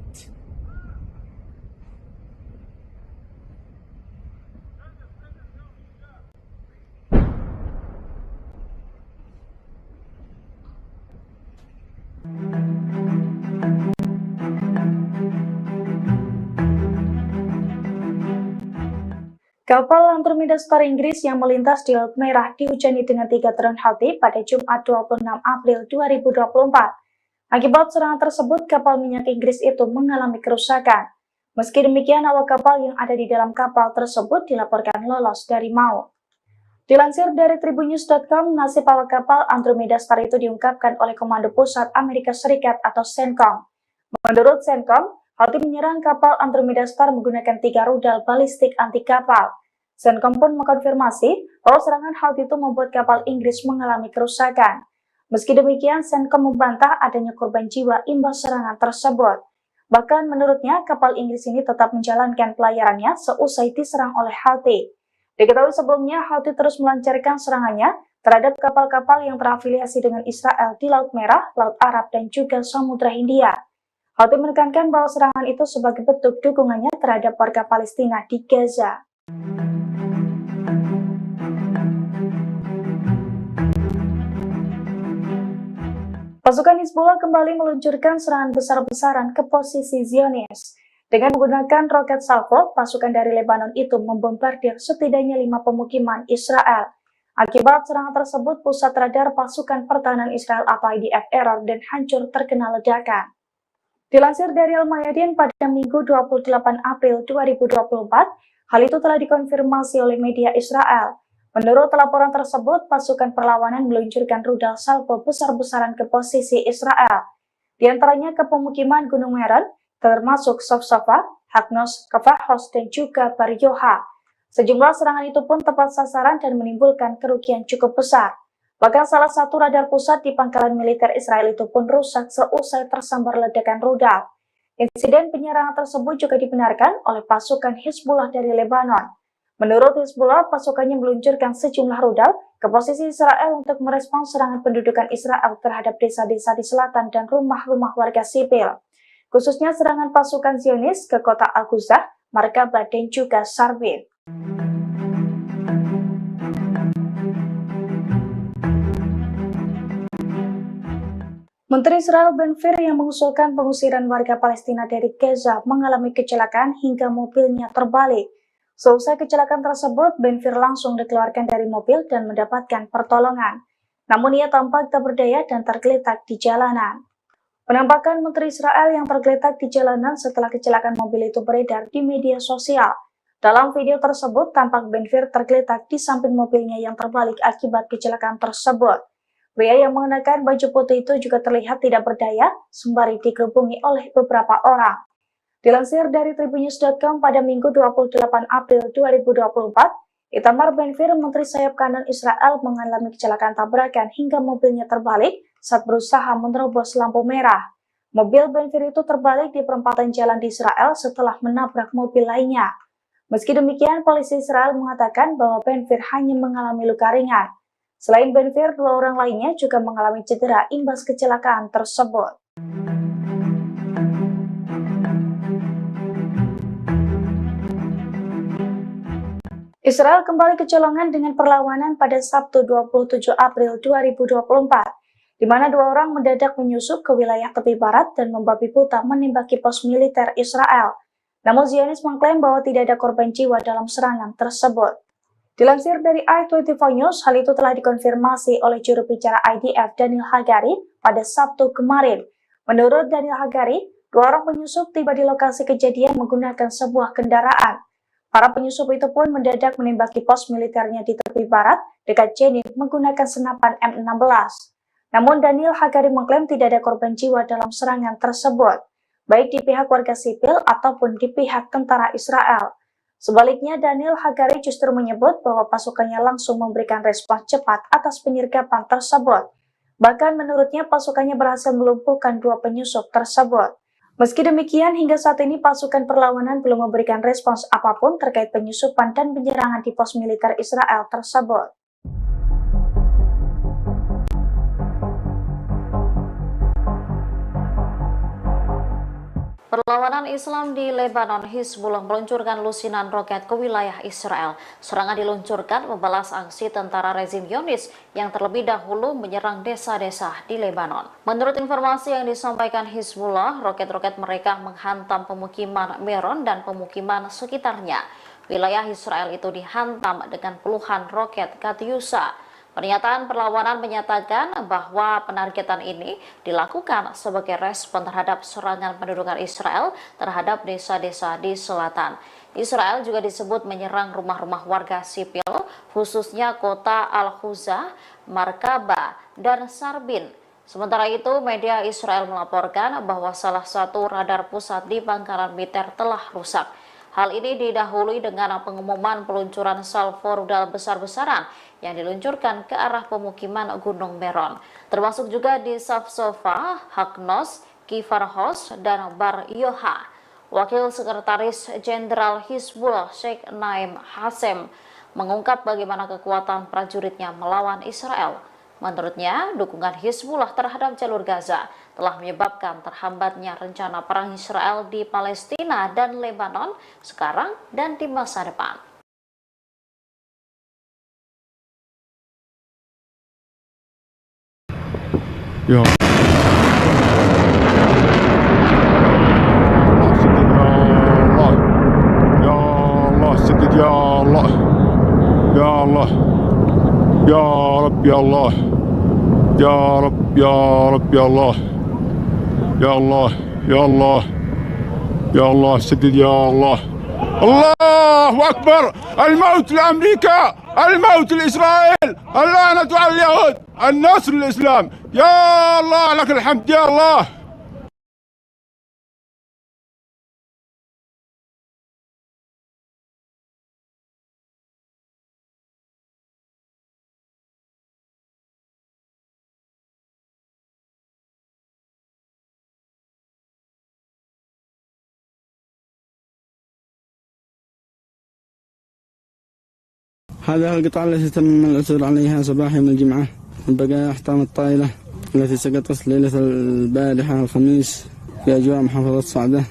Kapal Andromeda Star Inggris yang melintas di Laut Merah dihujani dengan 3 drone Houthi pada Jumat 26 April 2024. Akibat serangan tersebut, kapal minyak Inggris itu mengalami kerusakan. Meski demikian, awak kapal yang ada di dalam kapal tersebut dilaporkan lolos dari maut. Dilansir dari tribunnews.com, nasib awak kapal Andromeda Star itu diungkapkan oleh Komando Pusat Amerika Serikat atau CENTCOM. Menurut CENTCOM, Houthi menyerang kapal Andromeda Star menggunakan 3 rudal balistik anti kapal. CENTCOM pun mengkonfirmasi bahwa serangan Houthi itu membuat kapal Inggris mengalami kerusakan. Meski demikian, CENTCOM membantah adanya korban jiwa imbas serangan tersebut. Bahkan menurutnya, kapal Inggris ini tetap menjalankan pelayarannya seusai diserang oleh Houthi. Diketahui sebelumnya, Houthi terus melancarkan serangannya terhadap kapal-kapal yang terafiliasi dengan Israel di Laut Merah, Laut Arab, dan juga Samudra Hindia. Houthi menekankan bahwa serangan itu sebagai bentuk dukungannya terhadap warga Palestina di Gaza. Pasukan Hizbullah kembali meluncurkan serangan besar-besaran ke posisi Zionis. Dengan menggunakan roket Salvo, pasukan dari Lebanon itu membombardir setidaknya 5 pemukiman Israel. Akibat serangan tersebut, pusat radar pasukan pertahanan Israel atau IDF error dan hancur terkena ledakan. Dilansir dari Al-Mayadin pada Minggu 28 April 2024, hal itu telah dikonfirmasi oleh media Israel. Menurut laporan tersebut, pasukan perlawanan meluncurkan rudal salvo besar-besaran ke posisi Israel. Di antaranya ke pemukiman Gunung Meron, termasuk Sofsofa, Haknos, Kafahos, dan juga Bar Yoha. Sejumlah serangan itu pun tepat sasaran dan menimbulkan kerugian cukup besar. Bahkan salah satu radar pusat di pangkalan militer Israel itu pun rusak seusai tersambar ledakan rudal. Insiden penyerangan tersebut juga dibenarkan oleh pasukan Hizbullah dari Lebanon. Menurut Hizbullah, pasukannya meluncurkan sejumlah rudal ke posisi Israel untuk merespons serangan pendudukan Israel terhadap desa-desa di selatan dan rumah-rumah warga sipil. Khususnya serangan pasukan Zionis ke kota Al-Qusah, Markaba, dan juga Sarbin. Menteri Israel Ben-Gvir yang mengusulkan pengusiran warga Palestina dari Gaza mengalami kecelakaan hingga mobilnya terbalik. Seusai kecelakaan tersebut, Ben-Gvir langsung dikeluarkan dari mobil dan mendapatkan pertolongan. Namun ia tampak tak berdaya dan tergeletak di jalanan. Penampakan Menteri Israel yang tergeletak di jalanan setelah kecelakaan mobil itu beredar di media sosial. Dalam video tersebut, tampak Ben-Gvir tergeletak di samping mobilnya yang terbalik akibat kecelakaan tersebut. Pria yang mengenakan baju putih itu juga terlihat tidak berdaya, sembari digerubungi oleh beberapa orang. Dilansir dari tribunnews.com pada Minggu 28 April 2024, Itamar Ben-Gvir, Menteri Sayap Kanan Israel, mengalami kecelakaan tabrakan hingga mobilnya terbalik saat berusaha menerobos lampu merah. Mobil Ben-Gvir itu terbalik di perempatan jalan di Israel setelah menabrak mobil lainnya. Meski demikian, polisi Israel mengatakan bahwa Ben-Gvir hanya mengalami luka ringan. Selain Ben-Gvir, 2 orang lainnya juga mengalami cedera imbas kecelakaan tersebut. Israel kembali kecolongan dengan perlawanan pada Sabtu 27 April 2024, di mana 2 orang mendadak menyusup ke wilayah tepi barat dan membabi buta menembaki pos militer Israel. Namun Zionis mengklaim bahwa tidak ada korban jiwa dalam serangan tersebut. Dilansir dari i24 News, hal itu telah dikonfirmasi oleh juru bicara IDF Daniel Hagari pada Sabtu kemarin. Menurut Daniel Hagari, 2 orang penyusup tiba di lokasi kejadian menggunakan sebuah kendaraan. Para penyusup itu pun mendadak menembaki pos militernya di tepi barat dekat Jenin menggunakan senapan M16. Namun Daniel Hagari mengklaim tidak ada korban jiwa dalam serangan tersebut, baik di pihak warga sipil ataupun di pihak tentara Israel. Sebaliknya, Daniel Hagari justru menyebut bahwa pasukannya langsung memberikan respons cepat atas penyergapan tersebut. Bahkan menurutnya pasukannya berhasil melumpuhkan 2 penyusup tersebut. Meski demikian, hingga saat ini pasukan perlawanan belum memberikan respons apapun terkait penyusupan dan penyerangan di pos militer Israel tersebut. Perlawanan Islam di Lebanon, Hizbullah meluncurkan lusinan roket ke wilayah Israel. Serangan diluncurkan membalas aksi tentara rezim Zionis yang terlebih dahulu menyerang desa-desa di Lebanon. Menurut informasi yang disampaikan Hizbullah, roket-roket mereka menghantam pemukiman Meron dan pemukiman sekitarnya. Wilayah Israel itu dihantam dengan puluhan roket Katyusha. Pernyataan perlawanan menyatakan bahwa penargetan ini dilakukan sebagai respon terhadap serangan pendudukan Israel terhadap desa-desa di selatan. Israel juga disebut menyerang rumah-rumah warga sipil, khususnya kota Al-Huza, Markaba, dan Sarbin. Sementara itu, media Israel melaporkan bahwa salah satu radar pusat di Bangkalan Militer telah rusak. Hal ini didahului dengan pengumuman peluncuran salvo rudal besar-besaran yang diluncurkan ke arah pemukiman Gunung Meron, termasuk juga di Safsofa, Haknos, Kifarhos, dan Bar Yoha. Wakil Sekretaris Jenderal Hizbullah Sheikh Naim Hassem mengungkap bagaimana kekuatan prajuritnya melawan Israel. Menurutnya, dukungan Hizbullah terhadap jalur Gaza telah menyebabkan terhambatnya rencana perang Israel di Palestina dan Lebanon sekarang dan di masa depan. Ya Allah, sedikit ya Allah, ya Allah, ya Rabbi Allah, ya Rabbi ya Rabbi Allah, ya Allah, ya Allah, ya Allah, sedikit ya Allah. Allahu Akbar, الموت لأمريكا، الموت لإسرائيل، اللعنة على اليهود، النصر للإسلام. يا الله لك الحمد يا الله. هذا القطاع التي تم العثور عليها صباح يوم الجمعة من بقايا أحطام الطائلة التي سقطت ليلة البارحة الخميس في أجواء محافظة صعدة.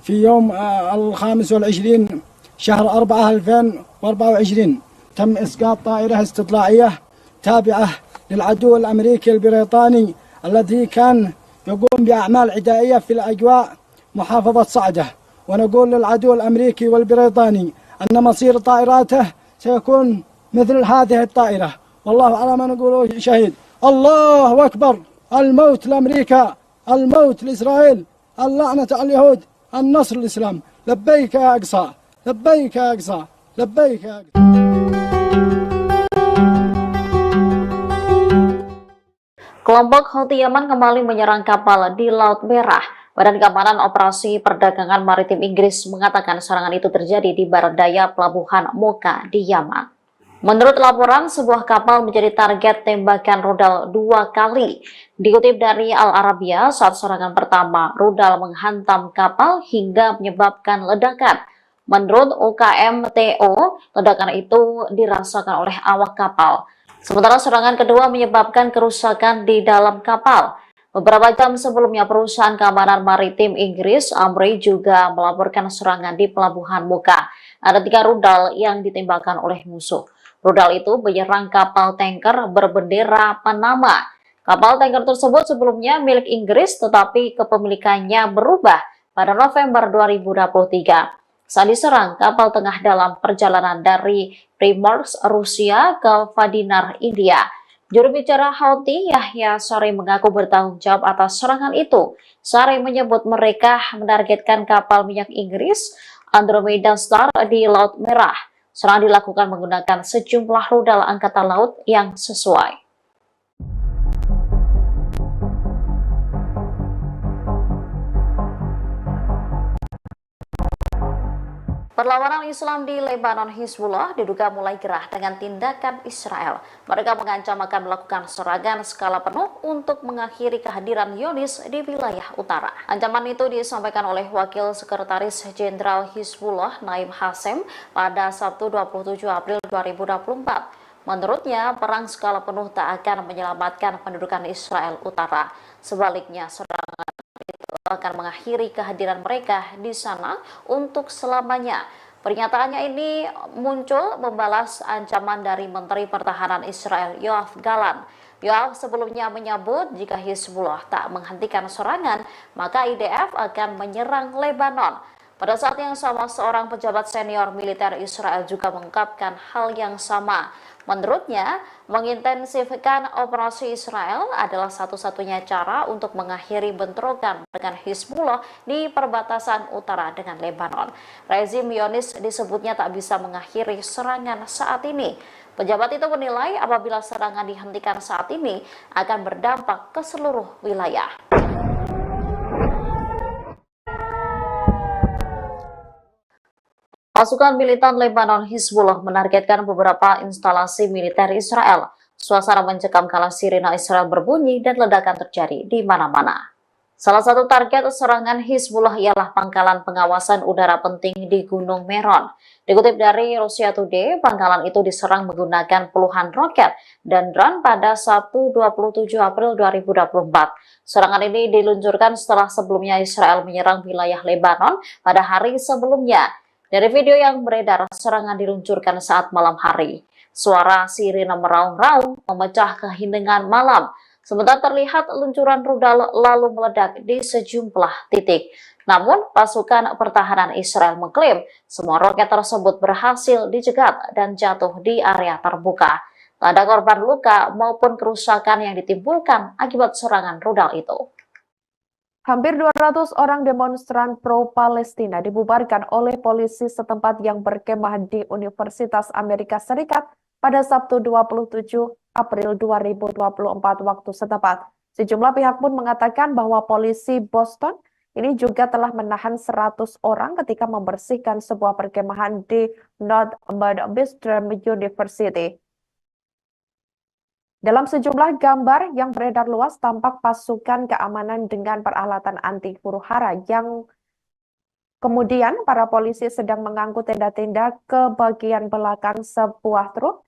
في يوم 25 شهر 4 2024 تم إسقاط طائرة استطلاعية تابعة للعدو الأمريكي البريطاني الذي كان يقوم بأعمال عدائية في الأجواء محافظة صعدة. ونقول للعدو الأمريكي والبريطاني أن مصير طائراته سيكون مثل هذه الطائرة، والله على ما نقول شهيد. الله أكبر، الموت لأمريكا، الموت لإسرائيل، اللعنة على اليهود، النصر الإسلام. لبيك يا أقصى، لبيك يا أقصى، لبيك يا أقصى. Kelompok Houthi Yaman kembali menyerang kapal di Laut Merah. Badan Keamanan Operasi Perdagangan Maritim Inggris mengatakan serangan itu terjadi di barat daya pelabuhan Mocha di Yaman. Menurut laporan, sebuah kapal menjadi target tembakan rudal 2 kali. Dikutip dari Al Arabiya, saat serangan pertama, rudal menghantam kapal hingga menyebabkan ledakan. Menurut UKMTO, ledakan itu dirasakan oleh awak kapal. Sementara serangan kedua menyebabkan kerusakan di dalam kapal. Beberapa jam sebelumnya, perusahaan keamanan maritim Inggris, Amri, juga melaporkan serangan di Pelabuhan Muka. Ada 3 rudal yang ditembakkan oleh musuh. Rudal itu menyerang kapal tanker berbendera Panama. Kapal tanker tersebut sebelumnya milik Inggris, tetapi kepemilikannya berubah pada November 2023. Saat diserang, kapal tengah dalam perjalanan dari Primorsk, Rusia ke Vadinar, India. Juru bicara Houthi, Yahya Saree, mengaku bertanggung jawab atas serangan itu. Saree menyebut mereka menargetkan kapal minyak Inggris Andromeda Star di Laut Merah. Serangan dilakukan menggunakan sejumlah rudal angkatan laut yang sesuai. Perlawanan Islam di Lebanon, Hizbullah diduga mulai gerah dengan tindakan Israel. Mereka mengancam akan melakukan serangan skala penuh untuk mengakhiri kehadiran Zionis di wilayah utara. Ancaman itu disampaikan oleh Wakil Sekretaris Jenderal Hizbullah, Naim Hassem, pada Sabtu 27 April 2024. Menurutnya, perang skala penuh tak akan menyelamatkan pendudukan Israel utara. Sebaliknya, serangan akan mengakhiri kehadiran mereka di sana untuk selamanya. Pernyataannya ini muncul membalas ancaman dari Menteri Pertahanan Israel Yoav Gallant. Yoav sebelumnya menyebut jika Hizbullah tak menghentikan serangan, maka IDF akan menyerang Lebanon. Pada saat yang sama, seorang pejabat senior militer Israel juga mengungkapkan hal yang sama. Menurutnya, mengintensifkan operasi Israel adalah satu-satunya cara untuk mengakhiri bentrokan dengan Hizbullah di perbatasan utara dengan Lebanon. Rezim Zionis disebutnya tak bisa mengakhiri serangan saat ini. Pejabat itu menilai apabila serangan dihentikan saat ini akan berdampak ke seluruh wilayah. Pasukan militan Lebanon Hizbullah menargetkan beberapa instalasi militer Israel. Suasana mencekam kala sirena Israel berbunyi dan ledakan terjadi di mana-mana. Salah satu target serangan Hizbullah ialah pangkalan pengawasan udara penting di Gunung Meron. Dikutip dari Russia Today, pangkalan itu diserang menggunakan puluhan roket dan drone pada Sabtu 27 April 2024. Serangan ini diluncurkan setelah sebelumnya Israel menyerang wilayah Lebanon pada hari sebelumnya. Dari video yang beredar, serangan diluncurkan saat malam hari. Suara sirine meraung-raung memecah keheningan malam. Sementara terlihat luncuran rudal lalu meledak di sejumlah titik. Namun, pasukan pertahanan Israel mengklaim semua roket tersebut berhasil dicegat dan jatuh di area terbuka. Tak ada korban luka maupun kerusakan yang ditimbulkan akibat serangan rudal itu. Hampir 200 orang demonstran pro-Palestina dibubarkan oleh polisi setempat yang berkemah di Universitas Amerika Serikat pada Sabtu 27 April 2024 waktu setempat. Sejumlah pihak pun mengatakan bahwa polisi Boston ini juga telah menahan 100 orang ketika membersihkan sebuah perkemahan di North Midwestern University. Dalam sejumlah gambar yang beredar luas, tampak pasukan keamanan dengan peralatan anti huru-hara yang kemudian para polisi sedang mengangkut tenda-tenda ke bagian belakang sebuah truk.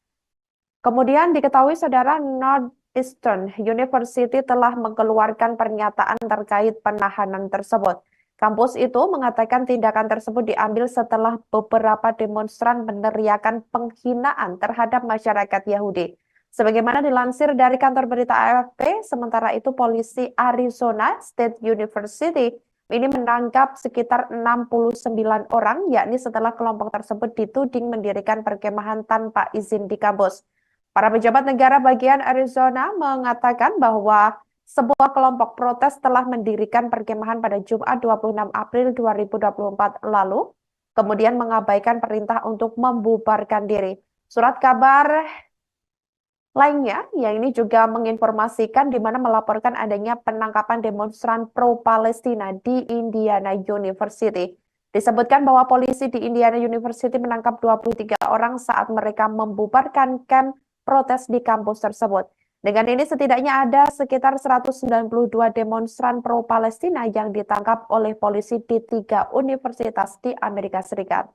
Kemudian diketahui saudara, Northeastern University telah mengeluarkan pernyataan terkait penahanan tersebut. Kampus itu mengatakan tindakan tersebut diambil setelah beberapa demonstran meneriakan penghinaan terhadap masyarakat Yahudi. Sebagaimana dilansir dari kantor berita AFP, sementara itu polisi Arizona State University ini menangkap sekitar 69 orang, yakni setelah kelompok tersebut dituding mendirikan perkemahan tanpa izin di kampus. Para pejabat negara bagian Arizona mengatakan bahwa sebuah kelompok protes telah mendirikan perkemahan pada Jumat 26 April 2024 lalu, kemudian mengabaikan perintah untuk membubarkan diri. Surat kabar lainnya, yang ini juga menginformasikan di mana melaporkan adanya penangkapan demonstran pro-Palestina di Indiana University. Disebutkan bahwa polisi di Indiana University menangkap 23 orang saat mereka membubarkan kamp protes di kampus tersebut. Dengan ini setidaknya ada sekitar 192 demonstran pro-Palestina yang ditangkap oleh polisi di 3 universitas di Amerika Serikat.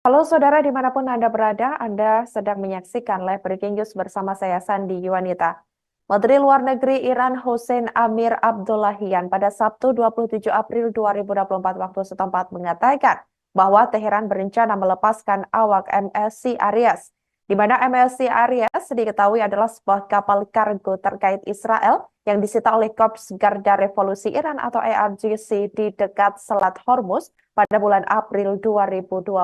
Halo saudara dimanapun Anda berada, Anda sedang menyaksikan live breaking news bersama saya Sandi Yuwanita. Menteri Luar Negeri Iran Hossein Amir Abdollahian pada Sabtu 27 April 2024 waktu setempat mengatakan bahwa Teheran berencana melepaskan awak MSC Aries, di mana MSC Aries diketahui adalah sebuah kapal kargo terkait Israel yang disita oleh Korps Garda Revolusi Iran atau IRGC di dekat Selat Hormuz pada bulan April 2024.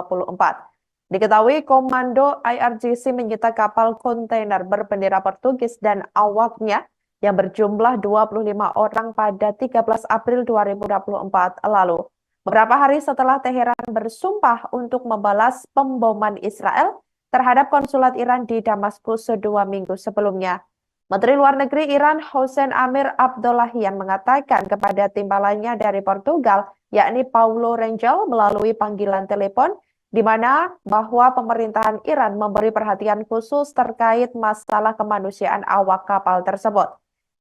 Diketahui Komando IRGC menyita kapal kontainer berbendera Portugis dan awaknya yang berjumlah 25 orang pada 13 April 2024 lalu. Beberapa hari setelah Teheran bersumpah untuk membalas pemboman Israel terhadap konsulat Iran di Damaskus 2 minggu sebelumnya. Menteri Luar Negeri Iran Hossein Amir Abdollahian mengatakan kepada timbalannya dari Portugal, yakni Paulo Rangel melalui panggilan telepon, di mana bahwa pemerintahan Iran memberi perhatian khusus terkait masalah kemanusiaan awak kapal tersebut.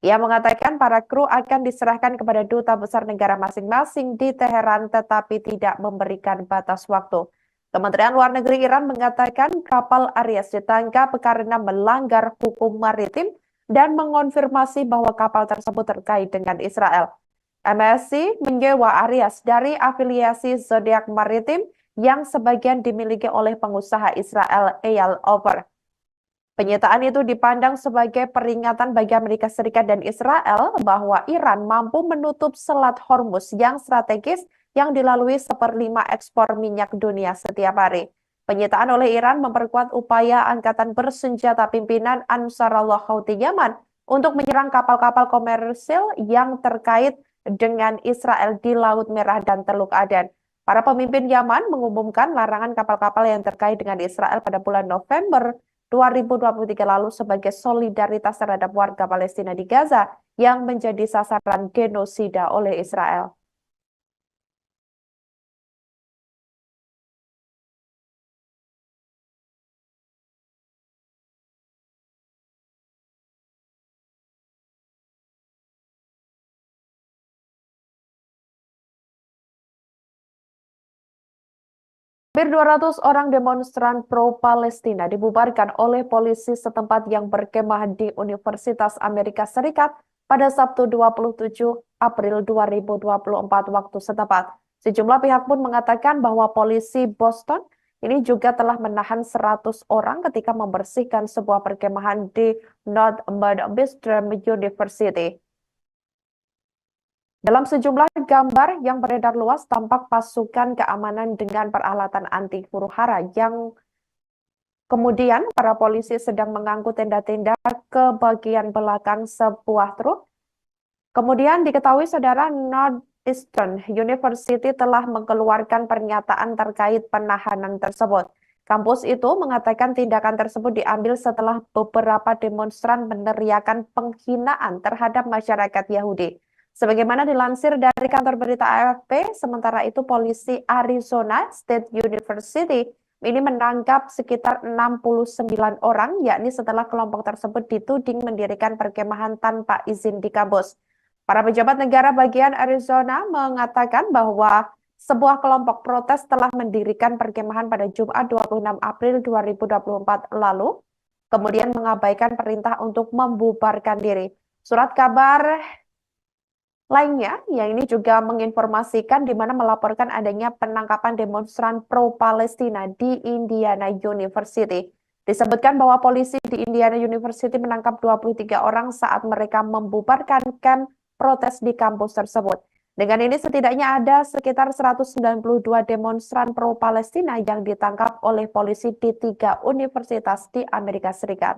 Ia mengatakan para kru akan diserahkan kepada duta besar negara masing-masing di Teheran tetapi tidak memberikan batas waktu. Kementerian Luar Negeri Iran mengatakan kapal Aries ditangkap karena melanggar hukum maritim dan mengonfirmasi bahwa kapal tersebut terkait dengan Israel. MSC menyewa Aries dari afiliasi Zodiac Maritim yang sebagian dimiliki oleh pengusaha Israel Eyal Ofer. Penyitaan itu dipandang sebagai peringatan bagi Amerika Serikat dan Israel bahwa Iran mampu menutup Selat Hormuz yang strategis yang dilalui 1/5 ekspor minyak dunia setiap hari. Penyitaan oleh Iran memperkuat upaya angkatan bersenjata pimpinan Ansarullah Houthi Yaman untuk menyerang kapal-kapal komersil yang terkait dengan Israel di Laut Merah dan Teluk Aden. Para pemimpin Yaman mengumumkan larangan kapal-kapal yang terkait dengan Israel pada bulan November 2023 lalu sebagai solidaritas terhadap warga Palestina di Gaza yang menjadi sasaran genosida oleh Israel. Hampir 200 orang demonstran pro-Palestina dibubarkan oleh polisi setempat yang berkemah di Universitas Amerika Serikat pada Sabtu 27 April 2024 waktu setempat. Sejumlah pihak pun mengatakan bahwa polisi Boston ini juga telah menahan 100 orang ketika membersihkan sebuah perkemahan di North Midwestern University. Dalam sejumlah gambar yang beredar luas, tampak pasukan keamanan dengan peralatan anti huru-hara yang kemudian para polisi sedang mengangkut tenda-tenda ke bagian belakang sebuah truk. Kemudian diketahui saudara Northeastern University telah mengeluarkan pernyataan terkait penahanan tersebut. Kampus itu mengatakan tindakan tersebut diambil setelah beberapa demonstran meneriakan penghinaan terhadap masyarakat Yahudi. Sebagaimana dilansir dari kantor berita AFP, sementara itu polisi Arizona State University ini menangkap sekitar 69 orang, yakni setelah kelompok tersebut dituding mendirikan perkemahan tanpa izin di kampus. Para pejabat negara bagian Arizona mengatakan bahwa sebuah kelompok protes telah mendirikan perkemahan pada Jumat 26 April 2024 lalu, kemudian mengabaikan perintah untuk membubarkan diri. Surat kabar lainnya, yang ini juga menginformasikan di mana melaporkan adanya penangkapan demonstran pro-Palestina di Indiana University. Disebutkan bahwa polisi di Indiana University menangkap 23 orang saat mereka membubarkan kamp protes di kampus tersebut. Dengan ini setidaknya ada sekitar 192 demonstran pro-Palestina yang ditangkap oleh polisi di 3 universitas di Amerika Serikat.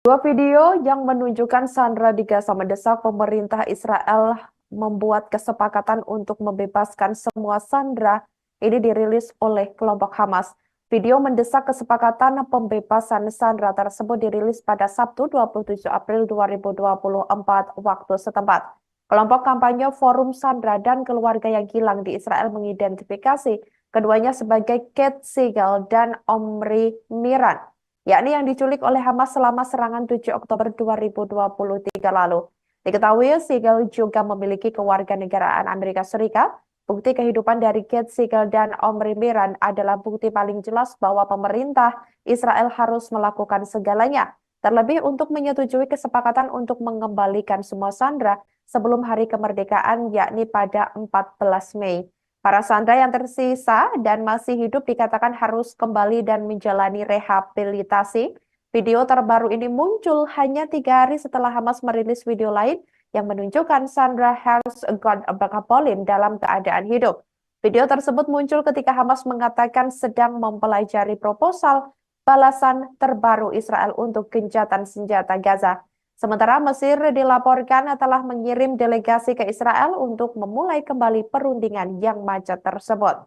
Dua video yang menunjukkan sandera di Gaza mendesak pemerintah Israel membuat kesepakatan untuk membebaskan semua sandera Ini dirilis oleh kelompok Hamas. Video mendesak kesepakatan pembebasan sandera tersebut dirilis pada Sabtu 27 April 2024 waktu setempat. Kelompok kampanye Forum Sandera dan Keluarga yang Hilang di Israel mengidentifikasi keduanya sebagai Kate Siegel dan Omri Miran, yakni yang diculik oleh Hamas selama serangan 7 Oktober 2023 lalu. Diketahui Siegel juga memiliki kewarganegaraan Amerika Serikat. Bukti kehidupan dari Kate Siegel dan Omri Miran adalah bukti paling jelas bahwa pemerintah Israel harus melakukan segalanya, terlebih untuk menyetujui kesepakatan untuk mengembalikan semua sandera sebelum hari kemerdekaan, yakni pada 14 Mei. Para sandera yang tersisa dan masih hidup dikatakan harus kembali dan menjalani rehabilitasi. Video terbaru ini muncul hanya 3 hari setelah Hamas merilis video lain yang menunjukkan Sandra Herzog Bakapolin dalam keadaan hidup. Video tersebut muncul ketika Hamas mengatakan sedang mempelajari proposal balasan terbaru Israel untuk gencatan senjata Gaza. Sementara Mesir dilaporkan telah mengirim delegasi ke Israel untuk memulai kembali perundingan yang macet tersebut.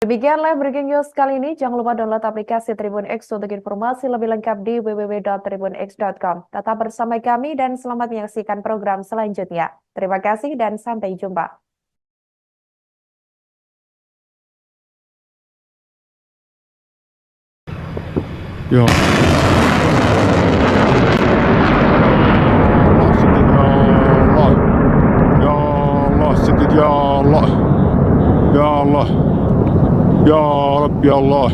Demikian live breaking news kali ini. Jangan lupa download aplikasi Tribun X untuk informasi lebih lengkap di www.tribunx.com. Tetap bersama kami dan selamat menyaksikan program selanjutnya. Terima kasih dan sampai jumpa. Ya Allah, sedikit ya Allah. Ya Allah. Ya Rabb ya Allah.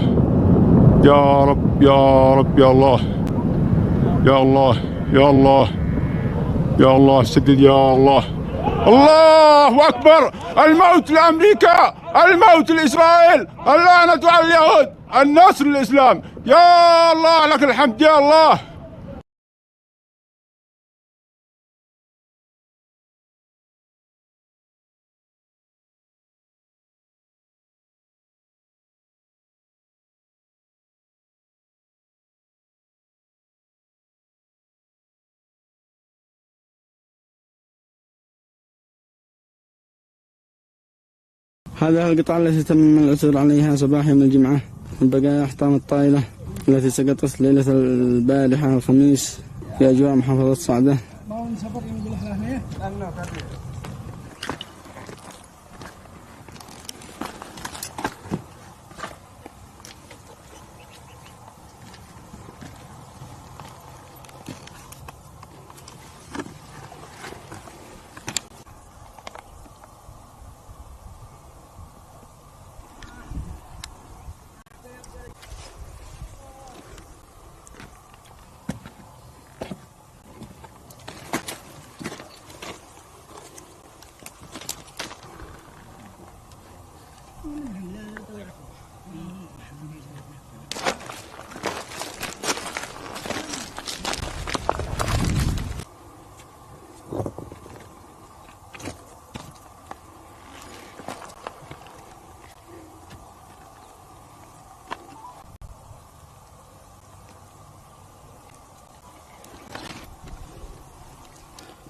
Ya Rabb ya Rabb ya Allah. Ya Allah ya Allah. Ya Allah sedikit ya Allah. الله أكبر. الموت لأمريكا، الموت لإسرائيل، اللعنة على اليهود، النصر للإسلام. يا الله لك الحمد يا الله. هذا القطعة التي تم العثور عليها صباح يوم الجمعة من بقايا أحطام الطائلة التي سقطت ليلة البارحة الخميس في أجواء محافظة صعدة.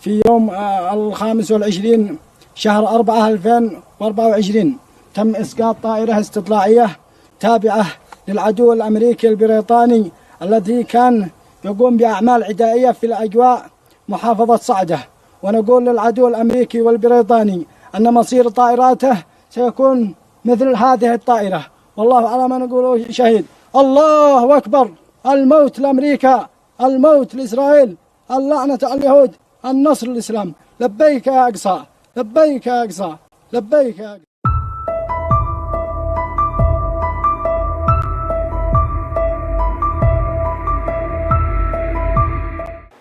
في يوم 25 شهر 4 2024 تم إسقاط طائرة استطلاعية تابعة للعدو الأمريكي البريطاني الذي كان يقوم بأعمال عدائية في الأجواء محافظة صعدة. ونقول للعدو الأمريكي والبريطاني أن مصير طائراته سيكون مثل هذه الطائرة، والله على ما نقول شهيد. الله أكبر. الموت لأمريكا، الموت لإسرائيل، اللعنة على اليهود، النصر للإسلام. لبيك يا أقصى، لبيك يا أقصى، لبيك يا أقصى.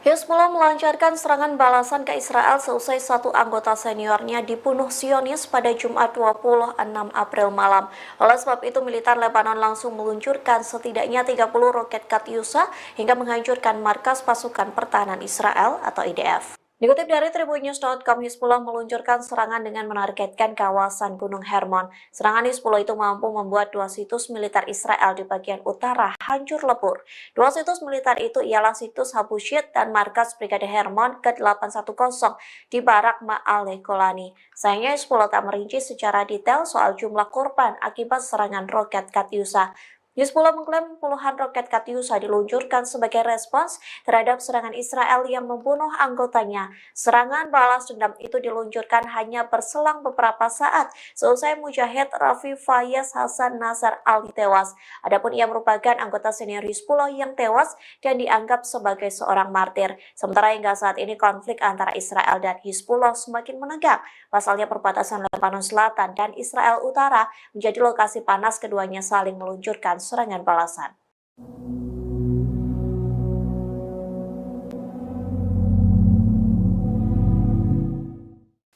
Hizbullah melancarkan serangan balasan ke Israel seusai satu anggota seniornya dibunuh Zionis pada Jumat 26 April malam. Oleh sebab itu, militer Lebanon langsung meluncurkan setidaknya 30 roket Katyusha hingga menghancurkan markas pasukan pertahanan Israel atau IDF. Dikutip dari tribunnews.com, Hizbullah meluncurkan serangan dengan menargetkan kawasan Gunung Hermon. Serangan Hizbullah itu mampu membuat dua situs militer Israel di bagian utara hancur lebur. Dua situs militer itu ialah situs Habushit dan markas Brigade Hermon ke-810 di Barak Ma'ale Golani. Sayangnya Hizbullah tak merinci secara detail soal jumlah korban akibat serangan roket Katyusha. Hizbullah mengklaim puluhan roket Katyusha diluncurkan sebagai respons terhadap serangan Israel yang membunuh anggotanya. Serangan balas dendam itu diluncurkan hanya berselang beberapa saat seusai Mujahid Rafi Fayyaz Hasan Nasar Ali tewas. Adapun ia merupakan anggota senior Hizbullah yang tewas dan dianggap sebagai seorang martir. Sementara hingga saat ini konflik antara Israel dan Hizbullah semakin menegang. Pasalnya perbatasan Lebanon Selatan dan Israel Utara menjadi lokasi panas keduanya saling meluncurkan serangan balasan.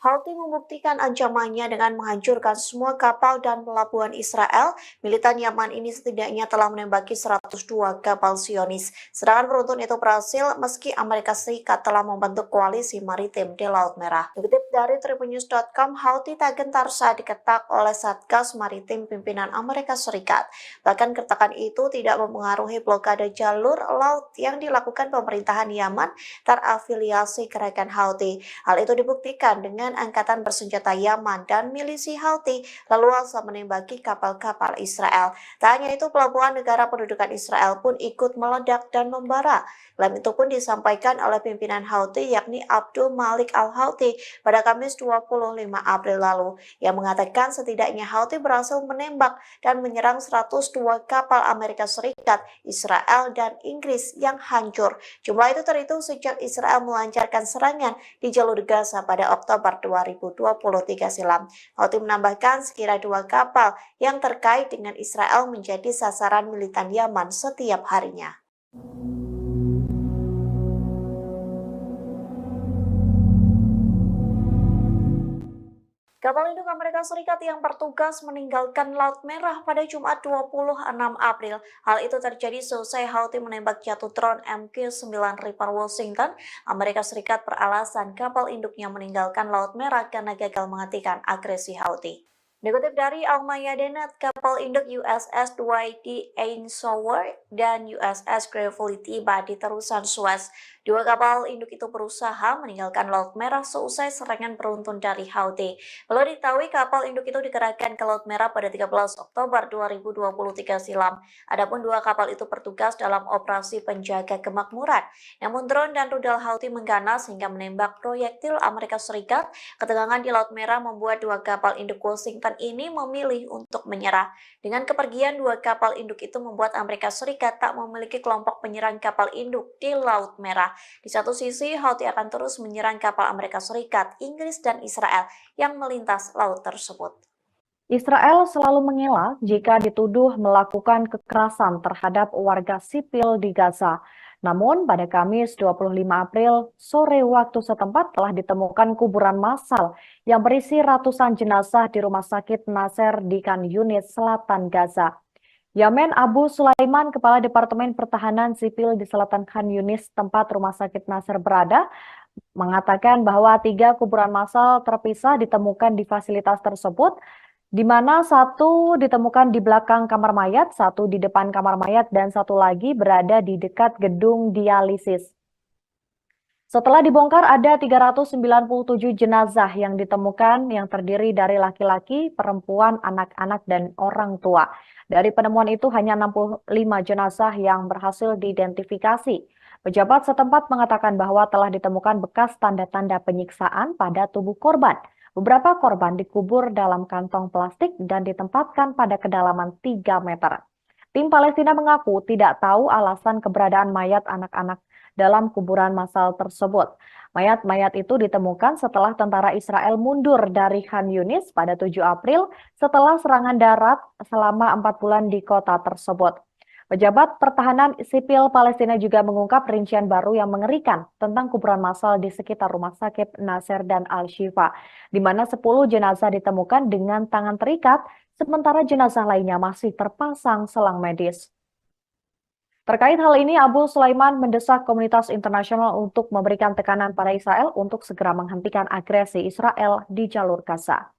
Houthi membuktikan ancamannya dengan menghancurkan semua kapal dan pelabuhan Israel. Militan Yaman ini setidaknya telah menembaki 102 kapal Zionis. Serangan beruntun itu berhasil meski Amerika Serikat telah membentuk koalisi maritim di Laut Merah. Dikutip dari tribunnews.com, Houthi tak gentar saat diketak oleh Satgas Maritim pimpinan Amerika Serikat. Bahkan keretakan itu tidak mempengaruhi blokade jalur laut yang dilakukan pemerintahan Yaman terafiliasi gerakan Houthi. Hal itu dibuktikan dengan angkatan bersenjata Yaman dan milisi Houthi leluasa menembaki kapal-kapal Israel. Tak hanya itu, pelabuhan negara pendudukan Israel pun ikut meledak dan membara. Klaim itu pun disampaikan oleh pimpinan Houthi yakni Abdul Malik Al-Houthi pada Kamis 25 April lalu, yang mengatakan setidaknya Houthi berhasil menembak dan menyerang 102 kapal Amerika Serikat, Israel, dan Inggris yang hancur. Jumlah itu terhitung sejak Israel melancarkan serangan di jalur Gaza pada Oktober 2023 silam. Houthi menambahkan sekira 2 kapal yang terkait dengan Israel menjadi sasaran militan Yaman setiap harinya. Kapal induk Amerika Serikat yang bertugas meninggalkan Laut Merah pada Jumat 26 April. Hal itu terjadi seusai Houthi menembak jatuh drone MQ-9 Reaper Washington. Amerika Serikat beralasan kapal induknya meninggalkan Laut Merah karena gagal menghentikan agresi Houthi. Dikutip dari Al-Mayadeen, kapal induk USS Dwight D. Eisenhower dan USS Gravely tiba di terusan Suez. Dua kapal induk itu berusaha meninggalkan Laut Merah seusai serangan beruntun dari Houthi. Perlu diketahui kapal induk itu dikerahkan ke Laut Merah pada 13 Oktober 2023 silam. Adapun dua kapal itu bertugas dalam operasi penjaga kemakmuran. Namun drone dan rudal Houthi mengganas hingga menembak proyektil Amerika Serikat. Ketegangan di Laut Merah membuat dua kapal induk Washington ini memilih untuk menyerah. Dengan kepergian dua kapal induk itu membuat Amerika Serikat tak memiliki kelompok penyerang kapal induk di Laut Merah. Di satu sisi, Houthi akan terus menyerang kapal Amerika Serikat, Inggris, dan Israel yang melintas laut tersebut. Israel selalu mengelak jika dituduh melakukan kekerasan terhadap warga sipil di Gaza. Namun, pada Kamis 25 April, sore waktu setempat telah ditemukan kuburan massal yang berisi ratusan jenazah di Rumah Sakit Nasser di Khan Yunis, Selatan Gaza. Yamen Abu Sulaiman, Kepala Departemen Pertahanan Sipil di Selatan Khan Yunis, tempat Rumah Sakit Nasser berada, mengatakan bahwa 3 kuburan massal terpisah ditemukan di fasilitas tersebut, di mana satu ditemukan di belakang kamar mayat, satu di depan kamar mayat, dan satu lagi berada di dekat gedung dialisis. Setelah dibongkar, ada 397 jenazah yang ditemukan yang terdiri dari laki-laki, perempuan, anak-anak, dan orang tua. Dari penemuan itu hanya 65 jenazah yang berhasil diidentifikasi. Pejabat setempat mengatakan bahwa telah ditemukan bekas tanda-tanda penyiksaan pada tubuh korban. Beberapa korban dikubur dalam kantong plastik dan ditempatkan pada kedalaman 3 meter. Tim Palestina mengaku tidak tahu alasan keberadaan mayat anak-anak dalam kuburan massal tersebut. Mayat-mayat itu ditemukan setelah tentara Israel mundur dari Khan Yunis pada 7 April setelah serangan darat selama 4 bulan di kota tersebut. Pejabat pertahanan sipil Palestina juga mengungkap rincian baru yang mengerikan tentang kuburan massal di sekitar rumah sakit Nasser dan Al-Shifa, di mana 10 jenazah ditemukan dengan tangan terikat, sementara jenazah lainnya masih terpasang selang medis. Terkait hal ini, Abu Sulaiman mendesak komunitas internasional untuk memberikan tekanan pada Israel untuk segera menghentikan agresi Israel di jalur Gaza.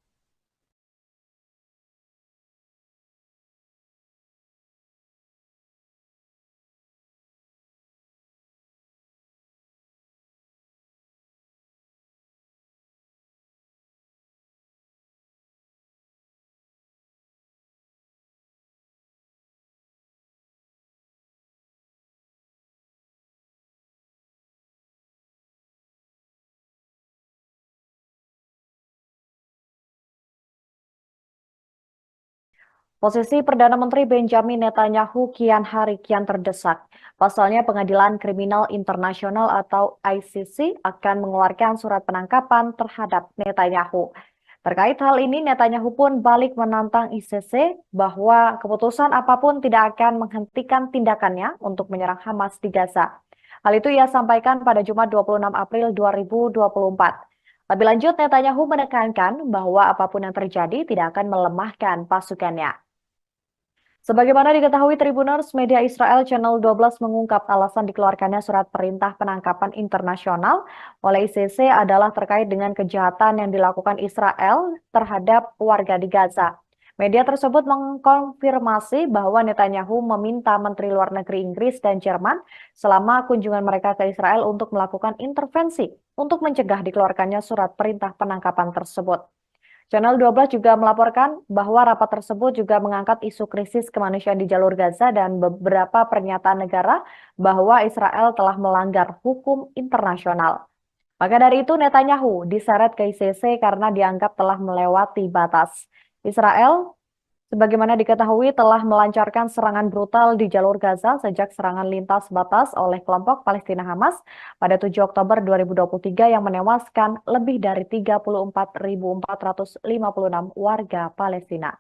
Posisi Perdana Menteri Benjamin Netanyahu kian hari kian terdesak. Pasalnya Pengadilan Kriminal Internasional atau ICC akan mengeluarkan surat penangkapan terhadap Netanyahu. Terkait hal ini, Netanyahu pun balik menantang ICC bahwa keputusan apapun tidak akan menghentikan tindakannya untuk menyerang Hamas di Gaza. Hal itu ia sampaikan pada Jumat 26 April 2024. Lebih lanjut, Netanyahu menekankan bahwa apapun yang terjadi tidak akan melemahkan pasukannya. Sebagaimana diketahui Tribuners, media Israel Channel 12 mengungkap alasan dikeluarkannya surat perintah penangkapan internasional oleh ICC adalah terkait dengan kejahatan yang dilakukan Israel terhadap warga di Gaza. Media tersebut mengkonfirmasi bahwa Netanyahu meminta Menteri Luar Negeri Inggris dan Jerman selama kunjungan mereka ke Israel untuk melakukan intervensi untuk mencegah dikeluarkannya surat perintah penangkapan tersebut. Channel 12 juga melaporkan bahwa rapat tersebut juga mengangkat isu krisis kemanusiaan di jalur Gaza dan beberapa pernyataan negara bahwa Israel telah melanggar hukum internasional. Maka dari itu Netanyahu diseret ke ICC karena dianggap telah melewati batas. Israel, sebagaimana diketahui, telah melancarkan serangan brutal di jalur Gaza sejak serangan lintas batas oleh kelompok Palestina Hamas pada 7 Oktober 2023 yang menewaskan lebih dari 34.456 warga Palestina.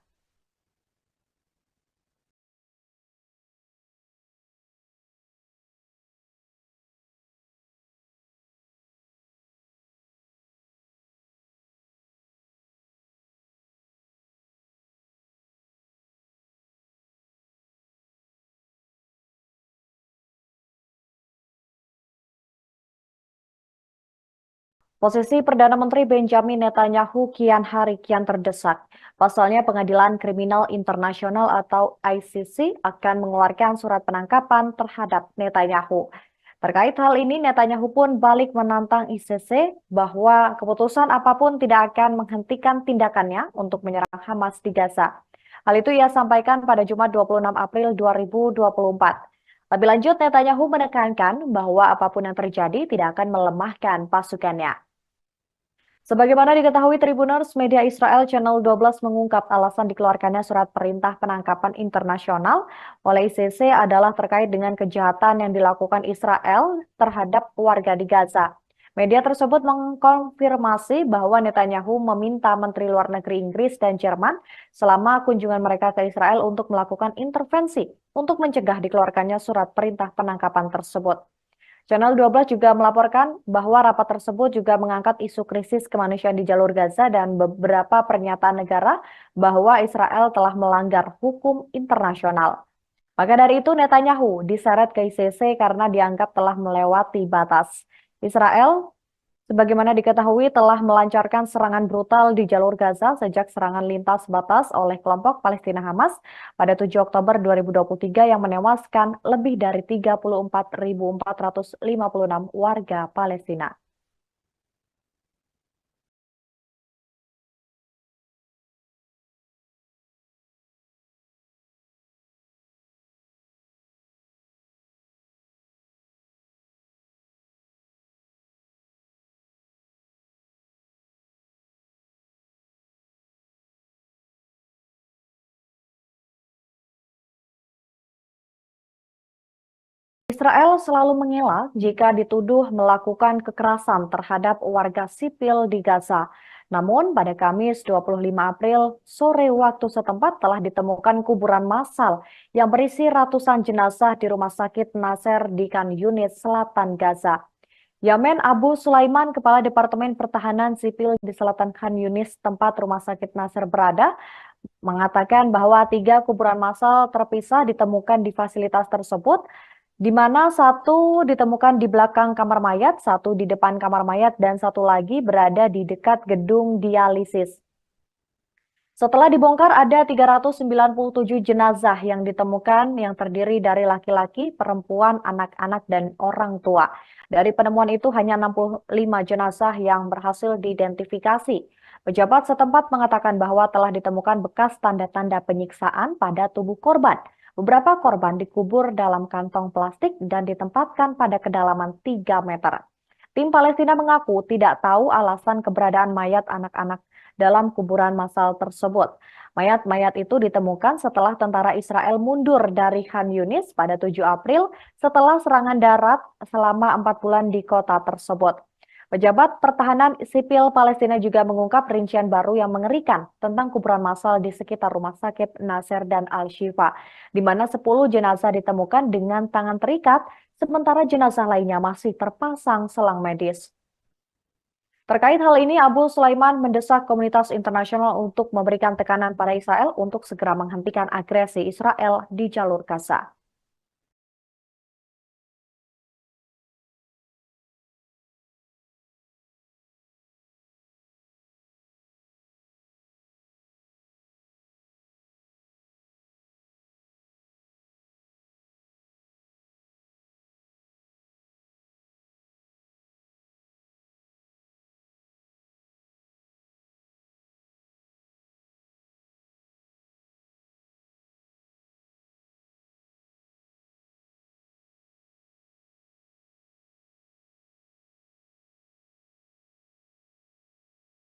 Posisi Perdana Menteri Benjamin Netanyahu kian hari kian terdesak. Pasalnya Pengadilan Kriminal Internasional atau ICC akan mengeluarkan surat penangkapan terhadap Netanyahu. Terkait hal ini, Netanyahu pun balik menantang ICC bahwa keputusan apapun tidak akan menghentikan tindakannya untuk menyerang Hamas di Gaza. Hal itu ia sampaikan pada Jumat 26 April 2024. Lebih lanjut, Netanyahu menekankan bahwa apapun yang terjadi tidak akan melemahkan pasukannya. Sebagaimana diketahui Tribuners, media Israel Channel 12 mengungkap alasan dikeluarkannya surat perintah penangkapan internasional oleh ICC adalah terkait dengan kejahatan yang dilakukan Israel terhadap warga di Gaza. Media tersebut mengkonfirmasi bahwa Netanyahu meminta Menteri Luar Negeri Inggris dan Jerman selama kunjungan mereka ke Israel untuk melakukan intervensi untuk mencegah dikeluarkannya surat perintah penangkapan tersebut. Channel 12 juga melaporkan bahwa rapat tersebut juga mengangkat isu krisis kemanusiaan di jalur Gaza dan beberapa pernyataan negara bahwa Israel telah melanggar hukum internasional. Maka dari itu Netanyahu diseret ke ICC karena dianggap telah melewati batas. Israel, sebagaimana diketahui, telah melancarkan serangan brutal di jalur Gaza sejak serangan lintas batas oleh kelompok Palestina Hamas pada 7 Oktober 2023 yang menewaskan lebih dari 34.456 warga Palestina. Israel selalu mengelak jika dituduh melakukan kekerasan terhadap warga sipil di Gaza. Namun pada Kamis 25 April sore waktu setempat telah ditemukan kuburan massal yang berisi ratusan jenazah di Rumah Sakit Nasser di Khan Yunis, Selatan Gaza. Yamen Abu Sulaiman, Kepala Departemen Pertahanan Sipil di Selatan Khan Yunis, tempat Rumah Sakit Nasser berada, mengatakan bahwa 3 kuburan massal terpisah ditemukan di fasilitas tersebut, di mana satu ditemukan di belakang kamar mayat, satu di depan kamar mayat, dan satu lagi berada di dekat gedung dialisis. Setelah dibongkar, ada 397 jenazah yang ditemukan yang terdiri dari laki-laki, perempuan, anak-anak, dan orang tua. Dari penemuan itu hanya 65 jenazah yang berhasil diidentifikasi. Pejabat setempat mengatakan bahwa telah ditemukan bekas tanda-tanda penyiksaan pada tubuh korban. Beberapa korban dikubur dalam kantong plastik dan ditempatkan pada kedalaman 3 meter. Tim Palestina mengaku tidak tahu alasan keberadaan mayat anak-anak dalam kuburan massal tersebut. Mayat-mayat itu ditemukan setelah tentara Israel mundur dari Khan Yunis pada 7 April setelah serangan darat selama 4 bulan di kota tersebut. Pejabat Pertahanan Sipil Palestina juga mengungkap rincian baru yang mengerikan tentang kuburan massal di sekitar Rumah Sakit Nasser dan Al-Shifa, di mana 10 jenazah ditemukan dengan tangan terikat, sementara jenazah lainnya masih terpasang selang medis. Terkait hal ini, Abu Sulaiman mendesak komunitas internasional untuk memberikan tekanan pada Israel untuk segera menghentikan agresi Israel di jalur Gaza.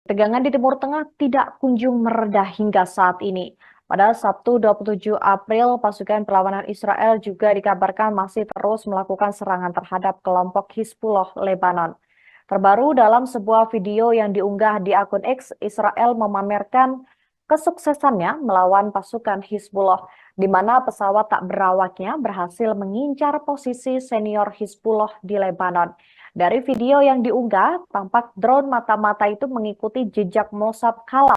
Tegangan di Timur Tengah tidak kunjung mereda hingga saat ini. Pada Sabtu 27 April, pasukan perlawanan Israel juga dikabarkan masih terus melakukan serangan terhadap kelompok Hizbullah Lebanon. Terbaru dalam sebuah video yang diunggah di akun X, Israel memamerkan kesuksesannya melawan pasukan Hizbullah, di mana pesawat tak berawaknya berhasil mengincar posisi senior Hizbullah di Lebanon. Dari video yang diunggah, tampak drone mata-mata itu mengikuti jejak Mossad Khalaf